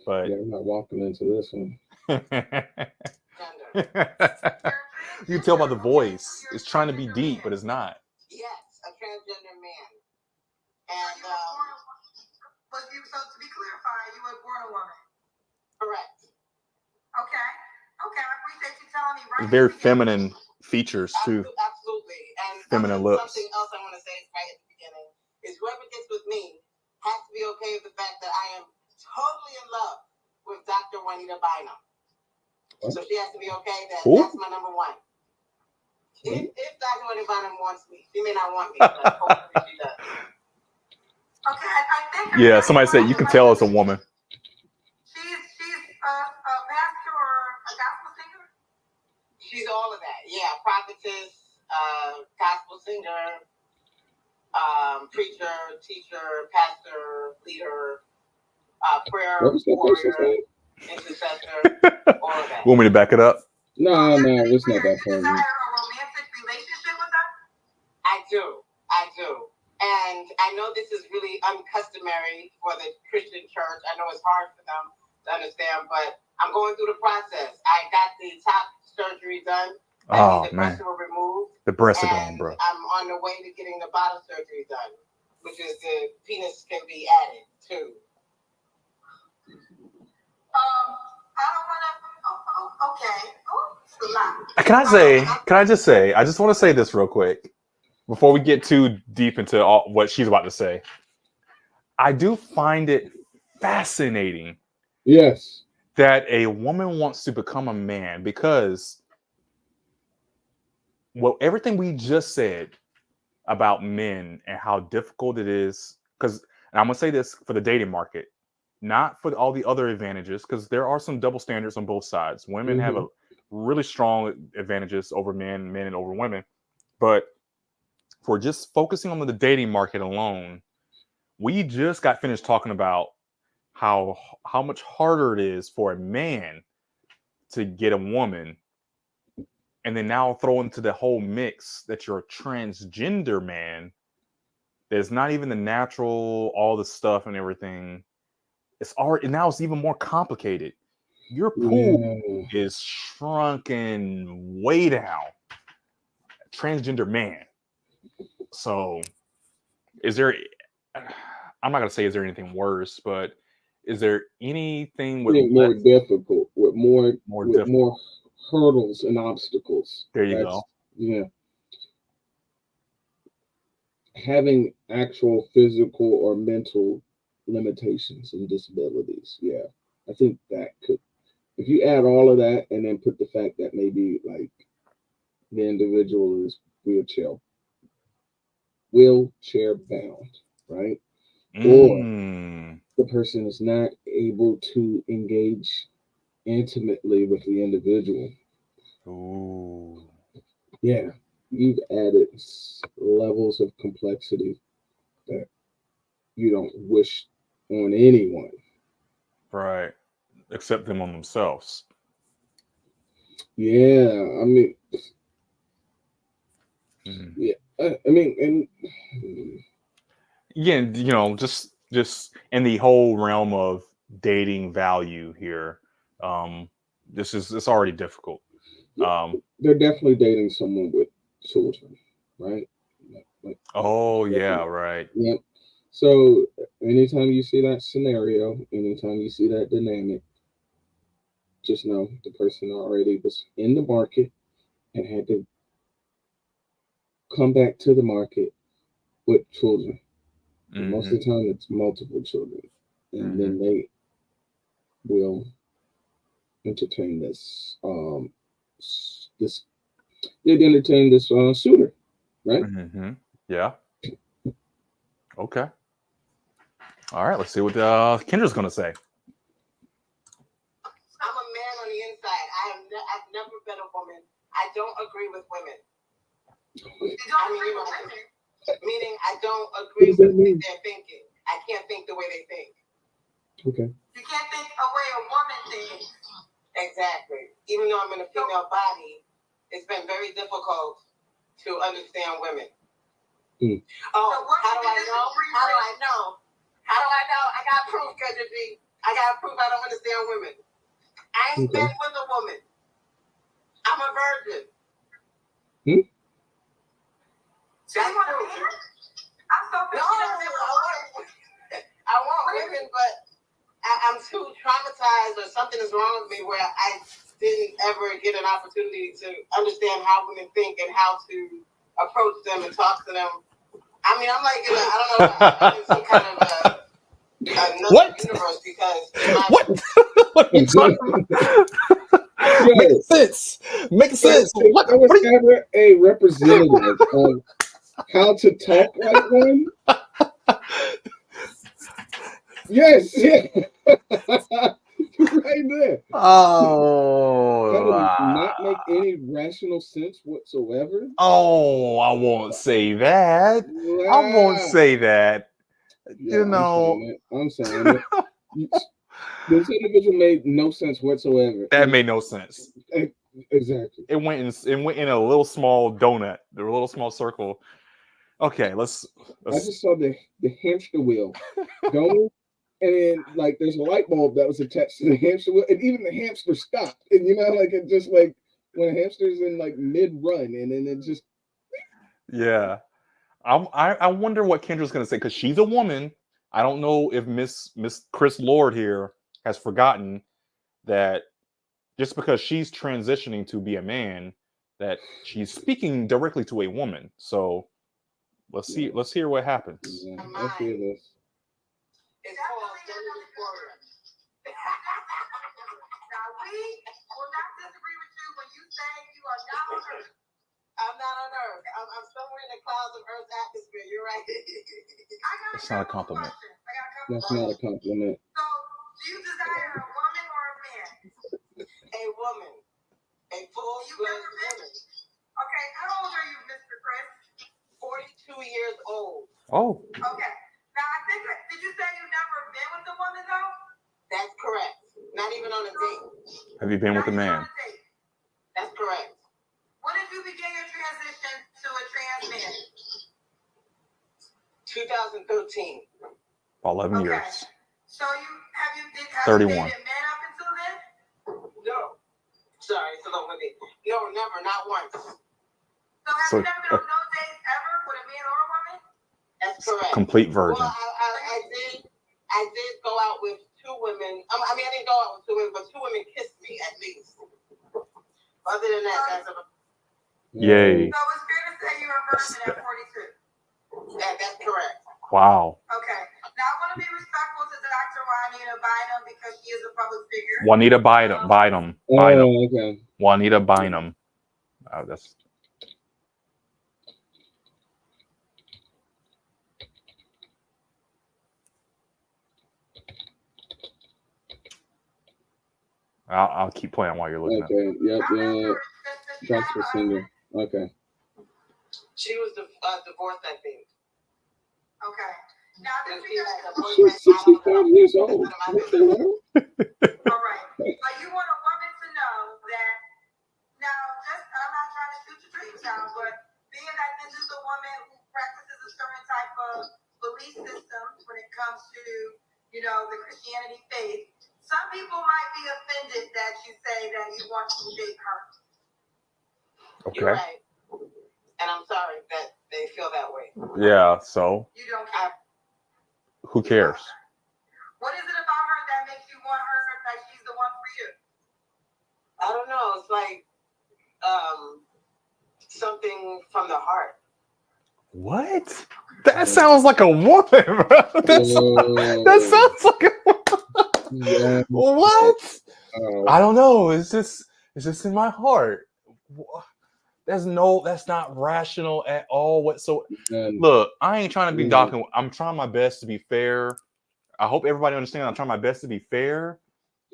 But yeah, I'm not walking into this one. You can tell by the voice. It's trying to be deep, but it's not. Yes, a transgender man. And so to be clarified, you were born a woman. Correct. Okay. Okay, I appreciate you telling me. Right. Very feminine features too. Absolutely. And feminine lips. Something else I want to say right at the beginning is whoever gets with me has to be okay with the fact that I am totally in love with Dr. Juanita Bynum. What? So she has to be okay that that's my number one. If Dr. Juanita Bynum wants me, she may not want me, but hopefully she does. Okay, I think. Yeah, somebody said you can tell it's a woman. She's a pastor or a gospel singer? She's all of that. Yeah, prophetess, gospel singer, preacher, teacher, pastor, leader, prayer warrior, intercessor, all of that. Want me to back it up? No, it's not that funny. Desire a romantic relationship with her? I do. And I know this is really uncustomary for the Christian church. I know it's hard for them to understand, but I'm going through the process. I got the top surgery done. Oh, the man. breasts were removed. The breasts are gone, bro. I'm on the way to getting the bottom surgery done, which is the penis can be added too. I don't want to. Okay. Oh, it's a lot. Can I just say, I just want to say this real quick before we get too deep into what she's about to say. I do find it fascinating. Yes. That a woman wants to become a man because everything we just said about men and how difficult it is, and I'm going to say this for the dating market, not for all the other advantages, because there are some double standards on both sides. Women have a really strong advantages over men and over women. But for just focusing on the dating market alone, we just got finished talking about how much harder it is for a man to get a woman. And then now throw into the whole mix that you're a transgender man. There's not even the natural, all the stuff and everything. it's already now it's even more complicated. Your pool is shrunken way down. Transgender man. So, is there? I'm not gonna say is there anything worse, but is there anything with more difficult, with more hurdles and obstacles? There you go. Yeah. Having actual physical or mental limitations and disabilities. Yeah. I think that could, if you add all of that and then put the fact that maybe like the individual is wheelchair bound, right? Or the person is not able to engage intimately with the individual. Ooh. Yeah. You've added levels of complexity that you don't wish on anyone. Right. Except them on themselves. Yeah. I mean, yeah. I mean, and yeah, you know, just in the whole realm of dating value here, it's already difficult. They're definitely dating someone with children, right? Like, yeah, right. Yep. So anytime you see that scenario, anytime you see that dynamic, just know the person already was in the market and had to come back to the market with children. Most of the time, it's multiple children, and then they will entertain this. They'd entertain this suitor, right? Yeah. Okay. All right. Let's see what Kendra's going to say. I'm a man on the inside. I've never been a woman. I don't agree with women. Meaning I don't agree with their thinking. I can't think the way they think. Okay. You can't think the way a woman thinks. Exactly. Even though I'm in a female body, it's been very difficult to understand women. Oh, so how do I know? I got proof, Kendra G. I got proof I don't understand women. I ain't been with a woman. I'm a virgin. That's true. I want women, but I'm too traumatized or something is wrong with me where I didn't ever get an opportunity to understand how women think and how to approach them and talk to them. I mean, I'm like, I'm in some kind of another universe because what are you talking about? Makes sense. What? I was never a representative of how to talk like one. Yes, yeah. Right there. Oh, that would not make any rational sense whatsoever. Oh, I won't say that. Yeah. I won't say that. Yeah, I'm saying it. This individual made no sense whatsoever. That made no sense. Exactly. It went in a little small donut, a little small circle. Okay, let's I just saw the hamster wheel going, and then like there's a light bulb that was attached to the hamster wheel, and even the hamster stopped. And like it just like when a hamster's in like mid run, and then it just yeah. I wonder what Kendra's gonna say because she's a woman. I don't know if Miss Chris Lord here has forgotten that just because she's transitioning to be a man, that she's speaking directly to a woman. So let's see. Let's hear what happens. Yeah, I hear this. It's called Gender Warrior. Now we will not disagree with you when you say you are not on Earth. I'm not on Earth. I'm somewhere in the clouds of Earth's atmosphere. You're right. That's not a compliment. That's not a compliment. So, do you desire a woman or a man? A woman. A full-blood woman. Okay, how old are you, Mr. Chris? 42 years old. Oh. Okay. Now, I think, did you say you've never been with a woman, though? That's correct. Not even on a date. Have you been with a man? That's correct. When did you begin your transition to a trans man? 2013. 11 years. So have Have you 31. dated men up until then? No. Sorry, it's a little windy. No, never, not once. So have So, you never been on no dates ever with a man or a woman? That's correct. Complete virgin. Well, I did go out with 2 women. I mean, I didn't go out with 2 women, but 2 women kissed me at least. Other than that, that's a... Yay. So it's fair to say you're a virgin at 42. Yeah, that's correct. Wow. Okay. Now I want to be respectful to Dr. Juanita Bynum because she is a public figure. Juanita Bynum. Oh, okay. Juanita Bynum. That's. I'll keep playing while you're looking at it. Okay. Yep. That's for singer. Okay. She was divorced, I think. Okay. Now this is She's 65 years old. What the hell? all right. But you want a woman to know that now I'm not trying to shoot your dreams down, but being that this is a woman who practices a certain type of belief system when it comes to, the Christianity faith, some people might be offended that you say that you want to date her. Okay. You're right. And I'm sorry that they feel that way. Yeah, so You don't care. who cares? What is it about her that makes you want her that she's the one for you? I don't know. It's like something from the heart. What? That sounds like a woman, bro. That sounds like a woman. What? I don't know. It's just in my heart. That's not rational at all whatsoever. Look, I ain't trying to be docking. I'm trying my best to be fair. I hope everybody understands. I'm trying my best to be fair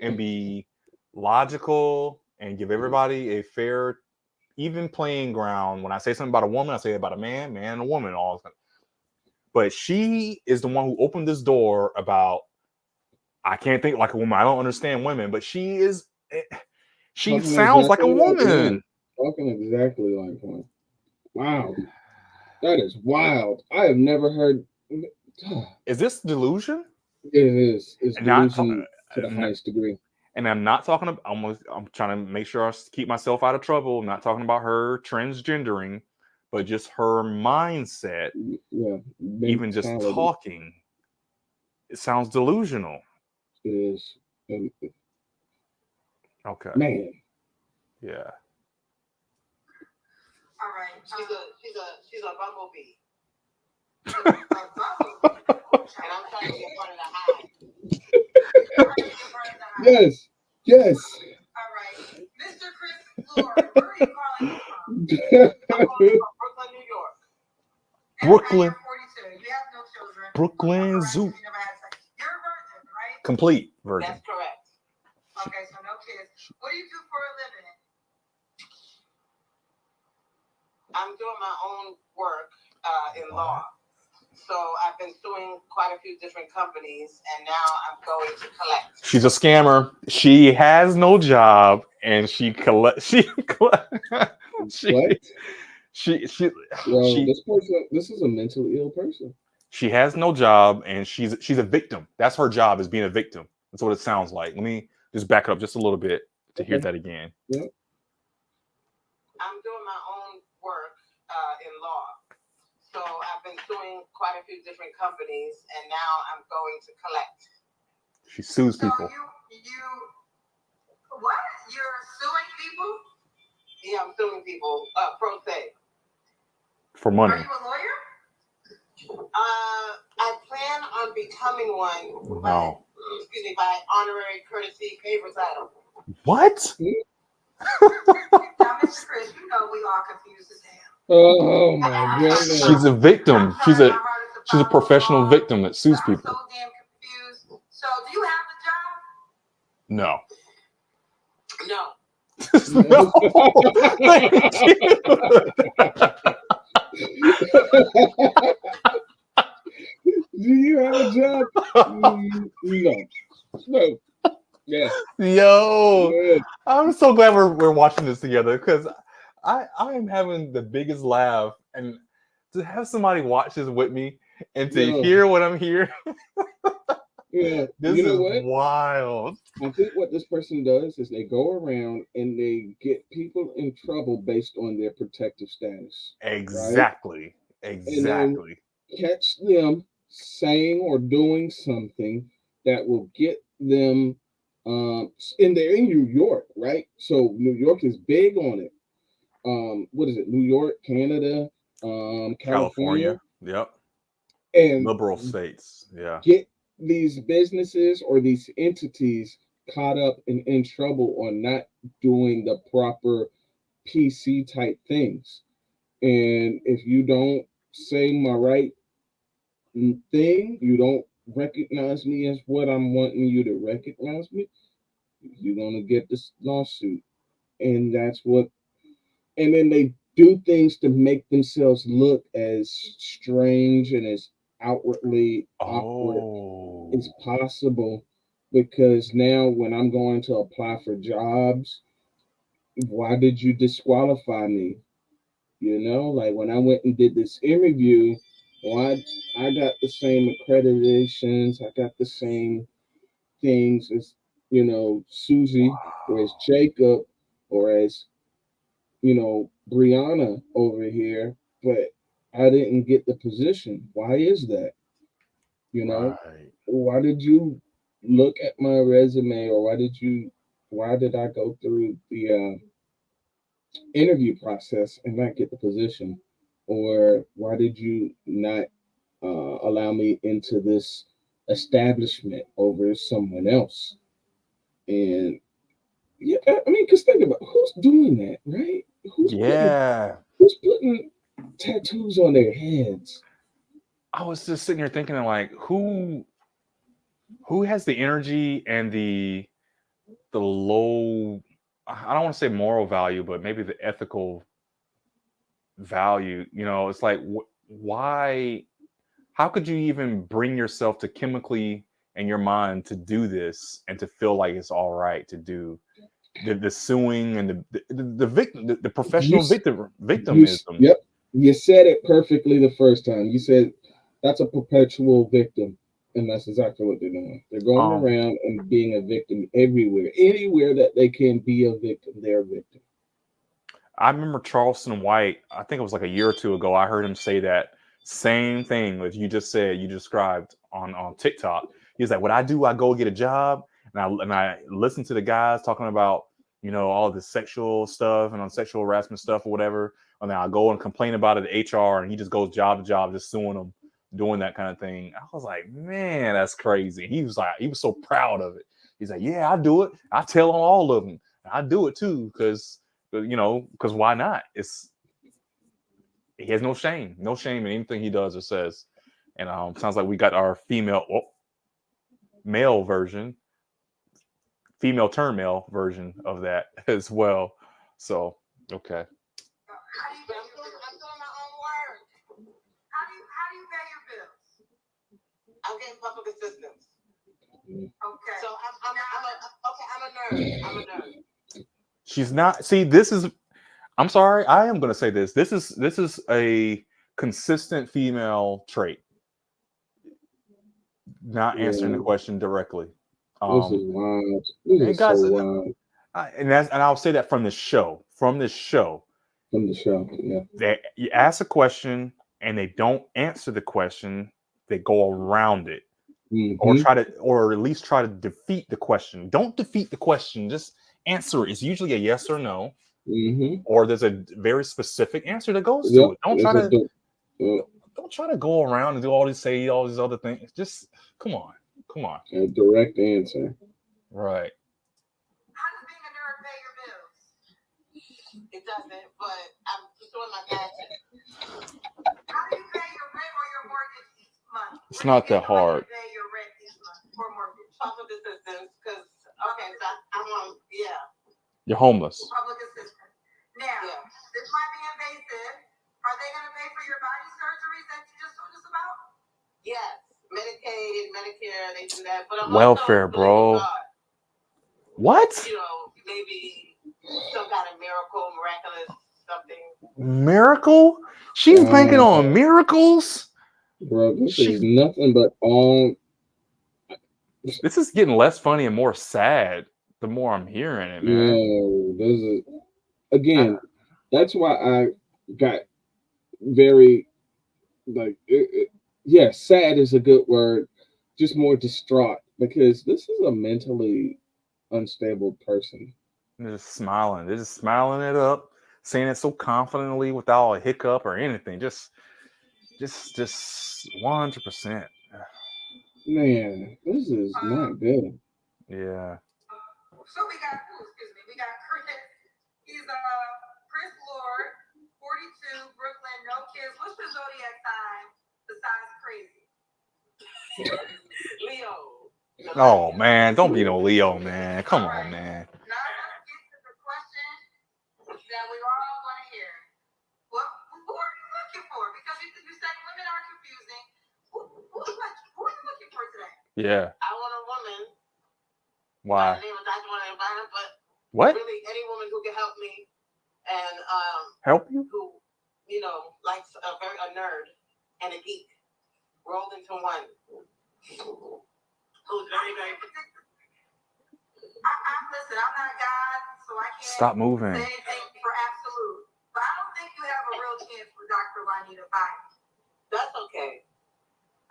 and be logical and give everybody a fair, even playing ground. When I say something about a woman, I say it about a man, a woman, all the time. But she is the one who opened this door about, I can't think like a woman. I don't understand women, but she sounds like a woman. Talking exactly like one. Wow. That is wild. I have never heard. Is this delusion? It is. It's delusion to the highest degree. And I'm not talking about, I'm trying to make sure I keep myself out of trouble. I'm not talking about her transgendering, but just her mindset. Yeah. Even just talking. It sounds delusional. It is. Okay. Man. Yeah. All right. She's a bumblebee. And I'm trying to get one of the hive. Yes. All right. Mr. Chris Lord, where are you calling from? I'm calling from Brooklyn, New York. Brooklyn. You're 42. You have no children. Brooklyn Zoo. You never had sex. You're a virgin, right? Complete virgin. That's correct. Okay, so no kids. What do you do for a living? I'm doing my own work in law. So I've been suing quite a few different companies, and now I'm going to collect. She's a scammer. She has no job, and she collects. This is a mentally ill person. She has no job, and she's a victim. That's her job, is being a victim. That's what it sounds like. Let me just back it up just a little bit to hear that again. Yeah. I'm doing my own work in law. So I've been suing quite a few different companies, and now I'm going to collect. She sues people. So you what? You're suing people? Yeah, I'm suing people pro se. For money. Are you a lawyer? I plan on becoming one. No. By honorary courtesy paper title. What? Now, Mr. Chris, you know we all confused as hell. Oh my goodness. She's a victim. She's a professional victim that sues people. I'm so damn confused. So, do you have the job? No. No. Do you have a job? No. Yeah. Yo, I'm so glad we're watching this together, because I am having the biggest laugh, and to have somebody watch this with me and to hear what I'm hearing. Yeah, This you know is what? wild. I think what this person does is they go around and they get people in trouble based on their protective status, right? Exactly. And then Exactly. catch them saying or doing something that will get them, and they're in New York, right? So New York is big on it. What is it? New York, Canada, California, California. Yep. and Liberal states. Yeah. get these businesses or these entities caught up and in trouble on not doing the proper PC type things. And if you don't say my right thing, you don't recognize me as what I'm wanting you to recognize me, you're gonna get this lawsuit. And that's what, and then they do things to make themselves look as strange and as outwardly awkward Oh. as possible, because now when I'm going to apply for jobs, why did you disqualify me? You know, like when I went and did this interview, why I got the same accreditations, I got the same things as, Susie or as Wow. Jacob or as, Brianna over here, but I didn't get the position. Why is that? You know, Right. why did you look at my resume, or why did I go through the interview process and not get the position? Or why did you not allow me into this establishment over someone else? And yeah, I mean, because think about who's doing that, right? Yeah. Who's putting tattoos on their heads? I was just sitting here thinking like who has the energy and the low, I don't want to say moral value, but maybe the ethical value. It's like why, how could you even bring yourself to chemically and your mind to do this and to feel like it's all right to do the suing and the victim, the You, professional you, victimism. yep, you said it perfectly the first time. You said that's a perpetual victim, and that's exactly what they're doing. They're going um around and being a victim everywhere, anywhere that they can be a victim. They're a victim. I remember Charleston White, I think it was like a year or two ago, I heard him say that same thing that you just said, you described on TikTok. He was like, what I do, I go get a job and I listen to the guys talking about, all the sexual stuff and on sexual harassment stuff or whatever. And then I go and complain about it to HR, and he just goes job to job, just suing them, doing that kind of thing. I was like, man, that's crazy. He was so proud of it. He's like, yeah, I do it. I tell on all of them. I do it too, because why not? He has no shame in anything he does or says. And sounds like we got our male version, female turn male version of that as well. So okay. I'm doing my own work. How do you pay your bills? I'm getting public assistance. Okay. So I'm a nerd. I'm a nerd. She's not. See, this is. I'm sorry. I am going to say this. This is a consistent female trait. Not answering the Yeah, question directly. this is wild. This And is so guys, wild. and I'll say that from this show. From this show, From the show, yeah. you ask a question and they don't answer the question. They go around it, Mm-hmm. or at least try to defeat the question. Don't defeat the question. Just answer it. It's usually a yes or no, Mm-hmm. or there's a very specific answer that goes Yep. to it. Don't try There's a to don't try to go around and say all these other things. Just come on. a direct answer. Right. How does being a nerd pay your bills? It doesn't, but I'm pursuing my passion. How do you pay your rent or your mortgage each month? It's not that hard. Pay your rent each month or mortgage. Public assistance, because so I'm on, yeah. You're homeless. Public assistance. Now, this might be invasive. Are they going to pay for your body surgeries that you just told us about? Yes, Medicaid, Medicare, they do that. But I'm Welfare, also bro. God. What? Maybe some kind of miracle, miraculous something. Miracle? She's banking on miracles? Bro, this is nothing but all. This is getting less funny and more sad the more I'm hearing it, man. Again, that's why I got very sad is a good word, just more distraught because this is a mentally unstable person. They're just smiling. They're just smiling it up, saying it so confidently without a hiccup or anything. Just 100%. Man, this is not good. Yeah. So we got Chris. He's Chris Lord, 42, Brooklyn, no kids. What's your zodiac sign besides crazy? Leo. Oh man, don't be no Leo, man. Come on, man. Now let's get to the question that we all want to hear. Who are you looking for? Because you said women are confusing. Who are you looking for today? Yeah. I want a woman. Why? By the name of Dr. Wanda Bynum, but what? Really, any woman who can help me and help you, who likes a nerd and a geek rolled into one. Who's very, very. Listen, I'm not God, so I can't stop moving. say anything for absolute. But I don't think you have a real chance for Dr. Juanita Bynum. That's okay.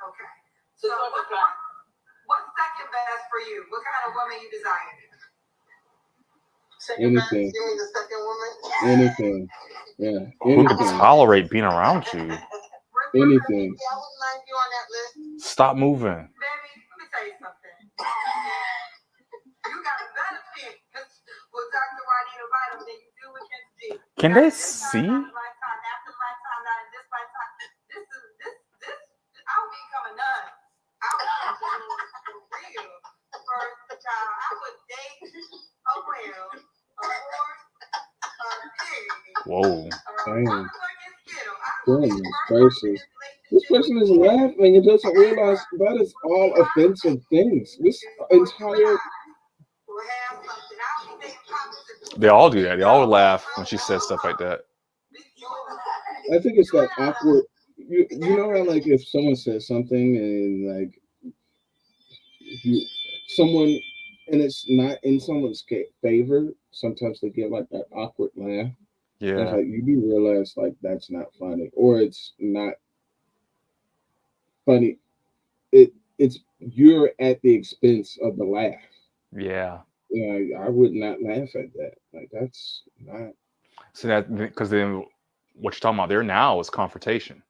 Okay. So what's second best for you? What kind of woman you desire? Anything. You mean the second woman? Anything. Yeah. Who can tolerate being around you? Anything. Yeah, I wouldn't mind you on that list. Stop moving. Baby, let me tell you something. You got a better chance with Dr. Juanita Bynum than you do with Ken G. Can they see? After lifetime, not in this lifetime. This, I'll become a nun. I would for real. First child, I would date a whale, a horse, a pig. Whoa. Goodness gracious. This person is laughing and doesn't realize that is all offensive things. This entire. They all do that. They all laugh when she says stuff like that. I think it's that awkward. You know how like if someone says something and like someone and it's not in someone's favor, sometimes they get like that awkward laugh. Yeah. It's like you do realize like that's not funny or it's not funny. It's you're at the expense of the laugh. Yeah. Yeah, I would not laugh at that. Like that's not. So that because then what you're talking about there now is confrontation,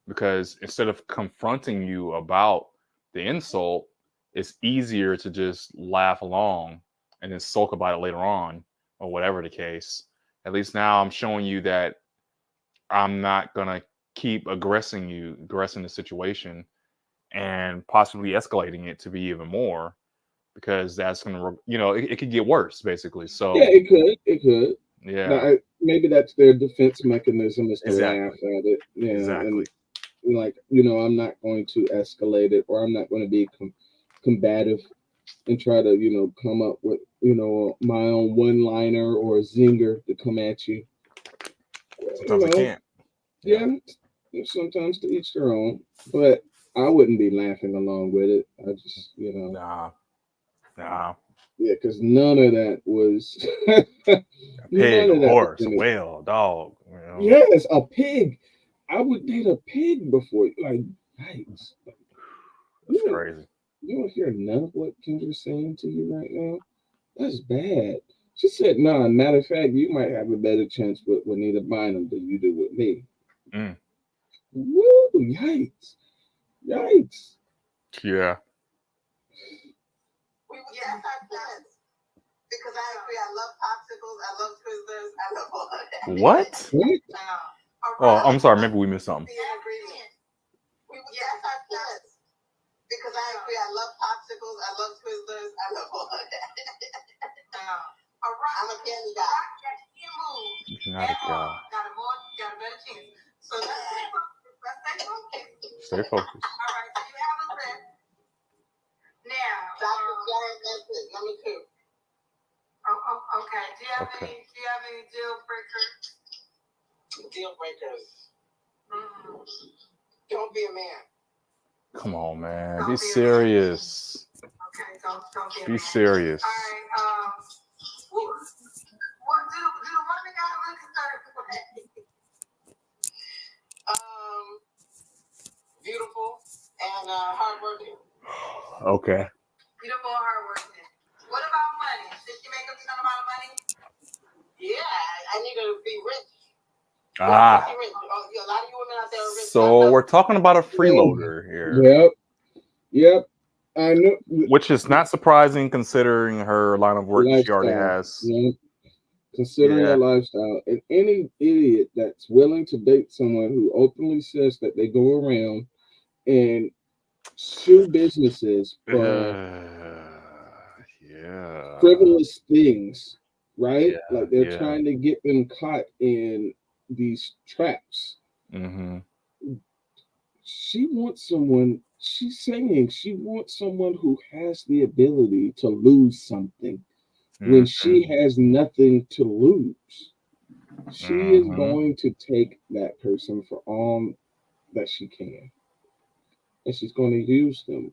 because instead of confronting you about the insult, it's easier to just laugh along and then sulk about it later on or whatever the case. At least now I'm showing you that I'm not gonna keep aggressing the situation and possibly escalating it to be even more. Because that's gonna, it could get worse, basically. So yeah, it could. Yeah, now, maybe that's their defense mechanism is to laugh at it. Yeah, exactly. And like I'm not going to escalate it, or I'm not going to be combative and try to come up with my own one-liner or a zinger to come at you. Sometimes I can't. Yeah, sometimes to each their own, but I wouldn't be laughing along with it. I just Nah. Yeah, because none of that was a pig, a horse, a whale, a dog. Yes, a pig. I would date a pig before. Like, yikes. That's crazy. You don't hear none of what Kendra's saying to you right now? That's bad. She said, nah, matter of fact, you might have a better chance with Juanita Bynum than you do with me. Woo, yikes. Yikes. Yeah. Yes, I said. Because I agree. I love popsicles. I love Twizzlers. I love all of that. What? Oh, I'm sorry. Maybe we missed something. Yes, I said. Because I agree. I love popsicles. I love Twizzlers. I love all of that. I'm a candy guy. You're not a guy. Got a better chance. So let's stay focused. Stay focused. All right. So you have a list. Now, Dr. Janet Nesbitt, number 2. Okay. Do you have any deal breakers? Deal breakers. Don't be a man. Come on, man. Be serious. Okay. Okay, don't get Be mad. serious. All right. What do the women got to look a certain way? Beautiful and hardworking. Okay. Beautiful and hardworking. What about money? Did she make a ton amount of money? Yeah, I need her to be rich. Ah. Rich. Oh, yeah, a lot of you women out there are rich. So we're talking about a freeloader here. Yep. I know. Which is not surprising considering her line of work she already has. Yep. Considering her lifestyle, and any idiot that's willing to date someone who openly says that they go around and sue businesses for frivolous things, right? Like they're trying to get them caught in these traps. Mm-hmm. She wants someone. She's saying she wants someone who has the ability to lose something. When she has nothing to lose, she is going to take that person for all that she can. And she's going to use them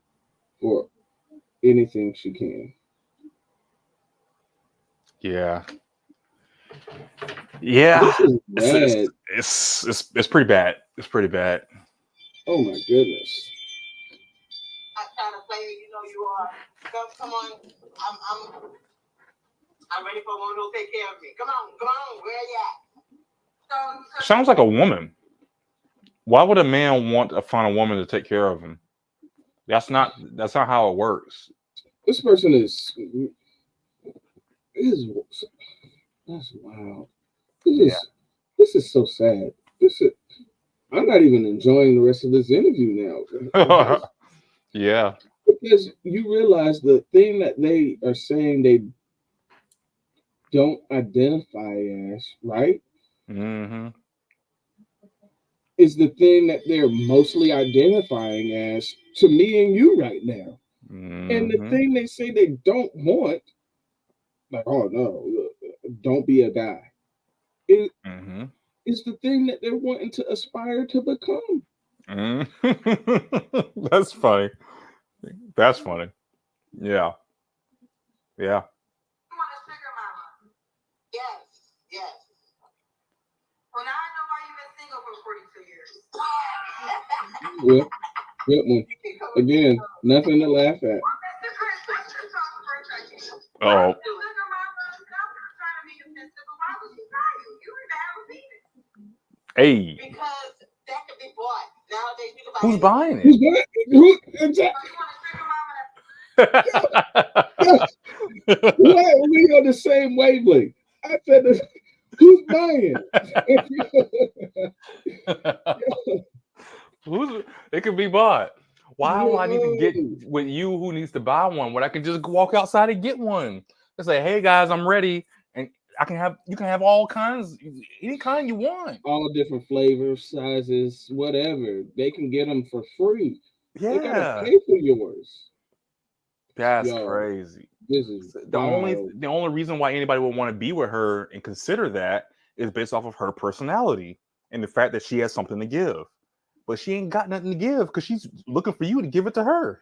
for anything she can. Yeah. Yeah. This is bad. It's pretty bad. It's pretty bad. Oh my goodness. I try to play you know you are. Come on. I'm ready for a woman who'll take care of me. Come on, where you at? Sounds like a woman. Why would a man want to find a woman to take care of him? That's not how it works. This person is that's wild. This is so sad. I'm not even enjoying the rest of this interview now. Yeah. Because you realize the thing that they are saying they don't identify as, right? Mm-hmm. Is the thing that they're mostly identifying as to me and you right now. Mm-hmm. And the thing they say they don't want, like, oh no, don't be a guy. Is the thing that they're wanting to aspire to become. That's funny. That's funny. Yeah. Yeah. You want a sugar mama? Yes. Well, now I know why you've been single for 42 years. Yeah. Again, nothing to laugh at. Oh. Hey. Because that could be bought. Nowadays, you can buy Who's buying it? Who exactly? Why are we on the same wavelength? I said, who's buying? It could be bought. Why do I need to get with you who needs to buy one when I can just walk outside and get one? And say, hey guys, I'm ready, and you can have all kinds, any kind you want. All different flavors, sizes, whatever. They can get them for free. Yeah. They gotta pay for yours. That's crazy. This is the only reason why anybody would want to be with her and consider that is based off of her personality and the fact that she has something to give. But she ain't got nothing to give because she's looking for you to give it to her.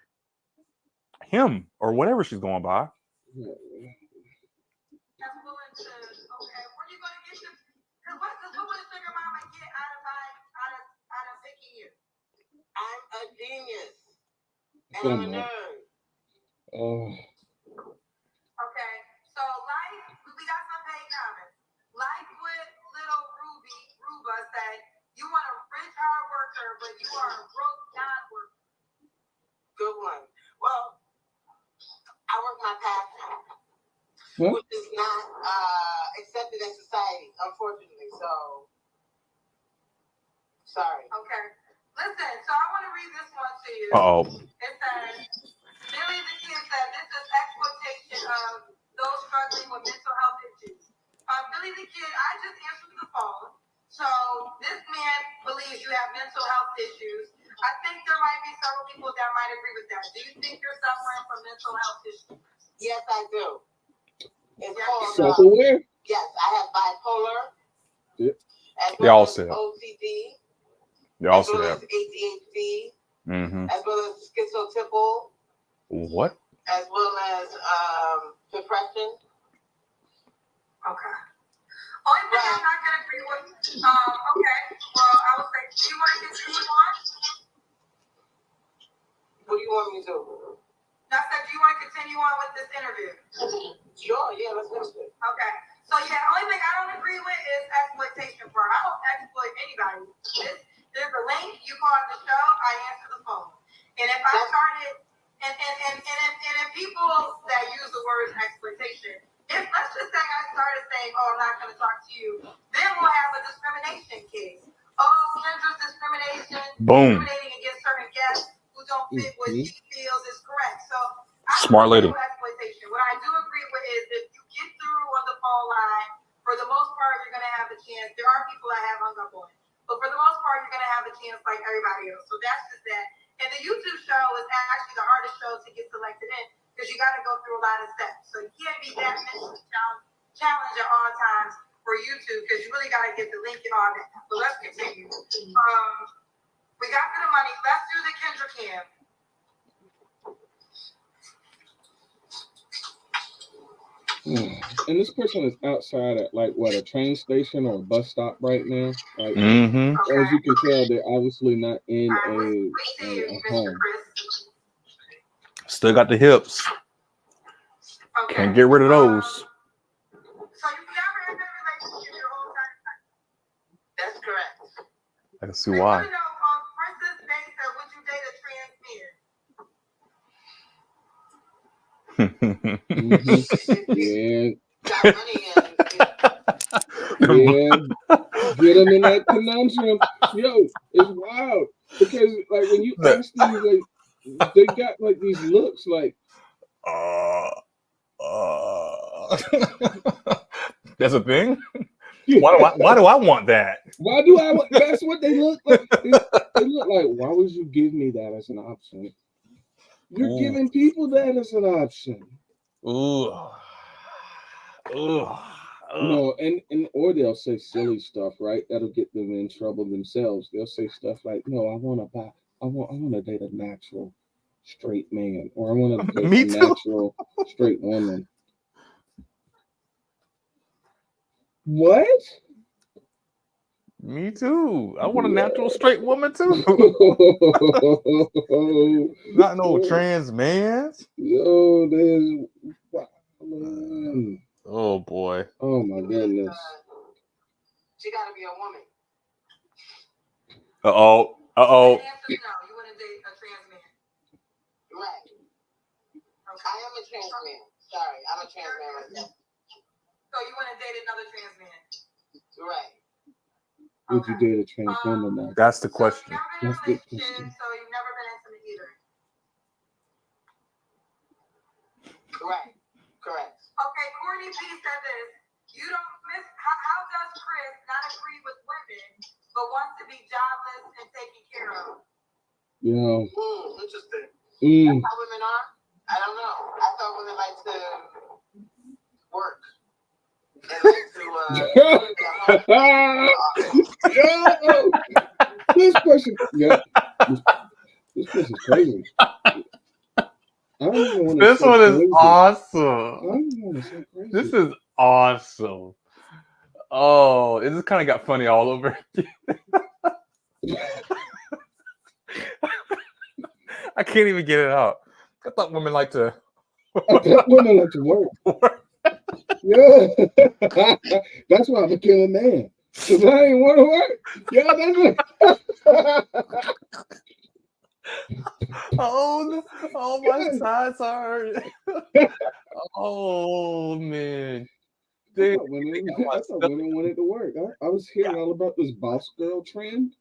Him or whatever she's going by. That's willing to, okay, where you gonna get this? Because what would a sugar mama get out of picking you? I'm a genius. And I'm a nerd. Okay, so we got some paid comments. Like what little Ruba said, you want a rich hard worker, but you are a broke non-worker. Good one. Well, I work my passion, which is not accepted in society, unfortunately. So, sorry. Okay. Listen, so I want to read this one to you. Uh-oh. It says, Billy the Kid said, this is exploitation of those struggling with mental health issues. Billy the Kid, I just answered the phone. So this man believes you have mental health issues. I think there might be several people that might agree with that. Do you think you're suffering from mental health issues? Yes, I do. It's called self-aware. Yes, I have bipolar. Yep. They all say OCD. They all say that. ADHD. Mm-hmm. As well as schizotypal. What? as well as depression. Okay. Only thing I'm not going to agree with, okay, well, I would say, do you want to continue on? What do you want me to do? I said, do you want to continue on with this interview? Sure, yeah, let's finish it. Okay. So, yeah, the only thing I don't agree with is exploitation part. I don't exploit anybody. There's a link, you call the show, I answer the phone. And if I started, and if people that use the word exploitation, if let's just say I started saying, oh, I'm not going to talk to you, then we'll have a discrimination case. Oh, Kendra's discriminating against certain guests who don't fit what she feels is correct. So I smart lady. Exploitation. What I do agree with is if you get through on the phone line, for the most part, you're going to have a chance. There are people that have hung up on it, but for the most part, you're going to have a chance like everybody else. So that's just that. And the YouTube show is actually the hardest show to get selected in because you got to go through a lot of steps. So you can't be that mentally challenged at all times for YouTube because you really got to get the link and all that. But let's continue. We got to the money. Let's do the Kendra Cam. And this person is outside at like what, a train station or a bus stop right now. Like, as you can tell, they're obviously not in a home. Still got the hips. Okay. Can't get rid of those. So you never had that relationship your whole time? That's correct. I can see why. You know, Princess Bay said, would you date a trans man? Yeah. Got money Yeah, get them in that conundrum. Yo, it's wild because like when you ask these, like they got like these looks like, that's a thing. Why do I want that? Why do I? That's what they look like. They look like. Why would you give me that as an option? You're giving people that as an option. Ooh. No, and or they'll say silly stuff, right? That'll get them in trouble themselves. They'll say stuff like, "No, I want to date a natural straight man, or I want to date a natural straight woman." What? Me too. I want a natural straight woman too. Not no trans man. Yo, there's man. Oh boy. Oh my goodness. She got to be a woman. Uh-oh. The answer is no. You want to date a trans man? Right. I am a trans man. Sorry, I'm a trans man myself. So you want to date another trans man? Right. Would you date a trans woman now? That's the question. So you've never been in a relationship, so you've never been intimate either. Right. Correct. Okay, Courtney P said this. You don't miss. How does Chris not agree with women, but wants to be jobless and taken care of? Yeah. Interesting. That's how women are? I don't know. I thought women like to work. This person, this person's crazy. This one is awesome. This is awesome. Oh, it just kind of got funny all over again. I can't even get it out. I thought women like to. Work. Yeah, that's why I became a man. Cause I ain't want to work. Yeah, that's it. Oh, my sides hurt. Oh man. I thought women wanted to work. I was hearing all about this boss girl trend,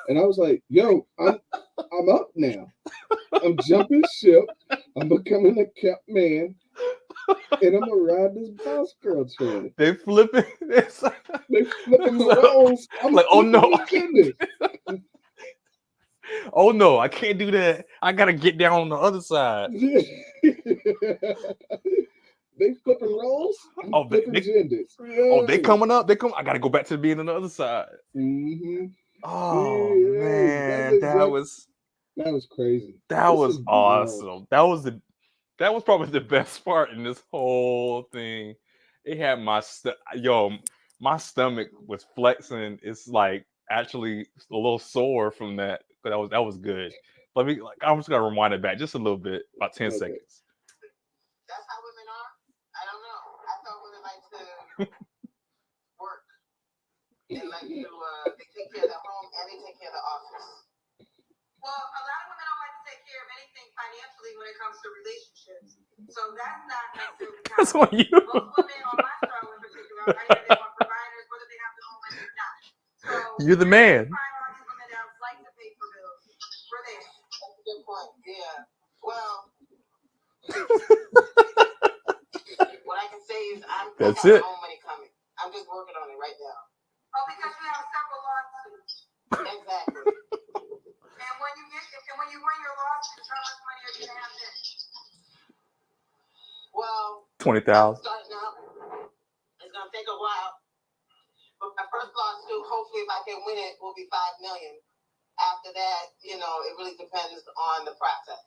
and I was like, "Yo, I'm up now. I'm jumping ship. I'm becoming a kept man, and I'm gonna ride this boss girl trend." They flipping. They flipping the roles. I'm like, oh no. Oh no, I can't do that. I gotta get down on the other side. They flipping roles. They coming up. I gotta go back to being on the other side. Mm-hmm. Oh man, that was crazy. That was awesome. That That was probably the best part in this whole thing. It had my my stomach was flexing. It's like actually a little sore from that. But that was good. I'm just gonna rewind it back just a little bit, about 10 seconds. That's how women are? I don't know. I thought women like to work. They like to they take care of the home and they take care of the office. Well, a lot of women don't like to take care of anything financially when it comes to relationships. So that's not necessarily That's on you. Most women on my show in particular, either they want providers, whether they have the home or not. So you're the man. Find all these women that like to pay for bills. We're there. That's a good point. Yeah. Well, what I can say is I got my own money coming. I'm just working on it right now. Oh, because you have several lawsuits. Exactly. And when you win your lawsuits, how much money are you gonna have then? Well, 20,000. Starting out, it's gonna take a while. But my first lawsuit, hopefully, if I can win it, will be $5 million. After that, it really depends on the process.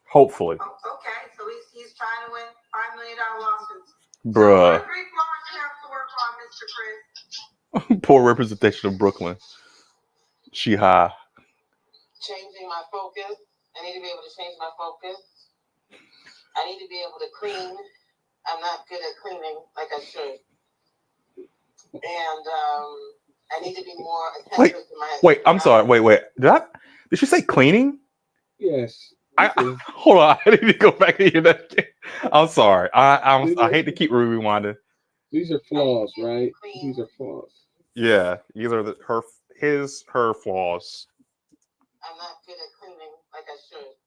Hopefully. Oh, okay, so he's trying to win $5 million lawsuits. Bruh. So what 3 flaws you have to work on, Mr. Chris? Poor representation of Brooklyn. She high. Changing my focus. I need to be able to change my focus. I need to be able to clean. I'm not good at cleaning like I should. And I need to be more attentive to my... Wait, I'm sorry. Wait. Did she say cleaning? Yes. Hold on. I need to go back and hear that again. I'm sorry. I hate to keep rewinding. These are flaws, right? These are flaws. Yeah, either her flaws. I'm not good at cleaning like I should.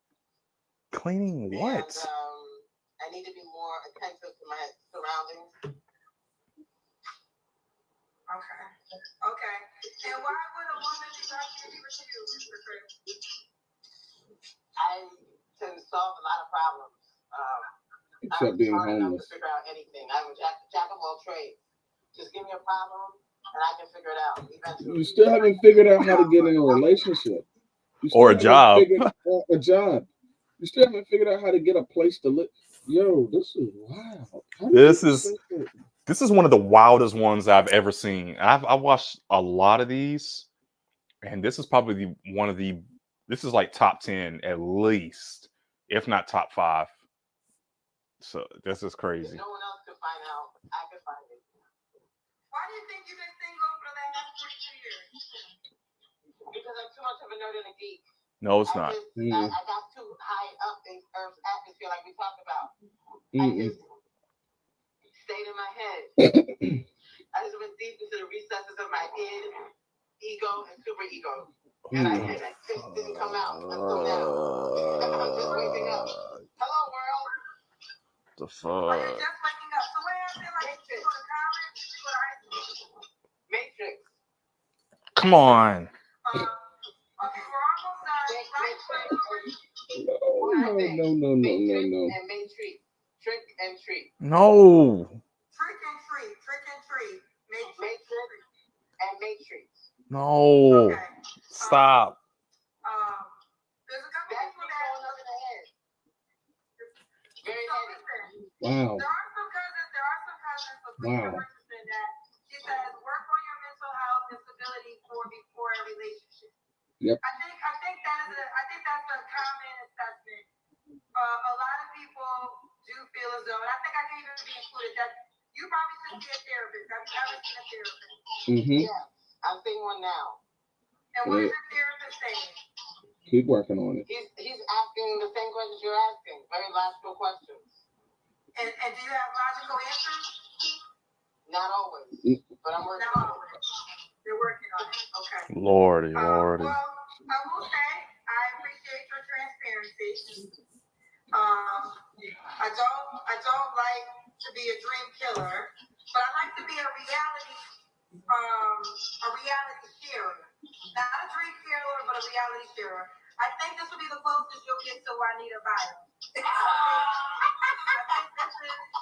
Cleaning what? And I need to be more attentive to my surroundings. Okay. And why would a woman be like to be with you, Mr. Chris? I can solve a lot of problems. Except being homeless. To figure out anything. I'm a jack of all trades. Just give me a problem and I can figure it out eventually. You still haven't figured out how to get in a relationship. Or a job. A job. You still haven't figured out how to get a place to live. Yo, this is wild. This is one of the wildest ones I've ever seen. I've watched a lot of these, and this is probably this is like top 10 at least, if not top 5. So this is crazy. If no one else can find out, I can find it. Why do you think you've been single for the last 42 years? Because I'm too much of a nerd and a geek. No, it's not. I got too high up in Earth's atmosphere, like we talked about. I just stayed in my head. I just went deep into the recesses of my ego and super ego. And I just didn't come out until now. I'm just waking up. Hello, world. The fuck? Oh, you're just waking up. So where is it? Like, you go to college? You go to high school? Matrix. Come on. Okay, we're almost done. No. And Matrix. Trick and treat. No. Trick and treat. Matrix and Matrix. No. Okay. Stop. There's a couple people that going up in the head. Very heavy. Wow. There are some cousins of Lisa Richardson that she says work on your mental health and stability before a relationship. Yep. I think that's a common assessment. A lot of people do feel as though, and I think I can even be included, that you probably should see a therapist. Have you ever seen a therapist? Yeah, I'm seeing one now. And what is your therapist saying? Keep working on it. He's asking the same questions you're asking. Very logical questions. And do you have logical answers? Not always, but I'm working on it. You're working on it. Okay. Lordy. Well, I will say I appreciate your transparency. I don't like to be a dream killer, but I like to be a reality sharer. Not a dream killer, but a reality sharer. I think this will be the closest you'll get to Juanita Bynum.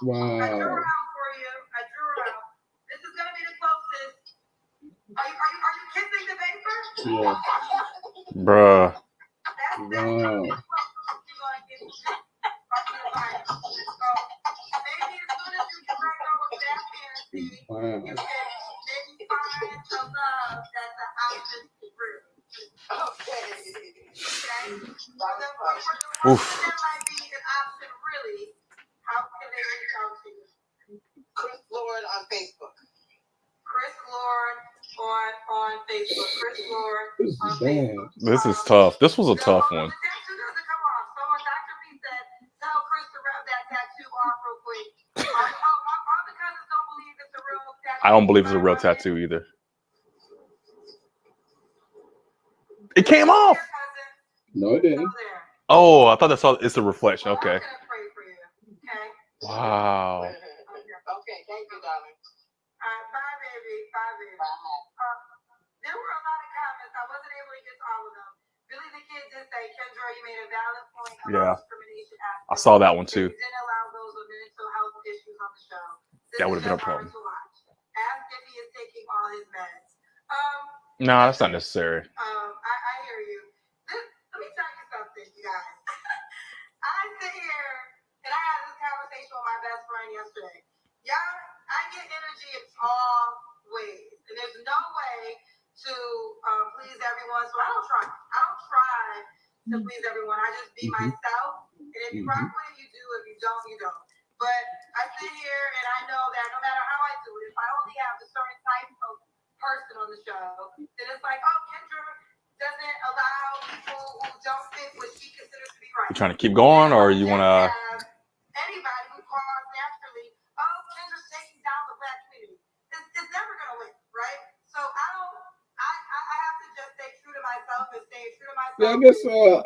Wow. I drew her out for you. This is gonna be the closest. Are you kissing the paper? Yeah. Bruh. That's the closest you're gonna get to Juanita Okay. Oof. That might be an option, really. How can they reach out to you? Chris Lord on Facebook. Chris Lord on Facebook. Chris Lord on Facebook. This is tough. This was a tough one. The tattoo doesn't come off. Someone, Dr. B said, tell Chris to rub that tattoo off real quick. All the cousins don't believe it's a real tattoo. I don't believe it's a real tattoo either. It came off. No, it didn't. Oh, I thought that's all. It's a reflection. Okay. I'm gonna pray for you. Okay. Wow. Okay, thank you, darling. Bye, baby. Bye, baby. There were a lot of comments. I wasn't able to get to all of them. Billy the Kid did say, Kendra, you made a valid point about discrimination. I saw that one too. You didn't allow those with mental health issues on the show. That would have been a problem. Ask if he is taking all his meds. No, that's not necessary. I hear you. Let me tell you something, you guys. I sit here and I had this conversation with my best friend yesterday. Y'all, I get energy in all ways, and there's no way to please everyone. So I don't try. To please everyone. I just be myself, and if you rock with it, you do. If you don't, you don't. But I sit here and I know that no matter how I do it, if I only have a certain type of person on the show, then it's like, oh, Kendra doesn't allow people who don't fit what she considers to be right. You trying to keep going, or you want to? Anybody who calls naturally, oh, Kendra's taking down the Black community. It's never gonna win, right? So I have to just stay true to myself and stay true to myself. Yeah,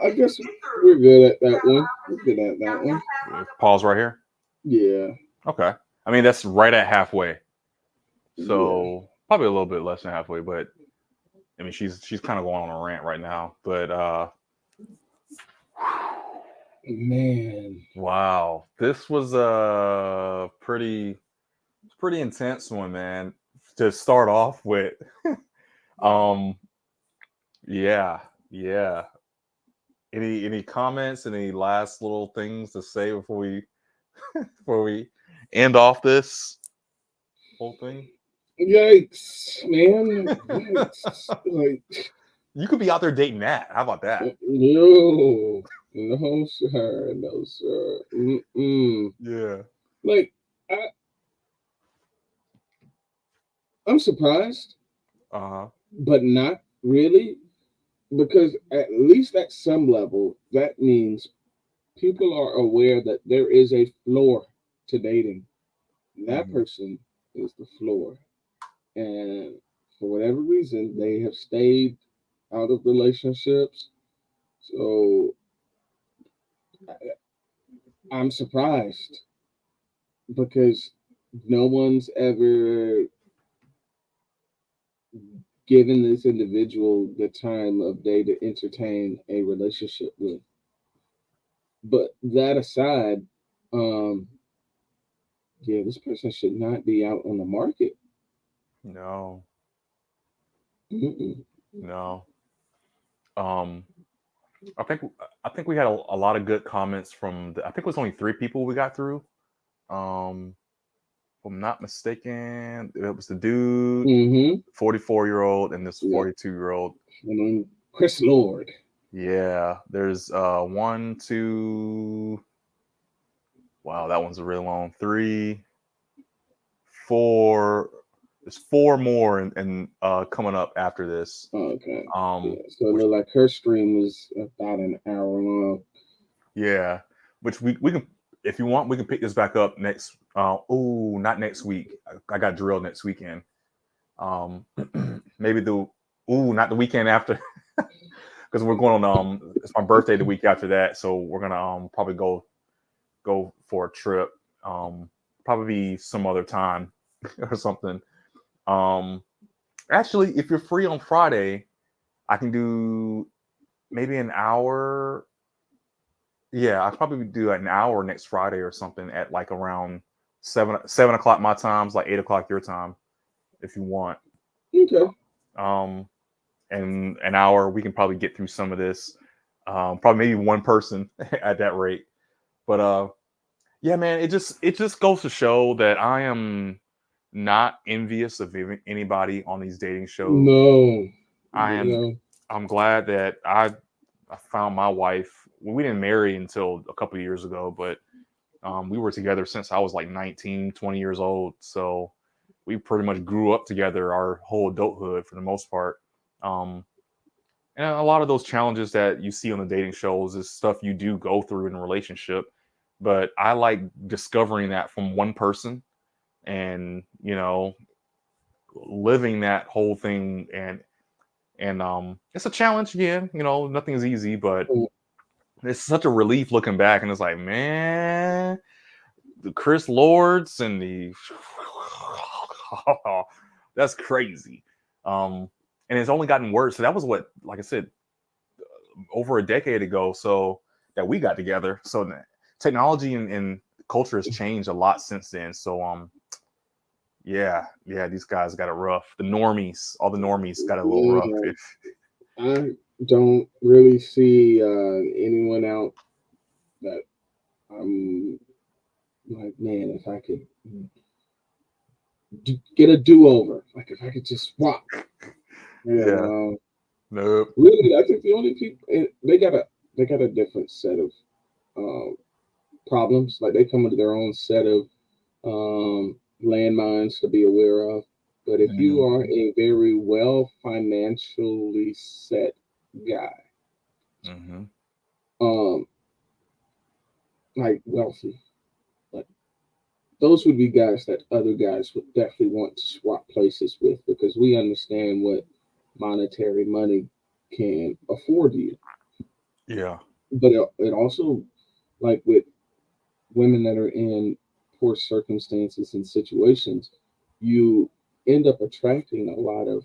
I guess we're good at that one. We're good at that one. Pause right here. Yeah. Okay. I mean, that's right at halfway. So probably a little bit less than halfway, but I mean, she's kind of going on a rant right now. But man, wow, this was a pretty intense one, man. To start off with, yeah. Any comments? Any last little things to say before we end off this whole thing? Yikes, man! Yikes. Like, you could be out there dating that. How about that? No, sir. Yeah. Like, I'm surprised, but not really, because at least at some level, that means people are aware that there is a floor to dating. That person is the floor. And for whatever reason, they have stayed out of relationships. So I'm surprised because no one's ever given this individual the time of day to entertain a relationship with. But that aside, this person should not be out on the market. No. Mm-mm. No. I think we had a lot of good comments from I think it was only 3 people we got through. If I'm not mistaken, it was the dude, 44-year-old, and this 42-year-old. And Chris Lord. Yeah, there's 1, 2. Wow, that one's a really long. 3, 4. There's 4 more and coming up after this. Okay. So it looked like her stream was about an hour long. Yeah, which we can, if you want, we can pick this back up next. Not next week. I got drilled next weekend. Maybe not the weekend after, because we're going on. It's my birthday the week after that, so we're gonna probably go for a trip. Probably some other time or something. Actually, if you're free on Friday, I can do maybe an hour. Yeah, I'll probably do an hour next Friday or something at like around 7 o'clock my time, like 8 o'clock your time, if you want. Okay. And an hour, we can probably get through some of this. Probably maybe one person at that rate. But yeah, man, it just goes to show that I am not envious of anybody on these dating shows. No. I'm glad that I found my wife. We didn't marry until a couple of years ago, but we were together since I was like 19, 20 years old. So we pretty much grew up together our whole adulthood for the most part. And a lot of those challenges that you see on the dating shows is stuff you do go through in a relationship. But I like discovering that from one person and, living that whole thing. And it's a challenge again, nothing is easy, but it's such a relief looking back. And it's like, man, the Chris Lords and the that's crazy. And it's only gotten worse. So that was what, like I said, over a decade ago. So that we got together. So technology and culture has changed a lot since then. So yeah, these guys got it rough. The normies, all the normies got it a little rough. I don't really see anyone out that I'm like, man, if I could get a do-over, like if I could just swap. Nope. Really, I think the only people they got a different set of problems. Like they come with their own set of landmines to be aware of. But if you are a very well financially set guy, like wealthy, like those would be guys that other guys would definitely want to swap places with, because we understand what monetary money can afford you. Yeah. But it also, like with women that are in poor circumstances and situations, you end up attracting a lot of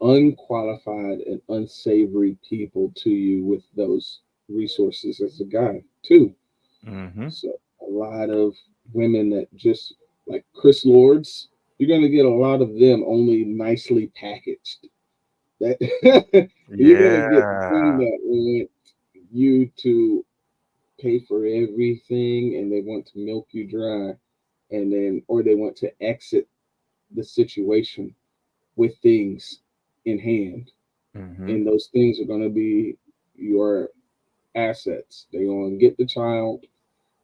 unqualified and unsavory people to you with those resources as a guy too. So a lot of women that just like Chris Lords, you're going to get a lot of them only nicely packaged. That you're going to get some that want you to pay for everything and they want to milk you dry, and then or they want to exit the situation with things in hand. And those things are going to be your assets. They're going to get the child.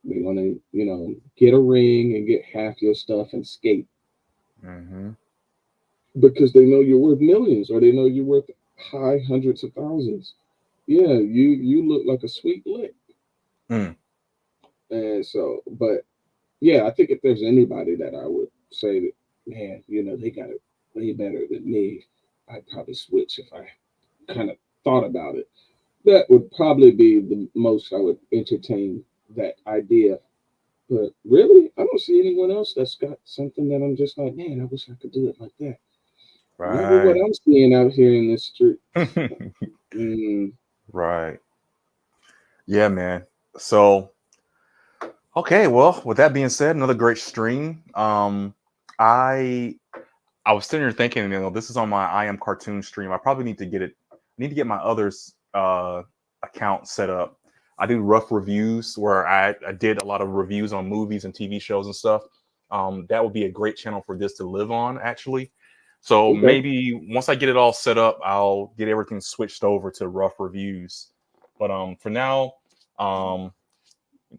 They're going to, get a ring and get half your stuff and skate. Because they know you're worth millions, or they know you're worth high hundreds of thousands. Yeah, you look like a sweet lick. And so, but yeah, I think if there's anybody that I would say that, man, they got it way better than me, I'd probably switch if I kind of thought about it. That would probably be the most I would entertain that idea. But really, I don't see anyone else that's got something that I'm just like, man, I wish I could do it like that. Right. Look what I'm seeing out here in the street. Right. Yeah, man. So, okay. Well, with that being said, another great stream. I was sitting here thinking, this is on my I Am Cartoon stream. I probably need to get it. I need to get my others account set up. I do RUFF reviews where I did a lot of reviews on movies and TV shows and stuff. That would be a great channel for this to live on, actually. So maybe once I get it all set up, I'll get everything switched over to RUFF reviews. But for now,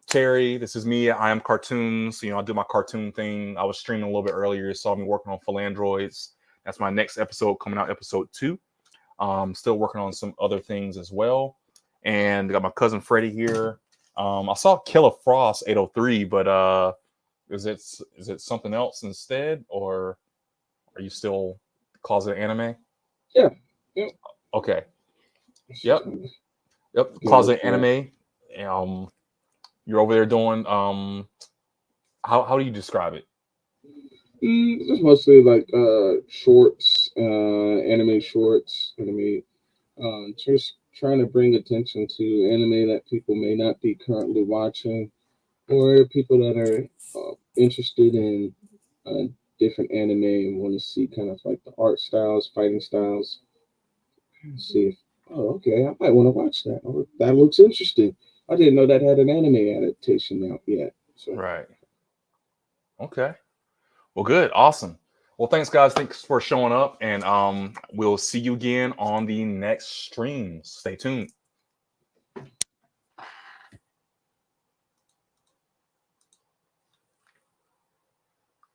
Terry, this is me. I Am Cartoons. I do my cartoon thing. I was streaming a little bit earlier. You saw me working on Philandroids. That's my next episode coming out, episode 2. Still working on some other things as well. And I got my cousin Freddie here. I saw Killer Frost 803, but is it something else instead, or are you still closet anime? Yeah. Okay. Yep. Closet anime. You're over there doing how do you describe it? Just mostly like shorts, anime shorts, just trying to bring attention to anime that people may not be currently watching, or people that are interested in different anime and want to see kind of like the art styles, fighting styles. See if, okay, I might want to watch that. Oh, that looks interesting. I didn't know that had an anime adaptation out yet. So. Right. Okay. Well, good. Awesome. Well, thanks, guys. Thanks for showing up, and we'll see you again on the next stream. Stay tuned.